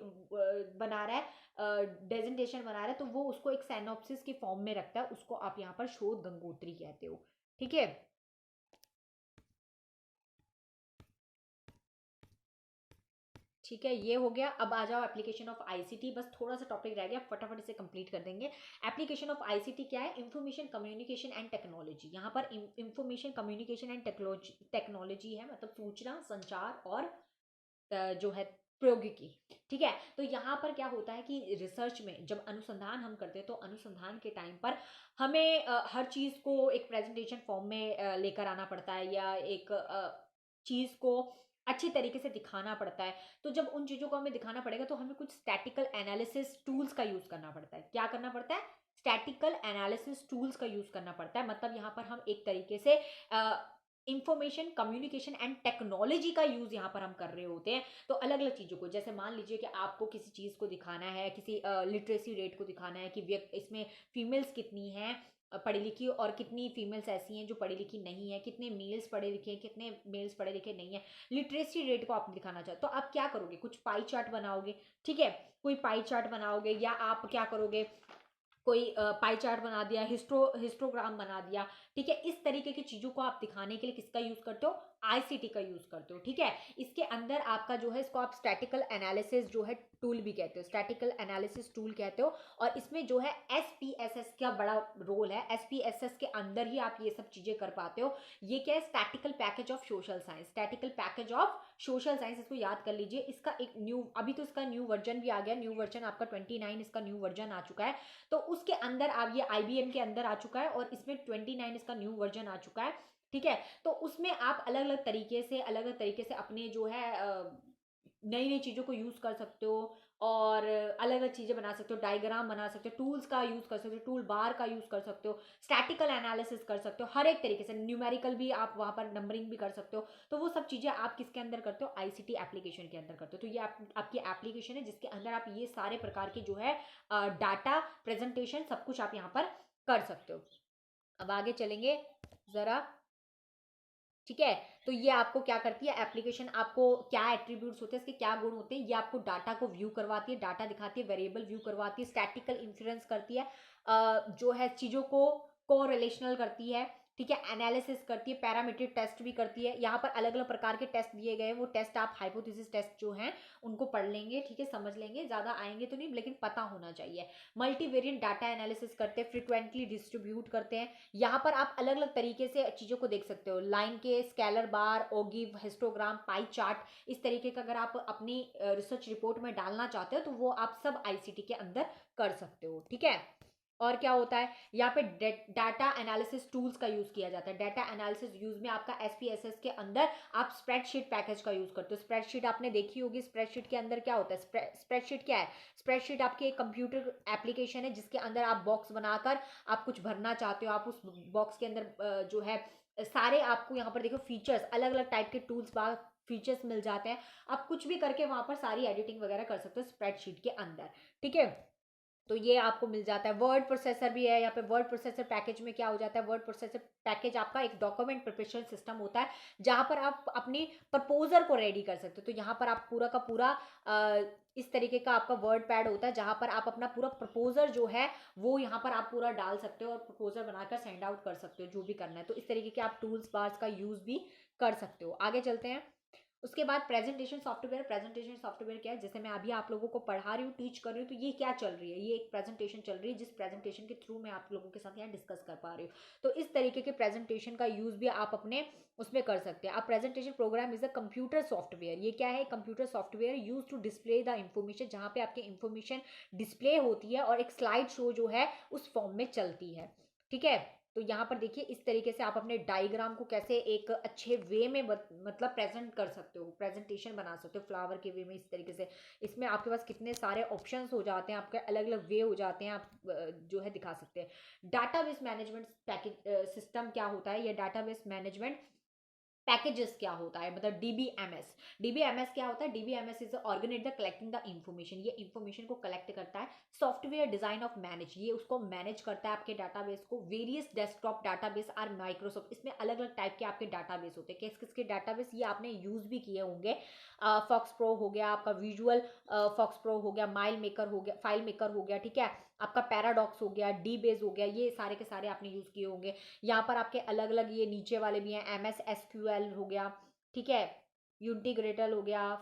बना रहा है, डेजेंटेशन बना रहा है, तो वो उसको एक साइनॉप्सिस की फॉर्म में रखता है, उसको आप यहाँ पर शोध गंगोत्री कहते हो। ठीक है, ठीक है, ये हो गया। अब आ जाओ एप्लीकेशन ऑफ आईसीटी, बस थोड़ा सा टॉपिक रह गया, फटाफट इसे कंप्लीट कर देंगे। एप्लीकेशन ऑफ आईसीटी क्या है? Information communication and technology. यहाँ पर इंफॉर्मेशन कम्युनिकेशन एंड टेक्नोलॉजी है, मतलब सूचना संचार और जो है प्रौद्योगिकी। ठीक है, तो यहाँ पर क्या होता है कि रिसर्च में जब अनुसंधान हम करते हैं, तो अनुसंधान के टाइम पर हमें हर चीज को एक प्रेजेंटेशन फॉर्म में लेकर आना पड़ता है, या एक चीज को अच्छी तरीके से दिखाना पड़ता है। तो जब उन चीजों को हमें दिखाना पड़ेगा, तो हमें कुछ स्टैटिकल एनालिसिस टूल्स का यूज करना पड़ता है। क्या करना पड़ता है? स्टैटिकल एनालिसिस टूल्स का यूज करना पड़ता है। मतलब यहाँ पर हम एक तरीके से इंफॉर्मेशन कम्युनिकेशन एंड टेक्नोलॉजी का यूज यहाँ पर हम कर रहे होते हैं। तो अलग अलग चीजों को, जैसे मान लीजिए कि आपको किसी चीज को दिखाना है, किसी लिटरेसी रेट को दिखाना है, कि व्यक्ति इसमें फीमेल्स कितनी हैं पढ़ी लिखी, और कितनी फीमेल्स ऐसी हैं जो पढ़ी लिखी नहीं है, कितने मेल्स पढ़े लिखे हैं, कितने मेल्स पढ़े लिखे नहीं है, लिटरेसी रेट को आप दिखाना चाहते, तो आप क्या करोगे? कुछ पाई चार्ट बनाओगे। ठीक है, कोई पाई चार्ट बनाओगे, या आप क्या करोगे, कोई पाई चार्ट बना दिया, हिस्टोग्राम बना दिया। ठीक है, इस तरीके की चीजों को आप दिखाने के लिए किसका यूज करते हो? आईसीटी का यूज करते हो। ठीक है, इसके अंदर आपका जो है, इसको आप स्टैटिकल एनालिसिस जो है टूल भी कहते हो, स्टैटिकल एनालिसिस टूल कहते हो। और इसमें जो है एसपीएसएस का बड़ा रोल है। एसपीएसएस के अंदर ही आप ये सब चीजें कर पाते हो। ये क्या है? Statistical package of social science, statistical package of social science, इसको याद कर लीजिए। इसका एक न्यू, अभी तो इसका न्यू वर्जन भी आ गया, न्यू वर्जन आपका 29 इसका न्यू वर्जन आ चुका है। तो उसके अंदर आप, ये आईबीएम के अंदर आ चुका है, और इसमें 29 इसका न्यू वर्जन आ चुका है। ठीक है, तो उसमें आप अलग अलग तरीके से अपने जो है नई नई चीज़ों को यूज़ कर सकते हो, और अलग अलग चीज़ें बना सकते हो, डायग्राम बना सकते हो, टूल्स का यूज़ कर सकते हो, टूल बार का यूज़ कर सकते हो, स्टैटिकल एनालिसिस कर सकते हो, हर एक तरीके से न्यूमेरिकल भी आप वहाँ पर नंबरिंग भी कर सकते हो। तो वो सब चीज़ें आप किसके अंदर करते हो? आईसीटी एप्लीकेशन के अंदर करते हो। तो ये आपकी एप्लीकेशन है, जिसके अंदर आप ये सारे प्रकार के जो है डाटा प्रेजेंटेशन सब कुछ आप यहाँ पर कर सकते हो। अब आगे चलेंगे ज़रा। ठीक है, तो ये आपको क्या करती है एप्लीकेशन, आपको क्या एट्रीब्यूट्स होते हैं, इसके क्या गुण होते हैं, ये आपको डाटा को व्यू करवाती है, डाटा दिखाती है, वेरिएबल व्यू करवाती है, स्टैटिकल इन्फ्लुएंस करती है, जो है चीज़ों को को रिलेशनल करती है। ठीक है, एनालिसिस करती है, पैरामीट्रिक टेस्ट भी करती है। यहाँ पर अलग अलग प्रकार के टेस्ट दिए गए हैं, वो टेस्ट आप हाइपोथेसिस टेस्ट जो हैं उनको पढ़ लेंगे। ठीक है, समझ लेंगे, ज़्यादा आएंगे तो नहीं, लेकिन पता होना चाहिए। मल्टीवेरिएंट डाटा एनालिसिस करते हैं, फ्रिक्वेंटली डिस्ट्रीब्यूट करते हैं। यहाँ पर आप अलग अलग तरीके से चीज़ों को देख सकते हो, लाइन के, स्केलर बार, ओगिव, हिस्टोग्राम, पाई चार्ट, इस तरीके का अगर आप अपनी रिसर्च रिपोर्ट में डालना चाहते हो, तो वो आप सब आईसीटी के अंदर कर सकते हो। ठीक है, और क्या होता है यहाँ पे डाटा एनालिसिस टूल्स का यूज किया जाता है। डाटा एनालिसिस यूज में आपका एसपीएसएस के अंदर आप स्प्रेडशीट पैकेज का यूज करते हो। स्प्रेडशीट आपने देखी होगी, स्प्रेडशीट के अंदर क्या होता है, स्प्रेडशीट क्या है, स्प्रेडशीट आपकी एक कंप्यूटर एप्लीकेशन है जिसके अंदर आप बॉक्स बनाकर आप कुछ भरना चाहते हो, आप उस बॉक्स के अंदर जो है सारे आपको यहाँ पर देखो फीचर्स, अलग अलग टाइप के टूल्स बार फीचर्स मिल जाते हैं, आप कुछ भी करके वहां पर सारी एडिटिंग वगैरह कर सकते हो स्प्रेडशीट के अंदर। ठीक है, तो ये आपको मिल जाता है। वर्ड प्रोसेसर भी है यहाँ पे। वर्ड प्रोसेसर पैकेज में क्या हो जाता है, वर्ड प्रोसेसर पैकेज आपका एक डॉक्यूमेंट प्रिपरेशन सिस्टम होता है जहां पर आप अपनी प्रपोजर को रेडी कर सकते हो। तो यहाँ पर आप पूरा का पूरा इस तरीके का आपका वर्ड पैड होता है जहां पर आप अपना पूरा प्रपोजर जो है वो यहाँ पर आप पूरा डाल सकते हो और प्रपोजर बनाकर सेंड आउट कर सकते हो जो भी करना है। तो इस तरीके के आप टूल्स बार्स का यूज भी कर सकते हो। आगे चलते हैं। उसके बाद प्रेजेंटेशन सॉफ्टवेयर। प्रेजेंटेशन सॉफ्टवेयर क्या है, जैसे मैं अभी आप लोगों को पढ़ा रही हूँ, टीच कर रही हूँ, तो ये क्या चल रही है, ये एक प्रेजेंटेशन चल रही है जिस प्रेजेंटेशन के थ्रू मैं आप लोगों के साथ यहाँ डिस्कस कर पा रही हूँ। तो इस तरीके के प्रेजेंटेशन का यूज भी आप अपने उसमें कर सकते हैं। अब presentation program is a computer software. ये क्या है, computer software use to display the information, जहाँ पे आपकी इंफॉर्मेशन डिस्प्ले होती है और एक स्लाइड शो जो है उस फॉर्म में चलती है। ठीक है, तो यहाँ पर देखिए इस तरीके से आप अपने डायग्राम को कैसे एक अच्छे वे में मतलब प्रेजेंट कर सकते हो, प्रेजेंटेशन बना सकते हो फ्लावर के वे में। इस तरीके से इसमें आपके पास कितने सारे ऑप्शंस हो जाते हैं, आपके अलग अलग वे हो जाते हैं, आप जो है दिखा सकते हैं। डाटाबेस मैनेजमेंट पैकेज सिस्टम क्या होता है, या डाटाबेस मैनेजमेंट पैकेजेस क्या होता है, मतलब डीबीएमएस। डीबीएमएस क्या होता है, DBMS is organise the collecting the information. ये इंफॉर्मेशन को कलेक्ट करता है। सॉफ्टवेयर डिजाइन ऑफ मैनेज, ये उसको मैनेज करता है आपके डाटाबेस को। Various desktop database are Microsoft, इसमें अलग अलग टाइप के आपके डाटाबेस होते हैं। किस किसके डाटाबेस ये आपने यूज भी किए होंगे। फॉक्स प्रो हो गया आपका, विजुअल फॉक्स प्रो हो गया, माइल मेकर हो गया, फाइल मेकर हो गया, ठीक है, आपका पैराडॉक्स हो गया, डी बेस हो गया, ये सारे के सारे आपने यूज किए होंगे। यहाँ पर आपके अलग अलग ये नीचे वाले भी हैं, एम एस एसक्यूएल हो गया, ठीक है, यूनिटीग्रेटल हो गया,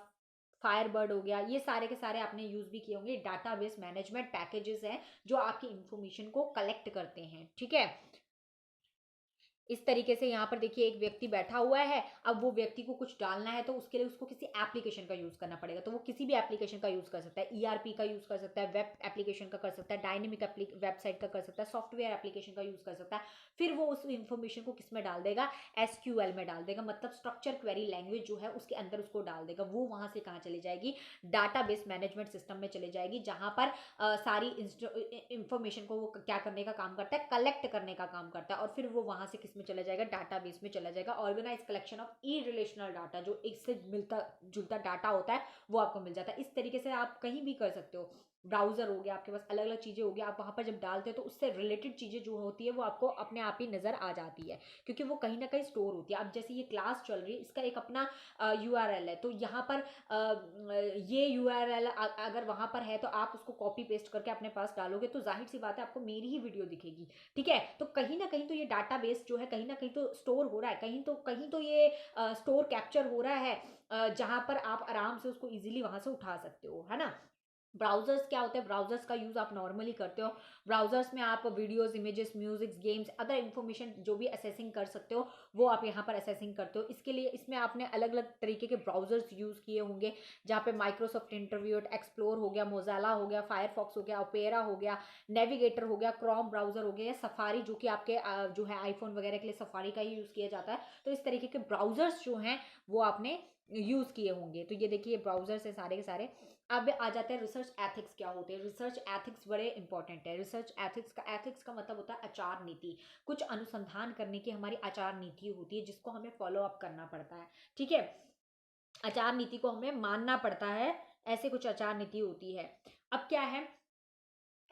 फायरबर्ड हो गया, ये सारे के सारे आपने यूज भी किए होंगे। डाटाबेस मैनेजमेंट पैकेजेस हैं जो आपकी इंफॉर्मेशन को कलेक्ट करते हैं। ठीक है, इस तरीके से यहाँ पर देखिए एक व्यक्ति बैठा हुआ है, अब वो व्यक्ति को कुछ डालना है तो उसके लिए उसको किसी एप्लीकेशन का यूज करना पड़ेगा। तो वो किसी भी एप्लीकेशन का यूज कर सकता है, ईआरपी का यूज कर सकता है, वेब एप्लीकेशन का कर सकता है, डायनेमिक वेबसाइट का कर सकता है, सॉफ्टवेयर एप्लीकेशन का यूज कर सकता है। फिर वो उस इंफॉर्मेशन को किस में डाल देगा, एसक्यूएल में डाल देगा, मतलब स्ट्रक्चर क्वेरी लैंग्वेज जो है उसके अंदर उसको डाल देगा। वो वहां से कहाँ चली जाएगी, डाटाबेस मैनेजमेंट सिस्टम में चले जाएगी, जहां पर सारी इंफॉर्मेशन को वो क्या करने का काम करता है, कलेक्ट करने का काम करता है। और फिर वो वहां से किस में चला जाएगा, डाटाबेस में चला जाएगा। Organise collection of e relational data, जो एक से मिलता जुलता डाटा होता है वो आपको मिल जाता है। इस तरीके से आप कहीं भी कर सकते हो। ब्राउजर हो गया, आपके पास अलग अलग चीजें हो गया, आप वहां पर जब डालते हो तो उससे रिलेटेड चीजें जो होती है वो आपको अपने आप ही नजर आ जाती है, क्योंकि वो कहीं ना कहीं स्टोर होती है। अब जैसे ये क्लास चल रही है, इसका एक अपना यूआरएल है, तो यहाँ पर ये यूआरएल अगर वहां पर है तो आप उसको कॉपी पेस्ट करके अपने पास डालोगे तो जाहिर सी बात है आपको मेरी ही वीडियो दिखेगी। ठीक है, तो कहीं ना कहीं तो ये डाटाबेस जो है कहीं ना कहीं तो स्टोर हो रहा है, कहीं तो ये स्टोर कैप्चर हो रहा है, जहां पर आप आराम से उसको इजीली वहां से उठा सकते हो, है ना। ब्राउजर्स क्या होते हैं, ब्राउजर्स का यूज आप नॉर्मली करते हो। ब्राउजर्स में आप videos, images, music, games, other information जो भी असेसिंग कर सकते हो वो आप यहाँ पर असेसिंग करते हो। इसके लिए इसमें आपने अलग अलग तरीके के ब्राउजर्स यूज किए होंगे, जहाँ पे माइक्रोसॉफ्ट इंटरव्यू, एक्सप्लोर हो गया, मोजाला हो गया, फायरफॉक्स हो गया, ओपेरा हो गया, नेविगेटर हो गया, क्रोम ब्राउजर हो गया, या सफारी जो कि आपके जो है आईफोन वगैरह के लिए सफारी का ही यूज किया जाता है। तो इस तरीके के ब्राउजर्स जो हैं वो आपने यूज किए होंगे। तो ये देखिए ब्राउजर्स है सारे के सारे। अब आ जाते हैं रिसर्च एथिक्स क्या होते हैं। रिसर्च एथिक्स बड़े इंपॉर्टेंट है। रिसर्च एथिक्स का मतलब होता है आचार नीति। कुछ अनुसंधान करने की हमारी आचार नीति होती है जिसको हमें फॉलो अप करना पड़ता है। ठीक है, आचार नीति को हमें मानना पड़ता है, ऐसे कुछ आचार नीति होती है। अब क्या है,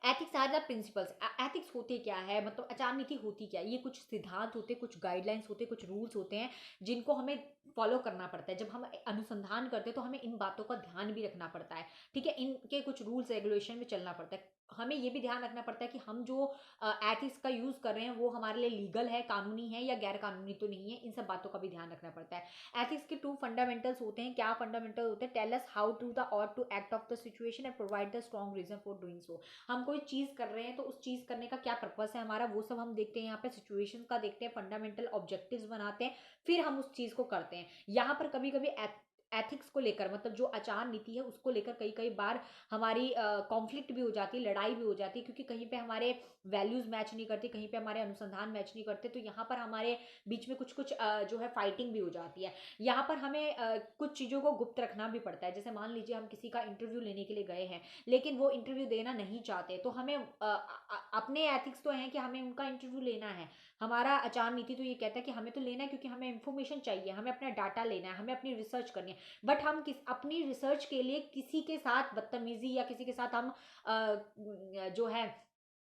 ethics are the principles. Ethics होते क्या है, मतलब आचार नीति होती क्या है, ये कुछ सिद्धांत होते, कुछ गाइडलाइंस होते, कुछ रूल्स होते हैं जिनको हमें फॉलो करना पड़ता है। जब हम अनुसंधान करते हैं तो हमें इन बातों का ध्यान भी रखना पड़ता है। ठीक है, इनके कुछ रूल्स रेगुलेशन में चलना पड़ता है। हमें ये भी ध्यान रखना पड़ता है कि हम जो एथिक्स का यूज कर रहे हैं वो हमारे लिए लीगल है, कानूनी है या गैर कानूनी तो नहीं है, इन सब बातों का भी ध्यान रखना पड़ता है। एथिक्स के 2 फंडामेंटल्स होते हैं। क्या फंडामेंटल होते हैं, tell us how to the or to act of the situation and provide the strong reason for doing so. हम कोई चीज कर रहे हैं तो उस चीज करने का क्या पर्पस है हमारा, वो सब हम देखते हैं। यहाँ पे सिचुएशन का देखते हैं, फंडामेंटल ऑब्जेक्टिव्स बनाते हैं, फिर हम उस चीज को करते हैं। यहाँ पर कभी कभी एथिक्स को लेकर, मतलब जो आचार नीति है उसको लेकर कई कई बार हमारी कॉन्फ्लिक्ट भी हो जाती है, लड़ाई भी हो जाती है, क्योंकि कहीं पे हमारे वैल्यूज मैच नहीं करते, कहीं पे हमारे अनुसंधान मैच नहीं करते, तो यहाँ पर हमारे बीच में कुछ कुछ जो है फाइटिंग भी हो जाती है। यहाँ पर हमें कुछ चीज़ों को गुप्त रखना भी पड़ता है। जैसे मान लीजिए हम किसी का इंटरव्यू लेने के लिए गए हैं, लेकिन वो इंटरव्यू देना नहीं चाहते, तो हमें अपने एथिक्स तो हैं कि हमें उनका इंटरव्यू लेना है। हमारा आचार नीति तो ये कहता है कि हमें तो लेना है, क्योंकि हमें इंफॉर्मेशन चाहिए, हमें अपना डाटा लेना है, हमें अपनी रिसर्च करनी है। बट हम अपनी रिसर्च के लिए किसी के साथ बदतमीजी या किसी के साथ हम जो है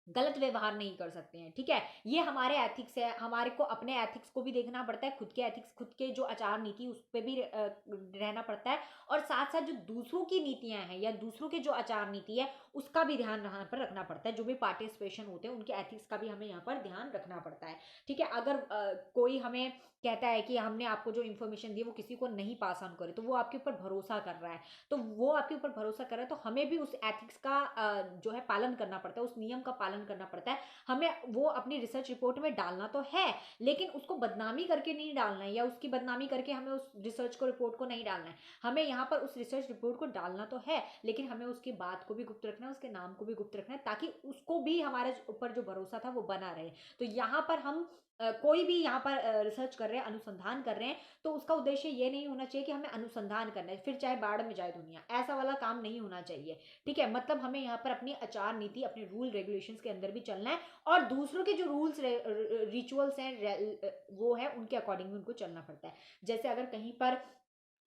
गलत व्यवहार नहीं कर सकते हैं। ठीक है, ये हमारे एथिक्स है। हमारे को अपने एथिक्स को भी देखना पड़ता है, खुद के एथिक्स, खुद के जो आचार नीति उस पर भी रहना पड़ता है, और साथ साथ जो दूसरों की नीतियां हैं या दूसरों के जो आचार नीति है उसका भी ध्यान यहाँ पर रखना पड़ता है। जो भी पार्टिसिपेशन होते हैं उनके एथिक्स का भी हमें यहाँ पर ध्यान रखना पड़ता है। ठीक है, अगर कोई हमें कहता है कि हमने आपको जो इन्फॉर्मेशन दी वो किसी को नहीं पास ऑन करे, तो वो आपके ऊपर भरोसा कर रहा है, तो वो आपके ऊपर भरोसा कर रहा है, तो हमें भी उस एथिक्स का जो है पालन करना पड़ता है, उस नियम का पालन करना पड़ता है। हमें वो अपनी रिसर्च रिपोर्ट में डालना तो है, लेकिन उसको बदनामी करके नहीं डालना है, या उसकी बदनामी करके हमें उस रिसर्च को रिपोर्ट को नहीं डालना है। हमें यहाँ पर उस रिसर्च रिपोर्ट को डालना तो है, लेकिन हमें उसकी बात को भी गुप्त रखना है, उसके नाम को भी गुप्त रखना है, ताकि उसको भी हमारे ऊपर जो भरोसा था वो बना रहे। तो यहाँ पर हम कोई भी यहाँ पर रिसर्च कर रहे हैं, अनुसंधान कर रहे हैं, तो उसका उद्देश्य ये नहीं होना चाहिए कि हमें अनुसंधान करना है फिर चाहे बाढ़ में जाए दुनिया, ऐसा वाला काम नहीं होना चाहिए। ठीक है, मतलब हमें यहाँ पर अपनी आचार नीति, अपने रूल रेगुलेशंस के अंदर भी चलना है, और दूसरों के जो रूल्स रिचुअल्स हैं वो है उनके अकॉर्डिंग भी उनको चलना पड़ता है। जैसे अगर कहीं पर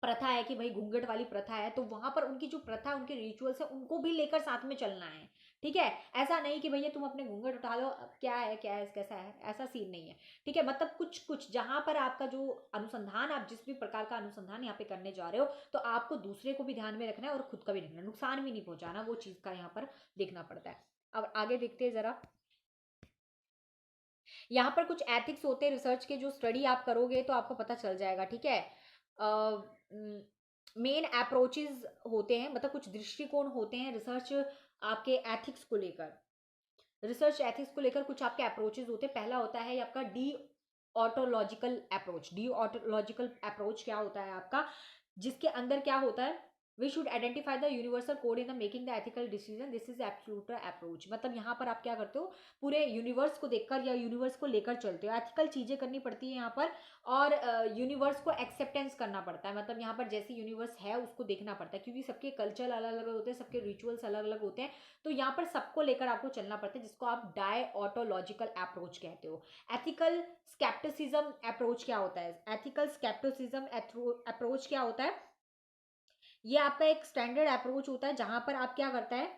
प्रथा है कि भाई घूंघट वाली प्रथा है, तो वहां पर उनकी जो प्रथा, उनके रिचुअल्स है, उनको भी लेकर साथ में चलना है। ठीक है, ऐसा नहीं कि भैया तुम अपने घूंघट उठा लो, अब क्या है कैसा है, ऐसा सीन नहीं है। ठीक है, मतलब कुछ कुछ जहां पर आपका जो अनुसंधान, आप जिस भी प्रकार का अनुसंधान यहाँ पे करने जा रहे हो, तो आपको दूसरे को भी ध्यान में रखना है और खुद का भी रखना है, नुकसान भी नहीं पहुंचाना, वो चीज का यहाँ पर देखना पड़ता है। अब आगे देखते हैं जरा। यहाँ पर कुछ एथिक्स होते हैं रिसर्च के, जो स्टडी आप करोगे तो आपको पता चल जाएगा। ठीक है, मेन अप्रोचेस होते हैं, मतलब कुछ दृष्टिकोण होते हैं रिसर्च आपके एथिक्स को लेकर। रिसर्च एथिक्स को लेकर कुछ आपके अप्रोचेस होते हैं। पहला होता है आपका deontological approach. Deontological approach क्या होता है आपका, जिसके अंदर क्या होता है, we should identify the universal code in the making the ethical decision, this is absolute approach. मतलब यहाँ पर आप क्या करते हो, पूरे यूनिवर्स को देखकर या यूनिवर्स को लेकर चलते हो, एथिकल चीजें करनी पड़ती है यहाँ पर, और यूनिवर्स को एक्सेप्टेंस करना पड़ता है। मतलब यहाँ पर जैसी यूनिवर्स है उसको देखना पड़ता है, क्योंकि सबके कल्चर अलग अलग होते हैं, सबके रिचुअल्स अलग अलग होते हैं, तो यहाँ पर सबको लेकर आपको चलना पड़ता है, जिसको आप डायऑटोलॉजिकल अप्रोच कहते हो। एथिकल स्केप्टिसिज्म अप्रोच क्या होता है, एथिकल स्केप्टिसिज्म अप्रोच क्या होता है, ये आपका एक स्टैंडर्ड अप्रोच होता है, जहां पर आप क्या करता है,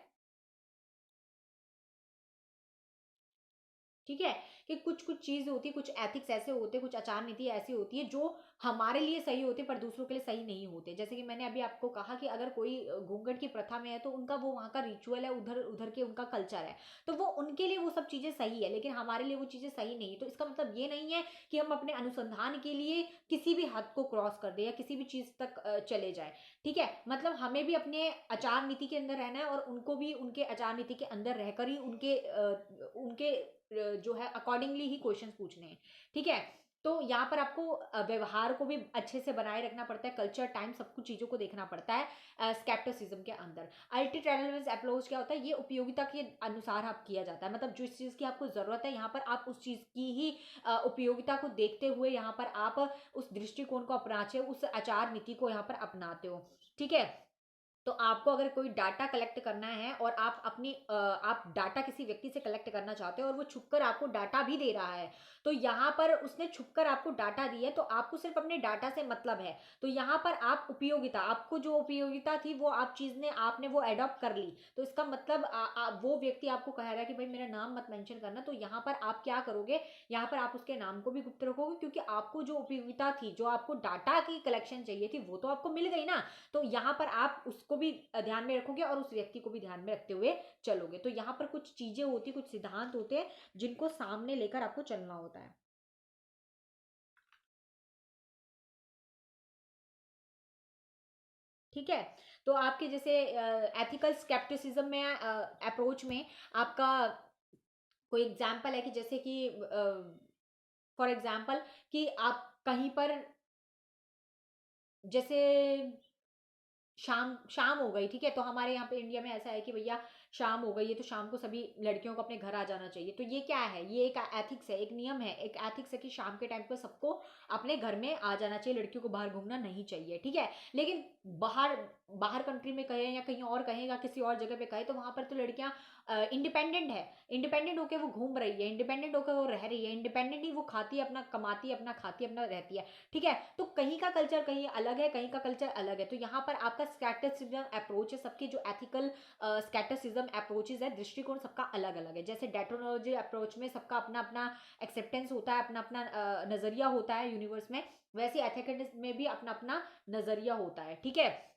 ठीक है, कि कुछ कुछ चीज होती है, कुछ एथिक्स ऐसे होते हैं, कुछ आचार नीति ऐसी होती है जो हमारे लिए सही होते हैं पर दूसरों के लिए सही नहीं होते। जैसे कि मैंने अभी आपको कहा कि अगर कोई घूंघट की प्रथा में है, तो उनका वो वहाँ का रिचुअल है, उधर उधर के उनका कल्चर है, तो वो उनके लिए वो सब चीजें सही है, लेकिन हमारे लिए वो चीजें सही नहीं है। तो इसका मतलब ये नहीं है कि हम अपने अनुसंधान के लिए किसी भी हद को क्रॉस कर दे या किसी भी चीज तक चले जाए। ठीक है, मतलब हमें भी अपने आचार नीति के अंदर रहना है, और उनको भी उनके आचार नीति के अंदर रहकर ही उनके जो है अकॉर्डिंगली ही क्वेश्चन पूछने हैं। ठीक है, तो यहाँ पर आपको व्यवहार को भी अच्छे से बनाए रखना पड़ता है, कल्चर, टाइम, सब कुछ चीजों को देखना पड़ता है स्केप्टिसिज्म के अंदर। अल्टीट रेलेवेंस अप्रोच क्या होता है, ये उपयोगिता के अनुसार आप किया जाता है, मतलब जिस चीज की आपको जरूरत है यहाँ पर आप उस चीज की ही उपयोगिता को देखते हुए यहाँ पर आप उस दृष्टिकोण को अपनाते हो, उस आचार नीति को यहाँ पर अपनाते हो। ठीक है, तो आपको अगर कोई डाटा कलेक्ट करना है, और आप आप डाटा किसी व्यक्ति से कलेक्ट करना चाहते हो, और वो छुपकर आपको डाटा भी दे रहा है, तो यहाँ पर उसने छुपकर आपको डाटा दी है, तो आपको सिर्फ अपने डाटा से मतलब है, तो यहाँ पर आप उपयोगिता, आपको जो उपयोगिता थी वो आपने वो एडॉप्ट कर ली, तो इसका मतलब वो व्यक्ति आपको कह रहा है कि भाई मेरा नाम मत मेंशन करना, तो यहाँ पर आप क्या करोगे, यहाँ पर आप उसके नाम को भी गुप्त रखोगे, क्योंकि आपको जो उपयोगिता थी, जो आपको डाटा की कलेक्शन चाहिए थी, वो तो आपको मिल गई ना, तो यहाँ पर आप उसको भी ध्यान में रखोगे और उस व्यक्ति को भी ध्यान में रखते हुए चलोगे। तो यहाँ पर कुछ चीजें होती, कुछ सिद्धांत होते हैं जिनको सामने लेकर आपको चलना होता है। ठीक है, तो आपके जैसे एथिकल स्केप्टिसिज्म में अप्रोच में आपका कोई एग्जाम्पल है कि जैसे कि फॉर एग्जाम्पल कि आप कहीं पर जैसे शाम शाम हो गई, ठीक है, तो हमारे यहाँ पे इंडिया में ऐसा है कि भैया शाम हो गई है तो शाम को सभी लड़कियों को अपने घर आ जाना चाहिए। तो ये क्या है, ये एक एथिक्स है, एक नियम है, एक एथिक्स है कि शाम के टाइम पे सबको अपने घर में आ जाना चाहिए, लड़कियों को बाहर घूमना नहीं चाहिए, ठीक है। लेकिन बाहर बाहर कंट्री में कहे या कहीं और कहें या किसी और जगह पे कहे तो वहां पर तो लड़कियां इंडिपेंडेंट है, इंडिपेंडेंट होकर वो घूम रही है, इंडिपेंडेंट होकर वो रह रही है, इंडिपेंडेंटली वो खाती है अपना, कमाती है अपना, खाती है अपना, रहती है, ठीक है। तो कहीं का कल्चर कहीं अलग है, कहीं का कल्चर अलग है। तो यहाँ पर आपका स्कैटरसिज्म अप्रोच है, सबके जो एथिकल स्कैटरसिज्म अप्रोचेज है, दृष्टिकोण सबका अलग अलग है। जैसे डेट्रोनोलॉजी अप्रोच में सबका अपना अपना एक्सेप्टेंस होता है, अपना अपना नजरिया होता है यूनिवर्स में, वैसे एथिकल में भी अपना अपना नजरिया होता है, ठीक है।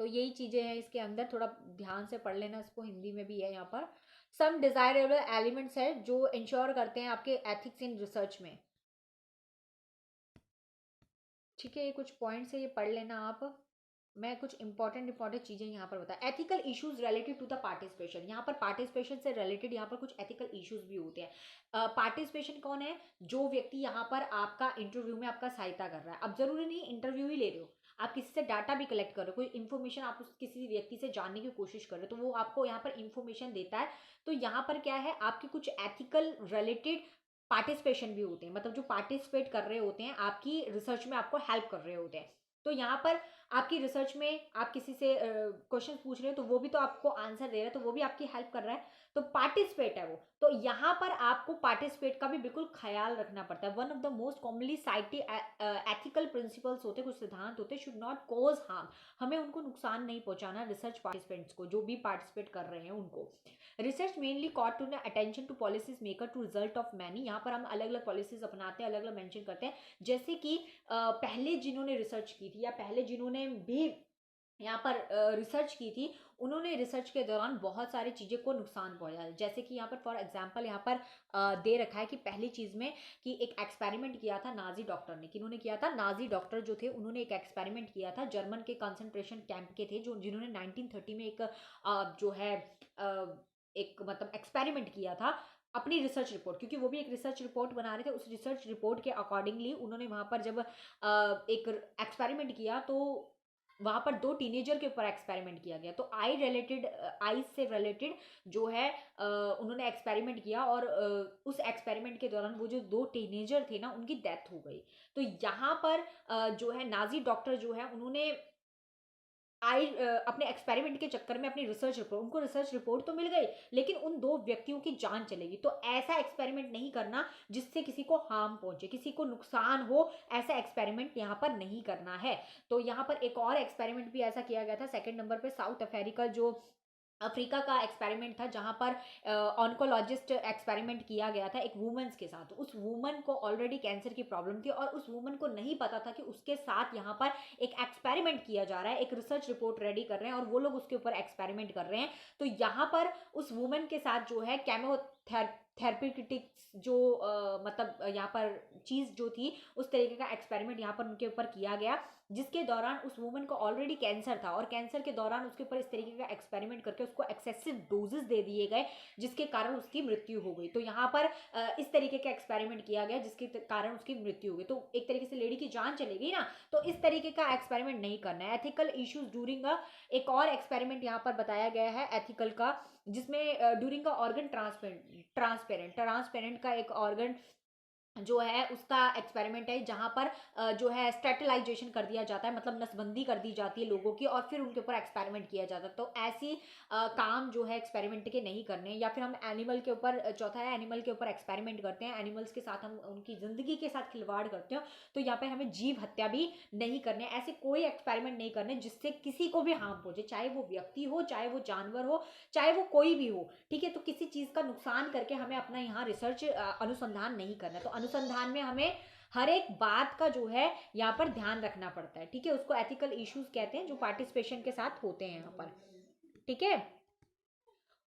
तो यही चीजें हैं इसके अंदर, थोड़ा ध्यान से पढ़ लेना इसको, हिंदी में भी है यहाँ पर। सम डिजायरेबल एलिमेंट्स है जो इंश्योर करते हैं आपके एथिक्स इन रिसर्च में, ठीक है। ये कुछ पॉइंट्स है, ये पढ़ लेना आप। मैं कुछ इंपॉर्टेंट चीजें यहाँ पर बता, ethical issues related to the participation, यहाँ पर पार्टिसिपेशन से रिलेटेड यहाँ पर कुछ एथिकल इश्यूज भी होते हैं। पार्टिसिपेशन कौन है, जो व्यक्ति यहाँ पर आपका इंटरव्यू में आपका सहायता कर रहा है। अब जरूरी नहीं इंटरव्यू ही ले रहे हो, आप किसी से डाटा भी कलेक्ट कर रहे हो, कोई इन्फॉर्मेशन आप उस किसी व्यक्ति से जानने की कोशिश कर रहे हो, तो वो आपको यहाँ पर इन्फॉर्मेशन देता है। तो यहाँ पर क्या है, आपके कुछ एथिकल रिलेटेड पार्टिसिपेशन भी होते हैं, मतलब जो पार्टिसिपेट कर रहे होते हैं आपकी रिसर्च में, आपको हेल्प कर रहे होते हैं। तो यहाँ पर आपकी रिसर्च में आप किसी से क्वेश्चन पूछ रहे हो तो वो भी तो आपको आंसर दे रहा है, तो वो भी आपकी हेल्प कर रहा है, तो पार्टिसिपेट है वो। तो यहाँ पर आपको पार्टिसिपेट का भी बिल्कुल ख्याल रखना पड़ता है। One of the most commonly cited ethical principles होते हैं, कुछ सिद्धांत होते हैं, शुड नॉट कॉज हार्म, हमें उनको नुकसान नहीं पहुंचाना, रिसर्च पार्टिसिपेंट्स को, जो भी पार्टिसिपेट कर रहे हैं उनको। Research mainly caught to attention to policies maker to result of many, यहाँ पर हम अलग अलग पॉलिसीज अपनाते हैं, अलग अलग मेंशन करते हैं। जैसे कि पहले जिन्होंने रिसर्च की थी या पहले जिन्होंने भी यहाँ पर रिसर्च की थी, उन्होंने रिसर्च के दौरान बहुत सारी चीज़ें को नुकसान पहुंचाया। जैसे कि यहाँ पर फॉर एग्जांपल यहाँ पर दे रखा है कि पहली चीज़ में कि एक एक्सपेरिमेंट किया था नाजी डॉक्टर ने, किन्होंने किया था, नाजी डॉक्टर जो थे उन्होंने एक एक्सपेरिमेंट किया था, जर्मन के कंसंट्रेशन कैंप के थे, जो जिन्होंने 1930 में एक जो है एक मतलब एक्सपेरिमेंट किया था अपनी रिसर्च रिपोर्ट, क्योंकि वो भी एक रिसर्च रिपोर्ट बना रहे थे, उस रिसर्च रिपोर्ट के अकॉर्डिंगली उन्होंने वहां पर जब एक एक्सपेरिमेंट किया तो वहां पर दो टीनेजर के ऊपर एक्सपेरिमेंट किया गया। तो आई से रिलेटेड जो है उन्होंने एक्सपेरिमेंट किया और उस एक्सपेरिमेंट के दौरान वो जो दो टीनेजर थे ना उनकी डेथ हो गई। तो यहाँ पर जो है नाजी डॉक्टर जो है उन्होंने अपने एक्सपेरिमेंट के चक्कर में अपनी रिसर्च रिपोर्ट, उनको रिसर्च रिपोर्ट तो मिल गई लेकिन उन दो व्यक्तियों की जान चलेगी। तो ऐसा एक्सपेरिमेंट नहीं करना जिससे किसी को हार्म पहुंचे, किसी को नुकसान हो, ऐसा एक्सपेरिमेंट यहाँ पर नहीं करना है। तो यहाँ पर एक और एक्सपेरिमेंट भी ऐसा किया गया था, सेकंड नंबर पे साउथ अफ्रीका, जो अफ्रीका का एक्सपेरिमेंट था, जहां पर ऑन्कोलॉजिस्ट एक्सपेरिमेंट किया गया था एक वुमेन्स के साथ। उस वुमन को ऑलरेडी कैंसर की प्रॉब्लम थी और उस वुमन को नहीं पता था कि उसके साथ यहाँ पर एक एक्सपेरिमेंट किया जा रहा है, एक रिसर्च रिपोर्ट रेडी कर रहे हैं और वो लोग उसके ऊपर एक्सपेरिमेंट कर रहे हैं। तो यहाँ पर उस वुमन के साथ जो है थेरेप्यूटिक्स जो मतलब यहाँ पर चीज़ जो थी, उस तरीके का एक्सपेरिमेंट यहाँ पर उनके ऊपर किया गया, जिसके दौरान उस वुमन को ऑलरेडी कैंसर था और कैंसर के दौरान उसके ऊपर इस तरीके का एक्सपेरिमेंट करके उसको एक्सेसिव डोजेस दे दिए गए, जिसके कारण उसकी मृत्यु हो गई। तो यहाँ पर इस तरीके का एक्सपेरिमेंट किया गया जिसके कारण उसकी मृत्यु हो गई, तो एक तरीके से लेडी की जान चली गई ना। तो इस तरीके का एक्सपेरिमेंट नहीं करना है। एथिकल इश्यूज ड्यूरिंग एक और एक्सपेरिमेंट यहाँ पर बताया गया है एथिकल का, जिसमें ड्यूरिंग का ऑर्गन ट्रांसपेरेंट का एक ऑर्गन जो है उसका एक्सपेरिमेंट है, जहां पर जो है स्टेटिलाइजेशन कर दिया जाता है, मतलब नसबंदी कर दी जाती है लोगों की और फिर उनके ऊपर एक्सपेरिमेंट किया जाता है। तो ऐसी काम जो है एक्सपेरिमेंट के नहीं करने। या फिर हम एनिमल के ऊपर, चौथा है एनिमल के ऊपर एक्सपेरिमेंट करते हैं, एनिमल्स के साथ हम उनकी जिंदगी के साथ खिलवाड़ करते हो, तो यहाँ पे हमें जीव हत्या भी नहीं करने, ऐसे कोई एक्सपेरिमेंट नहीं करने जिससे किसी को भी हार्म पहुंचे, चाहे वो व्यक्ति हो, चाहे वो जानवर हो, चाहे वो कोई भी हो, ठीक है। तो किसी चीज का नुकसान करके हमें अपना यहाँ रिसर्च अनुसंधान नहीं करना। तो अनुसंधान में हमें हर एक बात का जो है यहाँ पर ध्यान रखना पड़ता है, ठीक है। उसको एथिकल इश्यूज कहते हैं जो पार्टिसिपेशन के साथ होते हैं यहाँ पर, ठीक है।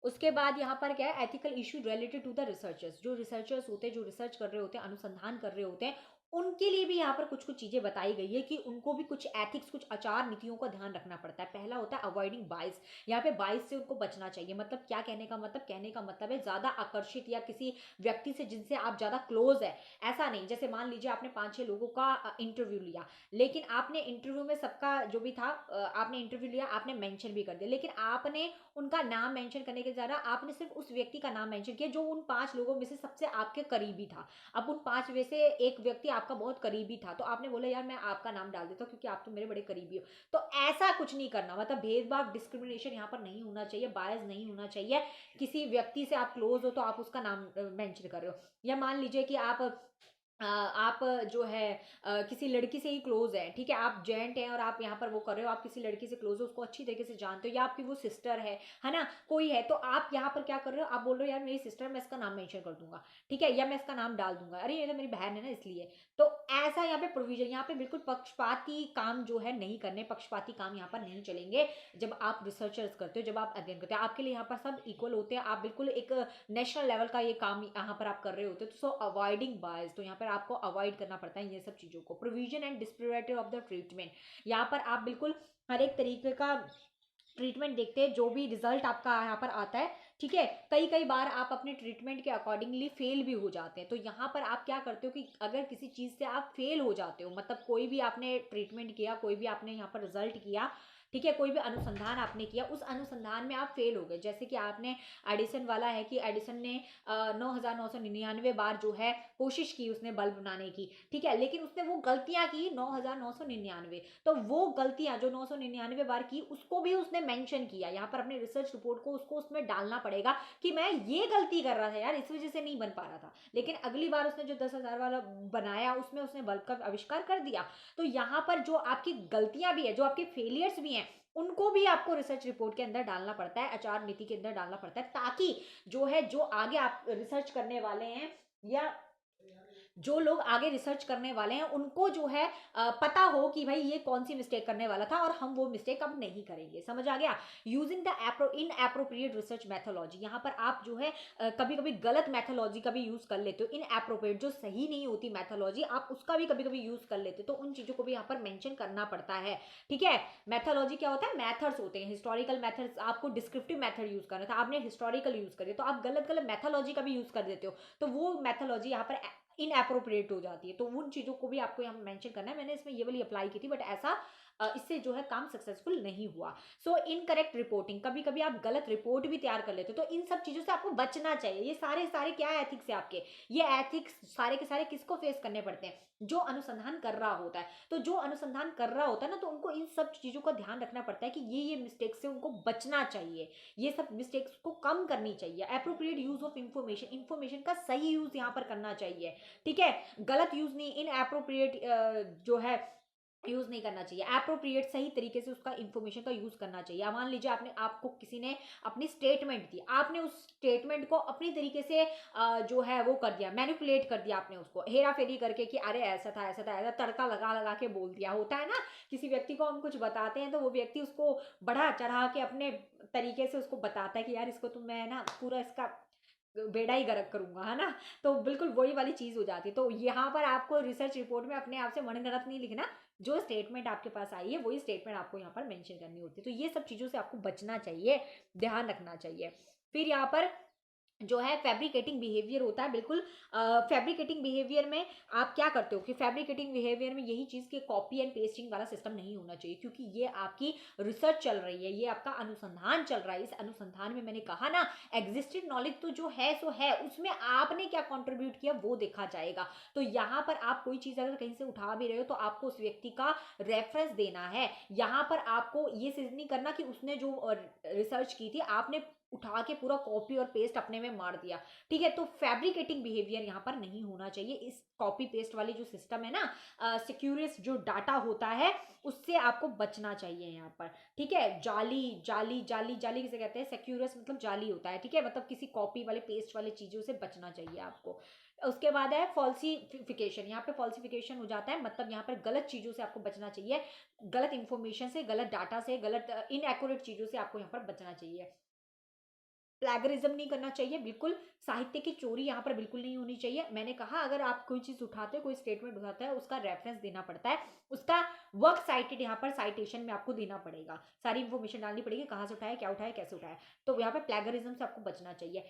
उसके बाद यहाँ पर क्या है, ethical issue related to the researchers, जो रिसर्चर्स होते हैं, जो रिसर्च कर रहे होते हैं, अनुसंधान कर रहे होते हैं, उनके लिए भी यहाँ पर कुछ कुछ चीज़ें बताई गई है कि उनको भी कुछ एथिक्स, कुछ आचार नीतियों का ध्यान रखना पड़ता है। पहला होता है अवॉइडिंग बाइस। यहाँ पे बाइस से उनको बचना चाहिए। मतलब क्या कहने का मतलब, कहने का मतलब है ज़्यादा आकर्षित या किसी व्यक्ति से जिनसे आप ज़्यादा क्लोज है, ऐसा नहीं। जैसे मान लीजिए आपने 5-6 लोगों का इंटरव्यू लिया, लेकिन आपने इंटरव्यू में सबका जो भी था, आपने इंटरव्यू लिया, आपने मेंशन भी कर दिया, लेकिन आपने उनका नाम मेंशन करने के ज़्यादा आपने सिर्फ उस व्यक्ति का नाम मेंशन किया जो उन 5 लोगों में से सबसे आपके करीबी था। अब उन 5 में से एक व्यक्ति आपका बहुत करीबी था, तो आपने बोला यार मैं आपका नाम डाल देता हूँ क्योंकि आप तो मेरे बड़े करीबी हो। तो ऐसा कुछ नहीं करना, मतलब भेदभाव, डिस्क्रिमिनेशन यहाँ पर नहीं होना चाहिए, बायस नहीं होना चाहिए। किसी व्यक्ति से आप क्लोज हो तो आप उसका नाम मेंशन कर रहे हो, या मान लीजिए कि आप जो है किसी लड़की से ही क्लोज है, ठीक है, आप जेंट हैं और आप यहाँ पर वो कर रहे हो, आप किसी लड़की से क्लोज हो, उसको अच्छी तरीके से जानते हो, या आपकी वो सिस्टर है ना, कोई है, तो आप यहाँ पर क्या कर रहे हो, आप बोल रहे हो यार मेरी सिस्टर, मैं इसका नाम मेंशन कर दूंगा, ठीक है, या मैं इसका नाम डाल दूंगा, अरे ये तो मेरी बहन है ना इसलिए। तो ऐसा यहाँ पे प्रोविजन, यहाँ पे बिल्कुल पक्षपाती काम जो है नहीं करने, पक्षपाती काम यहाँ पर नहीं चलेंगे। जब आप रिसर्चर्स करते हो, जब आप अध्ययन करते हो, आपके लिए यहाँ पर सब इक्वल होते हैं, आप बिल्कुल एक नेशनल लेवल का ये काम यहाँ पर आप कर रहे होते हो। तो सो अवॉइडिंग बायस, तो यहाँ पर आपको अवॉइड करना पड़ता है ये सब चीज़ों को। Provision and discriminative of the treatment, यहाँ पर आप बिल्कुल हर एक तरीके का ट्रीटमेंट देखते हैं, जो भी रिजल्ट आपका यहाँ पर आता है, ठीक है। कई कई बार आप अपने ट्रीटमेंट के अकॉर्डिंगली फेल भी हो जाते हैं, तो यहाँ पर आप क्या करते हो कि अगर किसी चीज़ से आप फेल हो जाते हो, मतलब कोई भी आपने ट्रीटमेंट किया, कोई भी आपने यहाँ पर रिजल्ट किया, ठीक है, कोई भी अनुसंधान आपने किया, उस अनुसंधान में आप फेल हो गए, जैसे कि आपने एडिसन वाला है कि एडिसन ने 9,999 बार जो है कोशिश की उसने बल्ब बनाने की, ठीक है, लेकिन उसने वो गलतियां की 9,999, तो वो गलतियां जो 999 बार की, उसको भी उसने मेंशन किया यहाँ पर अपने रिसर्च रिपोर्ट को, उसको उसमें डालना पड़ेगा कि मैं ये गलती कर रहा था यार, इस वजह से नहीं बन पा रहा था, लेकिन अगली बार उसने जो 10,000 वाला बनाया उसमें उसने बल्ब का आविष्कार कर दिया। तो यहाँ पर जो आपकी गलतियां भी है, जो आपके फेलियर्स भी हैं, उनको भी आपको रिसर्च रिपोर्ट के अंदर डालना पड़ता है, आचार नीति के अंदर डालना पड़ता है, ताकि जो है, जो आगे आप रिसर्च करने वाले हैं, या जो लोग आगे रिसर्च करने वाले हैं, उनको जो है पता हो कि भाई ये कौन सी मिस्टेक करने वाला था और हम वो मिस्टेक अब नहीं करेंगे। समझ आ गया। Using the inappropriate research methodology, यहाँ पर आप जो है कभी कभी गलत मैथोलॉजी का भी यूज कर लेते हो। इन एप्रोप्रिएट जो सही नहीं होती मैथोलॉजी, आप उसका भी कभी कभी यूज कर लेते हो, तो उन चीजों को भी यहाँ पर मेंशन करना पड़ता है, ठीक है। मैथोलॉजी क्या होता है, मेथड्स होते हैं, हिस्टोरिकल मेथड्स, आपको डिस्क्रिप्टिव मेथड यूज करना था, आपने हिस्टोरिकल यूज करिए, तो आप गलत गलत मैथोलॉजी का भी यूज कर देते हो, तो वो मैथोलॉजी यहाँ पर इनएप्रोप्रिएट हो जाती है। तो उन चीज़ों को भी आपको यहाँ मेंशन करना है। मैंने इसमें ये वाली अप्लाई की थी, बट ऐसा इससे जो है काम सक्सेसफुल नहीं हुआ। सो इनकरेक्ट रिपोर्टिंग, कभी कभी आप गलत रिपोर्ट भी तैयार कर लेते हो, तो इन सब चीज़ों से आपको बचना चाहिए। ये सारे सारे क्या एथिक्स है आपके, ये एथिक्स सारे के सारे किसको फेस करने पड़ते हैं, जो अनुसंधान कर रहा होता है। तो जो अनुसंधान कर रहा होता है ना, तो उनको इन सब चीज़ों का ध्यान रखना पड़ता है कि ये मिस्टेक से उनको बचना चाहिए, ये सब मिस्टेक्स को कम करनी चाहिए। Appropriate use of information, information का सही यूज यहाँ पर करना चाहिए, ठीक है, गलत यूज नहीं, इन एप्रोप्रिएट जो है यूज नहीं करना चाहिए, एप्रोप्रिएट सही तरीके से उसका इंफॉर्मेशन का यूज करना चाहिए। मान लीजिए आपको किसी ने अपनी स्टेटमेंट दी, आपने उस स्टेटमेंट को अपनी तरीके से जो है वो कर दिया, मैनिपुलेट कर दिया, आपने उसको हेरा फेरी करके कि अरे ऐसा था ऐसा था, ऐसा तड़का लगा लगा के बोल दिया। होता है ना, किसी व्यक्ति को हम कुछ बताते हैं तो वो व्यक्ति उसको बढ़ा चढ़ा के अपने तरीके से उसको बताता है कि यार इसको तो मैं ना पूरा इसका बेड़ा ही गर्क करूंगा, है ना। तो बिल्कुल वही वाली चीज हो जाती है। तो यहाँ पर आपको रिसर्च रिपोर्ट में अपने आप से मनगढ़ंत नहीं लिखना, जो स्टेटमेंट आपके पास आई है वही स्टेटमेंट आपको यहाँ पर मेंशन करनी होती है। तो ये सब चीजों से आपको बचना चाहिए, ध्यान रखना चाहिए। फिर यहाँ पर जो है फैब्रिकेटिंग बिहेवियर होता है, बिल्कुल फैब्रिकेटिंग बिहेवियर में आप क्या करते हो कि फैब्रिकेटिंग बिहेवियर में यही चीज़ कि कॉपी एंड पेस्टिंग वाला सिस्टम नहीं होना चाहिए, क्योंकि ये आपकी रिसर्च चल रही है, ये आपका अनुसंधान चल रहा है। इस अनुसंधान में मैंने कहा ना, एग्जिस्टेड नॉलेज तो जो है सो है, उसमें आपने क्या कॉन्ट्रीब्यूट किया वो देखा जाएगा। तो यहाँ पर आप कोई चीज़ अगर कहीं से उठा भी रहे हो तो आपको उस व्यक्ति का रेफरेंस देना है। यहाँ पर आपको ये चीज नहीं करना कि उसने जो रिसर्च की थी आपने उठा के पूरा कॉपी और पेस्ट अपने में मार दिया, ठीक है। तो फैब्रिकेटिंग बिहेवियर यहाँ पर नहीं होना चाहिए। इस कॉपी पेस्ट वाली जो सिस्टम है ना, सिक्योरियस जो डाटा होता है उससे आपको बचना चाहिए यहाँ पर, ठीक है। जाली जाली जाली जाली किसे कहते हैं, सिक्योरियस मतलब जाली होता है, ठीक है, मतलब किसी कॉपी वाले पेस्ट वाले चीजों से बचना चाहिए आपको। उसके बाद है फॉल्सिफिकेशन, यहाँ पे फॉल्सिफिकेशन हो जाता है, मतलब यहाँ पर गलत चीजों से आपको बचना चाहिए, गलत इंफॉर्मेशन से, गलत डाटा से, गलत इनएक्यूरेट चीजों से आपको यहाँ पर बचना चाहिए। प्लेगरिज्म नहीं करना चाहिए, बिल्कुल साहित्य की चोरी यहाँ पर बिल्कुल नहीं होनी चाहिए। मैंने कहा अगर आप कोई चीज उठाते हो, कोई स्टेटमेंट उठाता है, उसका रेफरेंस देना पड़ता है, उसका वर्क साइटेड यहाँ पर साइटेशन में आपको देना पड़ेगा, सारी इंफॉर्मेशन डालनी पड़ेगी, कहाँ से उठाया, क्या उठाया, कैसे उठाया। तो यहाँ पर प्लेगरिज्म से आपको बचना चाहिए।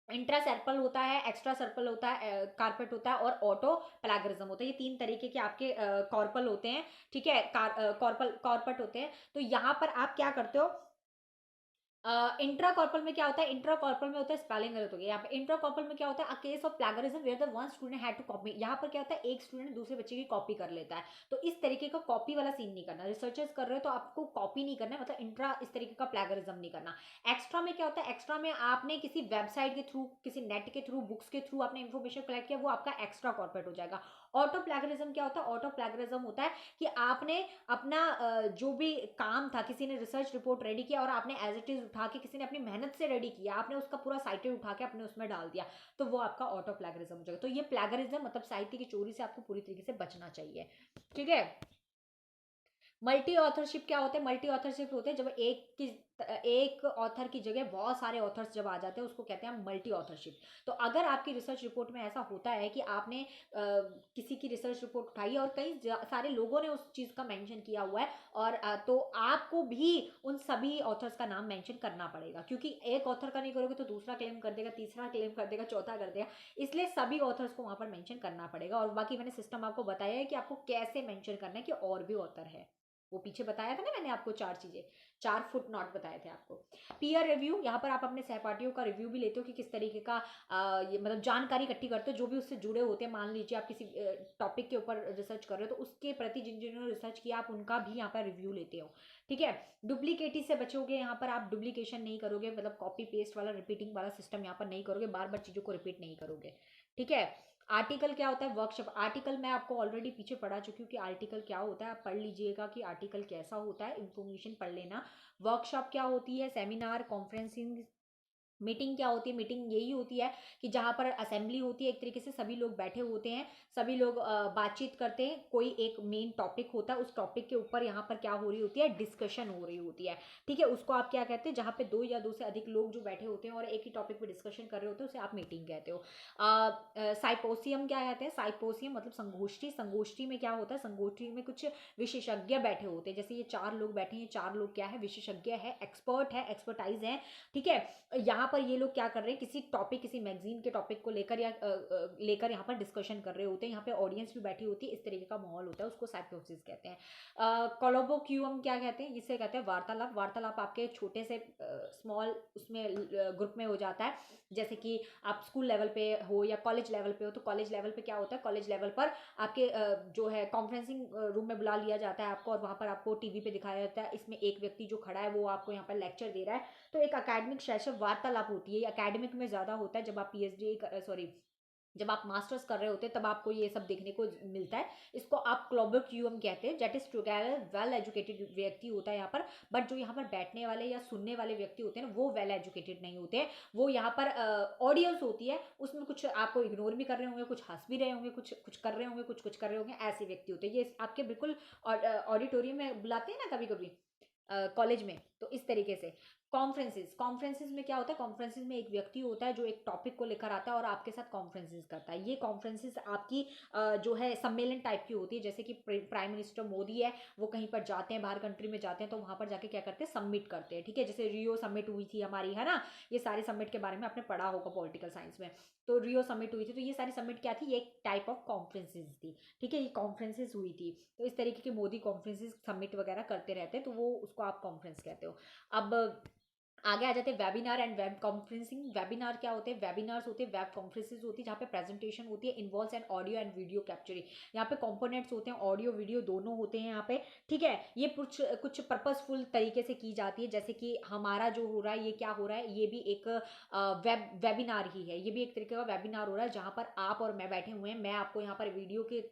इंट्रा सर्पल होता है, एक्स्ट्रा सर्पल होता है, कारपेट होता है और ऑटो प्लेगरिज्म होता है। ये तीन तरीके के आपके कॉर्पल होते हैं, ठीक है, कॉर्पल कॉर्पट होते हैं। तो यहाँ पर आप क्या करते हो, इंट्रा कॉर्पल में क्या होता है, इंट्रा कॉर्पल में होता है, स्पेलिंग गलत हो गया यहाँ पे। इंट्रा कॉर्पल में क्या होता है, a case of plagiarism where the one student had to copy. यहाँ पर क्या होता है, एक स्टूडेंट दूसरे बच्चे की कॉपी कर लेता है। तो इस तरीके का कॉपी वाला सीन नहीं करना। रिसर्चर्स कर रहे हो तो आपको कॉपी नहीं करना है, मतलब इंट्रा इस तरीके का प्लेगरिज्म नहीं करना। एक्स्ट्रा में क्या होता है, एक्स्ट्रा में आपने किसी वेबसाइट के थ्रू, किसी नेट के थ्रू, बुक्स के थ्रू आपने इन्फॉर्मेशन कलेक्ट किया, वो आपका एक्स्ट्रा कॉर्पोरेट हो जाएगा। ऑटो प्लेगरिज्म क्या होता है, ऑटो प्लेगरिज्म होता है कि आपने अपना जो भी काम था, किसी ने रिसर्च रिपोर्ट रेडी किया और आपने एज इट इज उठा के, किसी ने अपनी मेहनत से रेडी किया, आपने उसका पूरा साइटेड उठा के अपने उसमें डाल दिया, तो वो आपका ऑटो प्लेगरिज्म हो जाएगा। तो ये प्लेगरिज्म मतलब साहित्य की चोरी से आपको पूरी तरीके से बचना चाहिए, ठीक है। मल्टी ऑथरशिप क्या होता है, मल्टी ऑथरशिप होते हैं जब एक ऑथर की जगह बहुत सारे ऑथर्स जब आ जाते हैं, उसको कहते हैं मल्टी ऑथरशिप। तो अगर आपकी रिसर्च रिपोर्ट में ऐसा होता है कि आपने किसी की रिसर्च रिपोर्ट उठाई है और कई सारे लोगों ने उस चीज़ का मेंशन किया हुआ है, और तो आपको भी उन सभी ऑथर्स का नाम मेंशन करना पड़ेगा, क्योंकि एक ऑथर का नहीं करोगे तो दूसरा क्लेम कर देगा, तीसरा क्लेम कर देगा, चौथा कर देगा, इसलिए सभी ऑथर्स को वहां पर मेंशन करना पड़ेगा। और बाकी मैंने सिस्टम आपको बताया है कि आपको कैसे मेंशन करना है कि और भी ऑथर है, वो पीछे बताया था ना मैंने आपको, चार चीजें, चार फुट नोट बताए थे आपको। पीयर रिव्यू, यहाँ पर आप अपने सहपाठियों का रिव्यू भी लेते हो कि किस तरीके का ये मतलब जानकारी इकट्ठी करते हो, जो भी उससे जुड़े होते हैं। मान लीजिए आप किसी टॉपिक के ऊपर रिसर्च कर रहे हो तो उसके प्रति जिन जिन्होंने रिसर्च किया आप उनका भी यहाँ पर रिव्यू लेते हो, ठीक है। डुप्लीकेटी से बचोगे, यहाँ पर आप डुप्लीकेशन नहीं करोगे, मतलब कॉपी पेस्ट वाला रिपीटिंग वाला सिस्टम यहाँ पर नहीं करोगे, बार बार चीजों को रिपीट नहीं करोगे, ठीक है। आर्टिकल क्या होता है, वर्कशॉप। आर्टिकल मैं आपको ऑलरेडी पीछे पढ़ा चुकी हूँ कि आर्टिकल क्या होता है, आप पढ़ लीजिएगा कि आर्टिकल कैसा होता है, इंफॉर्मेशन पढ़ लेना। वर्कशॉप क्या होती है, सेमिनार, कॉन्फ्रेंसिंग। मीटिंग क्या होती है, मीटिंग यही होती है कि जहाँ पर असेंबली होती है, एक तरीके से सभी लोग बैठे होते हैं, सभी लोग बातचीत करते हैं, कोई एक मेन टॉपिक होता है, उस टॉपिक के ऊपर यहाँ पर क्या हो रही होती है, डिस्कशन हो रही होती है, ठीक है। उसको आप क्या कहते हैं, जहाँ पे दो या दो से अधिक लोग जो बैठे होते हैं और एक ही टॉपिक पे डिस्कशन कर रहे होते हैं, उसे आप मीटिंग कहते हो। साइपोसियम क्या कहते हैं, साइपोसियम मतलब संगोष्ठी। संगोष्ठी में क्या होता है, संगोष्ठी में कुछ विशेषज्ञ बैठे होते हैं, जैसे ये चार लोग बैठे हैं, चार लोग क्या है, विशेषज्ञ है, एक्सपर्ट है, एक्सपर्टाइज है, ठीक है। यहाँ पर ये लोग क्या कर रहे हैं, किसी टॉपिक, किसी मैगजीन के टॉपिक को लेकर या लेकर यहाँ पर डिस्कशन कर रहे होते हैं, यहाँ पे ऑडियंस भी बैठी होती है, इस तरीके का माहौल होता है, उसको साइपोसिस कहते हैं। कोलोबोक्यूम क्या कहते हैं, जिसे कहते हैं वार्तालाप। वार्तालाप आपके छोटे से स्मॉल उसमें ग्रुप में हो जाता है, जैसे कि आप स्कूल लेवल पे हो या कॉलेज लेवल पे हो, तो कॉलेज लेवल पे क्या होता है, कॉलेज लेवल पर आपके जो है कॉन्फ्रेंसिंग रूम में बुला लिया जाता है आपको, और वहाँ पर आपको टीवी पे दिखाया जाता है, इसमें एक व्यक्ति जो खड़ा है वो आपको यहाँ पर लेक्चर दे रहा है। तो एक अकेडमिक सेशन वार्तालाप होती है, अकेडमिक में ज़्यादा होता है, जब आप पीएचडी सॉरी जब आप मास्टर्स कर रहे होते हैं तब आपको ये सब देखने को मिलता है। इसको आप क्लोबोक्यूम कहते हैं, that is together well educated व्यक्ति होता है यहाँ पर, बट जो यहाँ पर बैठने वाले या सुनने वाले व्यक्ति होते हैं ना, वो वेल एजुकेटेड नहीं होते हैं। वो यहाँ पर ऑडियंस होती है, उसमें कुछ आपको इग्नोर भी कर रहे होंगे, कुछ हंस भी रहे होंगे, कुछ कर रहे होंगे, कुछ कर रहे होंगे, ऐसे व्यक्ति होते हैं। ये आपके बिल्कुल ऑडिटोरियम में बुलाते हैं ना कभी कभी कॉलेज में, तो इस तरीके से। कॉन्फ्रेंसेस, कॉन्फ्रेंसेस में क्या होता है, कॉन्फ्रेंसेस में एक व्यक्ति होता है जो एक टॉपिक को लेकर आता है और आपके साथ कॉन्फ्रेंसेस करता है। ये कॉन्फ्रेंसेस आपकी जो है सम्मेलन टाइप की होती है, जैसे कि प्राइम मिनिस्टर मोदी है, वो कहीं पर जाते हैं, बाहर कंट्री में जाते हैं, तो वहां पर जाके क्या करते हैं, सबमिट करते हैं, ठीक है। जैसे रियो समिट हुई थी हमारी, है ना, ये सारे समिट के बारे में आपने पढ़ा होगा पॉलिटिकल साइंस में। तो रियो समिट हुई थी, तो ये सारी समिट क्या थी, ये एक टाइप ऑफ कॉन्फ्रेंसेस थी, ठीक है, ये कॉन्फ्रेंसेस हुई थी। तो इस तरीके के मोदी कॉन्फ्रेंसेस समिट वगैरह करते रहते हैं, तो वो उसको आप कॉन्फ्रेंस कहते हो। अब आगे आ जाते हैं webinar and web conferencing. Webinar क्या होते हैं, वेबिनार्स होते हैं, वेब कॉन्फ्रेंसेस होती है, जहाँ पे प्रेजेंटेशन होती है, involves and audio and video capturing. यहाँ पे कंपोनेंट्स होते हैं, ऑडियो वीडियो दोनों होते हैं यहाँ पे, ठीक है। ये कुछ कुछ पर्पसफुल तरीके से की जाती है, जैसे कि हमारा जो हो रहा है, ये क्या हो रहा है, ये भी एक वेबिनार ही है, ये भी एक तरीके का वेबिनार हो रहा है, जहाँ पर आप और मैं बैठे हुए हैं, मैं आपको यहाँ पर वीडियो के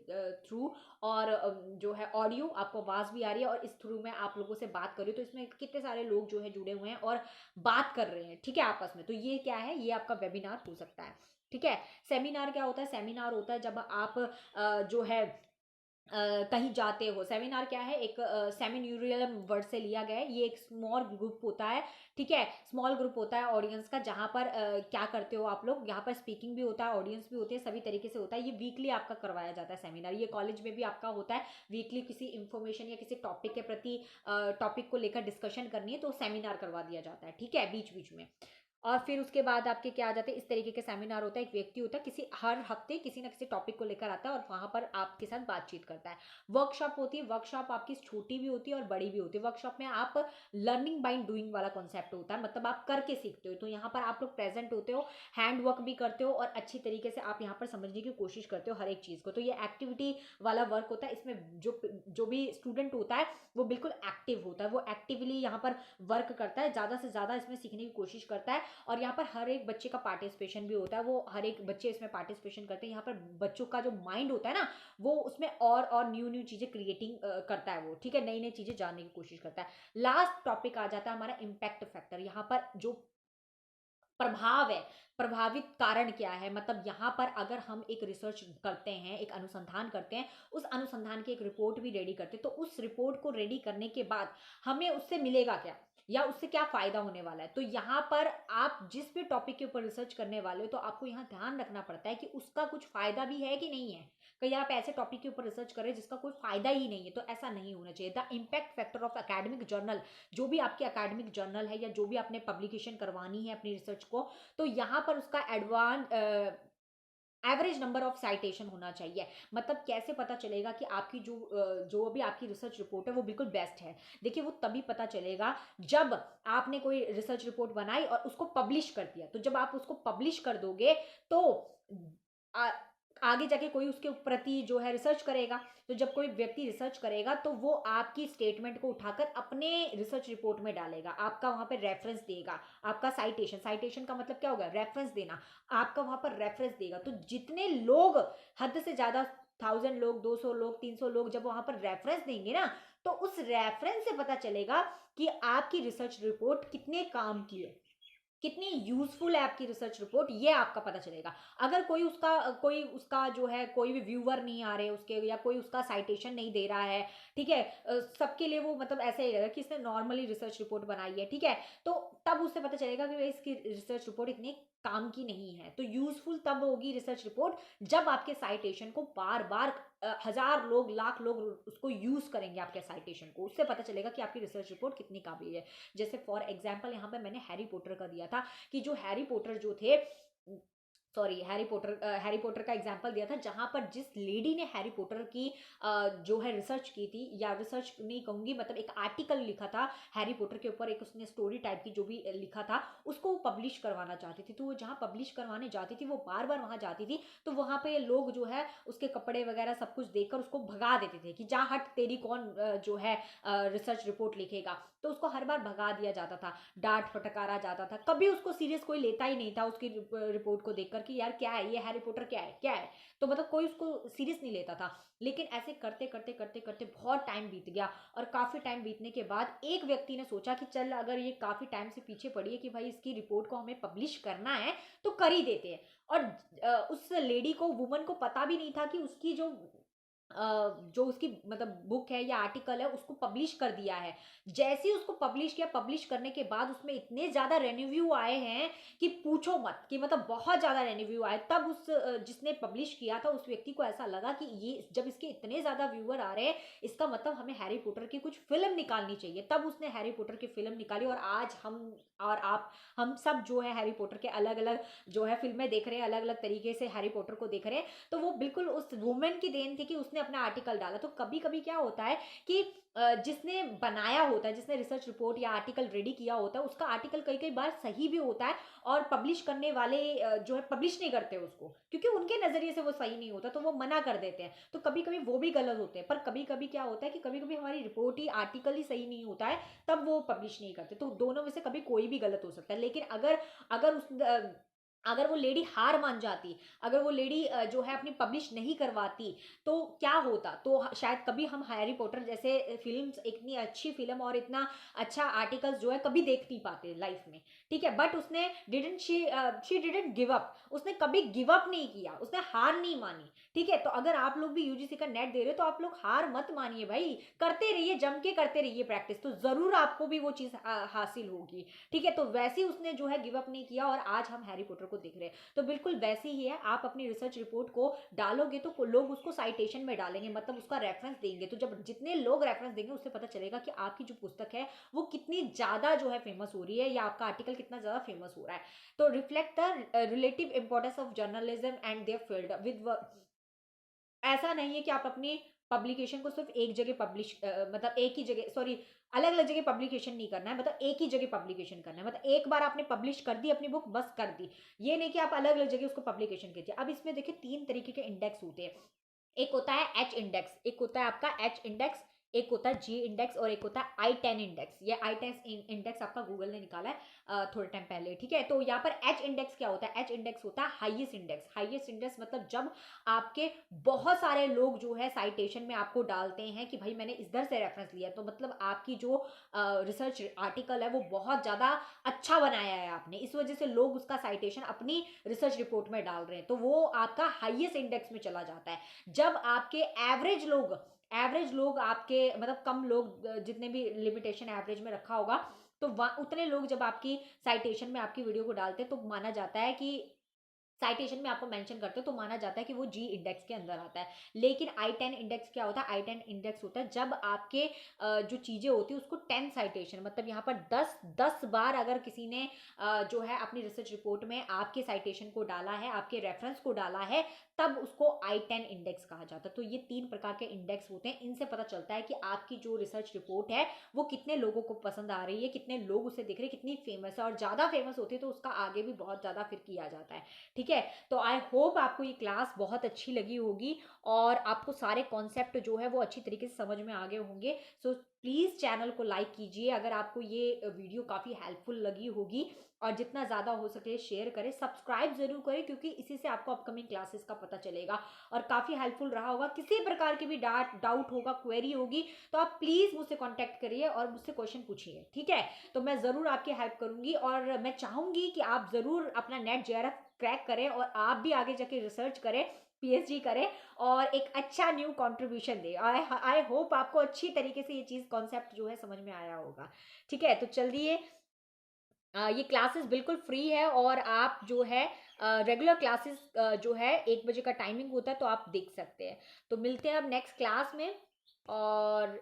थ्रू और जो है ऑडियो आपको आवाज भी आ रही है, और इस थ्रू में आप लोगों से बात कर रही हूँ, तो इसमें कितने सारे लोग जो है जुड़े हुए हैं और बात कर रहे हैं, ठीक है, आपस में। तो ये क्या है, ये आपका वेबिनार हो सकता है, ठीक है। सेमिनार क्या होता है, सेमिनार होता है जब आप जो है कहीं जाते हो। सेमिनार क्या है, एक सेमिन्यूरियल वर्ड से लिया गया है। ये एक स्मॉल ग्रुप होता है, ठीक है, स्मॉल ग्रुप होता है ऑडियंस का, जहाँ पर क्या करते हो आप लोग, यहाँ पर स्पीकिंग भी होता है, ऑडियंस भी होती है, सभी तरीके से होता है। ये वीकली आपका करवाया जाता है सेमिनार। ये कॉलेज में भी आपका होता है वीकली, किसी इंफॉर्मेशन या किसी टॉपिक के प्रति, टॉपिक को लेकर डिस्कशन करनी है तो सेमिनार करवा दिया जाता है, ठीक है, बीच बीच में। और फिर उसके बाद आपके क्या आ जाते हैं, इस तरीके के सेमिनार होता है। एक व्यक्ति होता है, किसी हर हफ्ते किसी ना किसी टॉपिक को लेकर आता है और वहां पर आपके साथ बातचीत करता है। वर्कशॉप होती है, वर्कशॉप आपकी छोटी भी होती है और बड़ी भी होती है। वर्कशॉप में आप लर्निंग बाय डूइंग वाला कॉन्सेप्ट होता है, मतलब आप करके सीखते हो। तो यहाँ पर आप लोग प्रेजेंट होते हो, हैंड वर्क भी करते हो और अच्छी तरीके से आप यहाँ पर समझने की कोशिश करते हो हर एक चीज को। तो ये एक्टिविटी वाला वर्क होता है। इसमें जो जो भी स्टूडेंट होता है वो बिल्कुल एक्टिव होता है, वो एक्टिवली यहाँ पर वर्क करता है, ज्यादा से ज्यादा इसमें सीखने की कोशिश करता है। और यहाँ पर हर एक बच्चे का पार्टिसिपेशन भी होता है, वो हर एक बच्चे इसमें पार्टिसिपेशन करते हैं। यहाँ पर बच्चों का जो माइंड होता है ना, वो उसमें और न्यू न्यू चीजें क्रिएटिंग करता है वो, ठीक है, नई नई चीजें जानने की कोशिश करता है। लास्ट टॉपिक आ जाता है हमारा इम्पैक्ट फैक्टर। यहाँ पर जो प्रभाव है, प्रभावित कारण क्या है, मतलब यहाँ पर अगर हम एक रिसर्च करते हैं, एक अनुसंधान करते हैं, उस अनुसंधान की एक रिपोर्ट भी रेडी करते हैं, तो उस रिपोर्ट को रेडी करने के बाद हमें उससे मिलेगा क्या, या उससे क्या फायदा होने वाला है। तो यहाँ पर आप जिस भी टॉपिक के ऊपर रिसर्च करने वाले हो, तो आपको यहाँ ध्यान रखना पड़ता है कि उसका कुछ फायदा भी है कि नहीं है। कहीं आप ऐसे टॉपिक के ऊपर रिसर्च करें जिसका कोई फायदा ही नहीं है, तो ऐसा नहीं होना चाहिए। The impact factor of academic journal, जो भी आपके एकेडमिक जर्नल है या जो भी आपने पब्लिकेशन करवानी है अपनी रिसर्च को, तो यहाँ पर उसका एवरेज नंबर ऑफ साइटेशन होना चाहिए। मतलब कैसे पता चलेगा कि आपकी जो अभी आपकी रिसर्च रिपोर्ट है वो बिल्कुल बेस्ट है। देखिए वो तभी पता चलेगा जब आपने कोई रिसर्च रिपोर्ट बनाई और उसको पब्लिश कर दिया। तो जब आप उसको पब्लिश कर दोगे तो आ, आगे जाके कोई उसके प्रति जो है रिसर्च करेगा। तो जब कोई व्यक्ति रिसर्च करेगा तो वो आपकी स्टेटमेंट को उठाकर अपने रिसर्च रिपोर्ट में डालेगा, आपका वहां पे रेफरेंस देगा। आपका साइटेशन, साइटेशन का मतलब क्या होगा, रेफरेंस देना, आपका वहां पर रेफरेंस देगा। तो जितने लोग, हद से ज्यादा 1000 लोग, 200 लोग, 300 लोग जब वहां पर रेफरेंस देंगे ना, तो उस रेफरेंस से पता चलेगा कि आपकी रिसर्च रिपोर्ट कितने काम की है, कितनी यूजफुल है आपकी रिसर्च रिपोर्ट, ये आपका पता चलेगा। अगर कोई उसका जो है कोई भी व्यूअर नहीं आ रहे उसके, या कोई उसका साइटेशन नहीं दे रहा है, ठीक है, सबके लिए वो मतलब ऐसे ही रहेगा कि इसने नॉर्मली रिसर्च रिपोर्ट बनाई है, ठीक है, तो तब उससे पता चलेगा कि भाई इसकी रिसर्च रिपोर्ट इतनी काम की नहीं है। तो यूजफुल तब होगी रिसर्च रिपोर्ट जब आपके साइटेशन को बार बार 1000 लोग, लाख लोग उसको यूज करेंगे, आपके साइटेशन को। उससे पता चलेगा कि आपकी रिसर्च रिपोर्ट कितनी काबिल है। जैसे फॉर एग्जाम्पल यहाँ पे मैंने हैरी पॉटर का दिया था, कि जो हैरी पॉटर जो थे, सॉरी, हैरी पॉटर का एग्जांपल दिया था, जहां पर जिस लेडी ने हैरी पॉटर की जो है रिसर्च की थी, या रिसर्च नहीं कहूंगी, मतलब एक आर्टिकल लिखा था हैरी पॉटर के ऊपर, एक उसने स्टोरी टाइप की जो भी लिखा था, उसको वो पब्लिश करवाना चाहती थी। तो वो जहां पब्लिश करवाने जाती थी वो बार बार वहां जाती थी, तो वहां पे लोग जो है उसके कपड़े वगैरह सब कुछ देखकर उसको भगा देते थे कि जा हट, तेरी कौन जो है रिसर्च रिपोर्ट लिखेगा। तो उसको हर बार भगा दिया जाता था, डांट फटकारा जाता था, कभी उसको सीरियस कोई लेता ही नहीं था उसकी रिपोर्ट को देखकर कि यार क्या है ये, हैरी पॉटर क्या है, क्या है। तो मतलब कोई उसको सीरियस नहीं लेता था। लेकिन ऐसे करते करते करते करते बहुत टाइम बीत गया, और काफी टाइम बीतने के बाद एक व्यक्ति ने सोचा कि चल, अगर ये काफी टाइम से पीछे पड़ी है कि भाई इसकी रिपोर्ट को हमें पब्लिश करना है, तो कर ही देते हैं। और उस लेडी को, वुमन को पता भी नहीं था कि उसकी जो उसकी मतलब बुक है या आर्टिकल है उसको पब्लिश कर दिया है। जैसे ही उसको पब्लिश किया, पब्लिश करने के बाद उसमें इतने ज्यादा रेन्यू आए हैं कि पूछो मत, कि मतलब बहुत ज्यादा रेन्यू आए। तब उस जिसने पब्लिश किया था उस व्यक्ति को ऐसा लगा कि ये जब इसके इतने ज्यादा व्यूअर आ रहे हैं, इसका मतलब हमें हैरी पॉटर की कुछ फिल्म निकालनी चाहिए। तब उसने हैरी पॉटर की फिल्म निकाली, और आज हम और आप, हम सब जो है हैरी पॉटर के अलग अलग जो है फिल्में देख रहे हैं, अलग अलग तरीके से हैरी पॉटर को देख रहे हैं। तो वो बिल्कुल उस वुमेन की देन थी कि उसने अपना आर्टिकल डाला। तो कभी कभी क्या होता है कि जिसने बनाया होता है, जिसने रिसर्च रिपोर्ट या आर्टिकल रेडी किया होता है, उसका आर्टिकल कई कई बार सही भी होता है, और पब्लिश करने वाले जो है पब्लिश नहीं करते उसको, क्योंकि उनके नजरिए से वो सही नहीं होता, तो वो मना कर देते हैं। तो कभी कभी वो भी गलत होते हैं। पर कभी कभी क्या होता है कि कभी कभी हमारी रिपोर्ट ही, आर्टिकल ही सही नहीं होता है, तब वो पब्लिश नहीं करते। तो दोनों में से कभी कोई भी गलत हो सकता है। लेकिन अगर अगर उस अगर वो लेडी हार मान जाती, अगर वो लेडी जो है अपनी पब्लिश नहीं करवाती, तो क्या होता? तो शायद कभी हम हैरी पॉटर जैसे फिल्म्स, इतनी अच्छी फिल्म और इतना अच्छा आर्टिकल्स जो है कभी देख नहीं पाते लाइफ में। ठीक है, बट उसने didn't she didn't give up, उसने कभी गिव अप नहीं किया, उसने हार नहीं मानी। ठीक है, तो अगर आप लोग भी यूजीसी का नेट दे रहे हो तो आप लोग हार मत मानिए भाई, करते रहिए, जम के करते रहिए प्रैक्टिस, तो जरूर आपको भी वो चीज हासिल होगी। ठीक है, तो वैसे ही उसने जो है गिव अप नहीं किया और आज हम हैरी पॉटर को देख रहे हैं। तो बिल्कुल वैसे ही है, आप अपनी रिसर्च रिपोर्ट को डालोगे तो लोग उसको साइटेशन में डालेंगे, मतलब उसका रेफरेंस देंगे, तो जब जितने लोग रेफरेंस देंगे उससे पता चलेगा कि आपकी जो पुस्तक है वो कितनी ज्यादा जो है फेमस हो रही है, या आपका आर्टिकल कितना ज्यादा फेमस हो रहा है। तो reflect the relative importance of journalism and their field with, ऐसा नहीं है कि आप अपनी पब्लिकेशन को सिर्फ एक जगह पब्लिश, मतलब एक ही जगह, सॉरी, अलग अलग जगह पब्लिकेशन नहीं करना है, मतलब एक ही जगह पब्लिकेशन करना है, मतलब एक बार आपने पब्लिश कर दी अपनी बुक, बस कर दी। ये नहीं कि आप अलग अलग जगह उसको पब्लिकेशन कीजिए। अब इसमें देखिए तीन तरीके के इंडेक्स होते हैं। एक होता है एच इंडेक्स, एक होता है आपका एच इंडेक्स, एक होता है जी इंडेक्स, और एक होता है आई 10 इंडेक्स। ये आई 10 इंडेक्स आपका गूगल ने निकाला है थोड़े टाइम पहले। ठीक है, तो यहाँ पर एच इंडेक्स क्या होता है? एच इंडेक्स होता है हाईएस्ट इंडेक्स। हाईएस्ट इंडेक्स मतलब जब आपके बहुत सारे लोग जो है साइटेशन में आपको डालते हैं कि भाई मैंने इधर से रेफरेंस लिया, तो मतलब आपकी जो रिसर्च आर्टिकल है वो बहुत ज़्यादा अच्छा बनाया है आपने, इस वजह से लोग उसका साइटेशन अपनी रिसर्च रिपोर्ट में डाल रहे हैं, तो वो आपका हाईएस्ट इंडेक्स में चला जाता है। जब आपके एवरेज लोग आपके, मतलब कम लोग, जितने भी लिमिटेशन एवरेज में रखा होगा, तो उतने लोग जब आपकी साइटेशन में आपकी वीडियो को डालते हैं तो माना जाता है कि साइटेशन में आपको मेंशन करते हो तो माना जाता है कि वो जी इंडेक्स के अंदर आता है। लेकिन आई 10 इंडेक्स क्या होता है? आई 10 इंडेक्स होता है जब आपके जो चीज़ें होती है उसको 10 साइटेशन, मतलब यहाँ पर 10 बार अगर किसी ने जो है अपनी रिसर्च रिपोर्ट में आपके साइटेशन को डाला है, आपके रेफरेंस को डाला है, तब उसको आई 10 इंडेक्स कहा जाता है। तो ये तीन प्रकार के इंडेक्स होते हैं, इनसे पता चलता है कि आपकी जो रिसर्च रिपोर्ट है वो कितने लोगों को पसंद आ रही है, कितने लोग उसे देख रहे हैं, कितनी फेमस है, और ज़्यादा फेमस होती है तो उसका आगे भी बहुत ज़्यादा फिर किया जाता है। ठीक है, तो आई होप आपको ये क्लास बहुत अच्छी लगी होगी और आपको सारे कॉन्सेप्ट जो है वो अच्छी तरीके से समझ में आ गए होंगे। सो प्लीज़ चैनल को लाइक कीजिए अगर आपको ये वीडियो काफ़ी हेल्पफुल लगी होगी, और जितना ज़्यादा हो सके शेयर करें, सब्सक्राइब जरूर करें, क्योंकि इसी से आपको अपकमिंग क्लासेस का पता चलेगा और काफ़ी हेल्पफुल रहा होगा। किसी प्रकार की भी डाउट होगा, क्वेरी होगी, तो आप प्लीज़ मुझसे कॉन्टैक्ट करिए और मुझसे क्वेश्चन पूछिए। ठीक है, तो मैं ज़रूर आपकी हेल्प करूंगी, और मैं चाहूंगी कि आप ज़रूर अपना नेट जेआरएफ क्रैक करें और आप भी आगे जाके रिसर्च करें, पीएचडी करें, और एक अच्छा new contribution they. I hope आपको अच्छी तरीके से ये चीज़ कॉन्सेप्ट जो है समझ में आया होगा। ठीक है, तो चलिए, ये क्लासेस बिल्कुल फ्री है, और आप जो है रेगुलर क्लासेस जो है 1 बजे का टाइमिंग होता है, तो आप देख सकते हैं। तो मिलते हैं अब नेक्स्ट क्लास में, और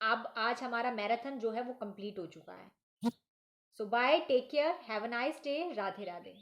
अब आज हमारा मैराथन जो है वो कंप्लीट हो चुका है। So bye, take care, have a nice day, Radhe Radhe.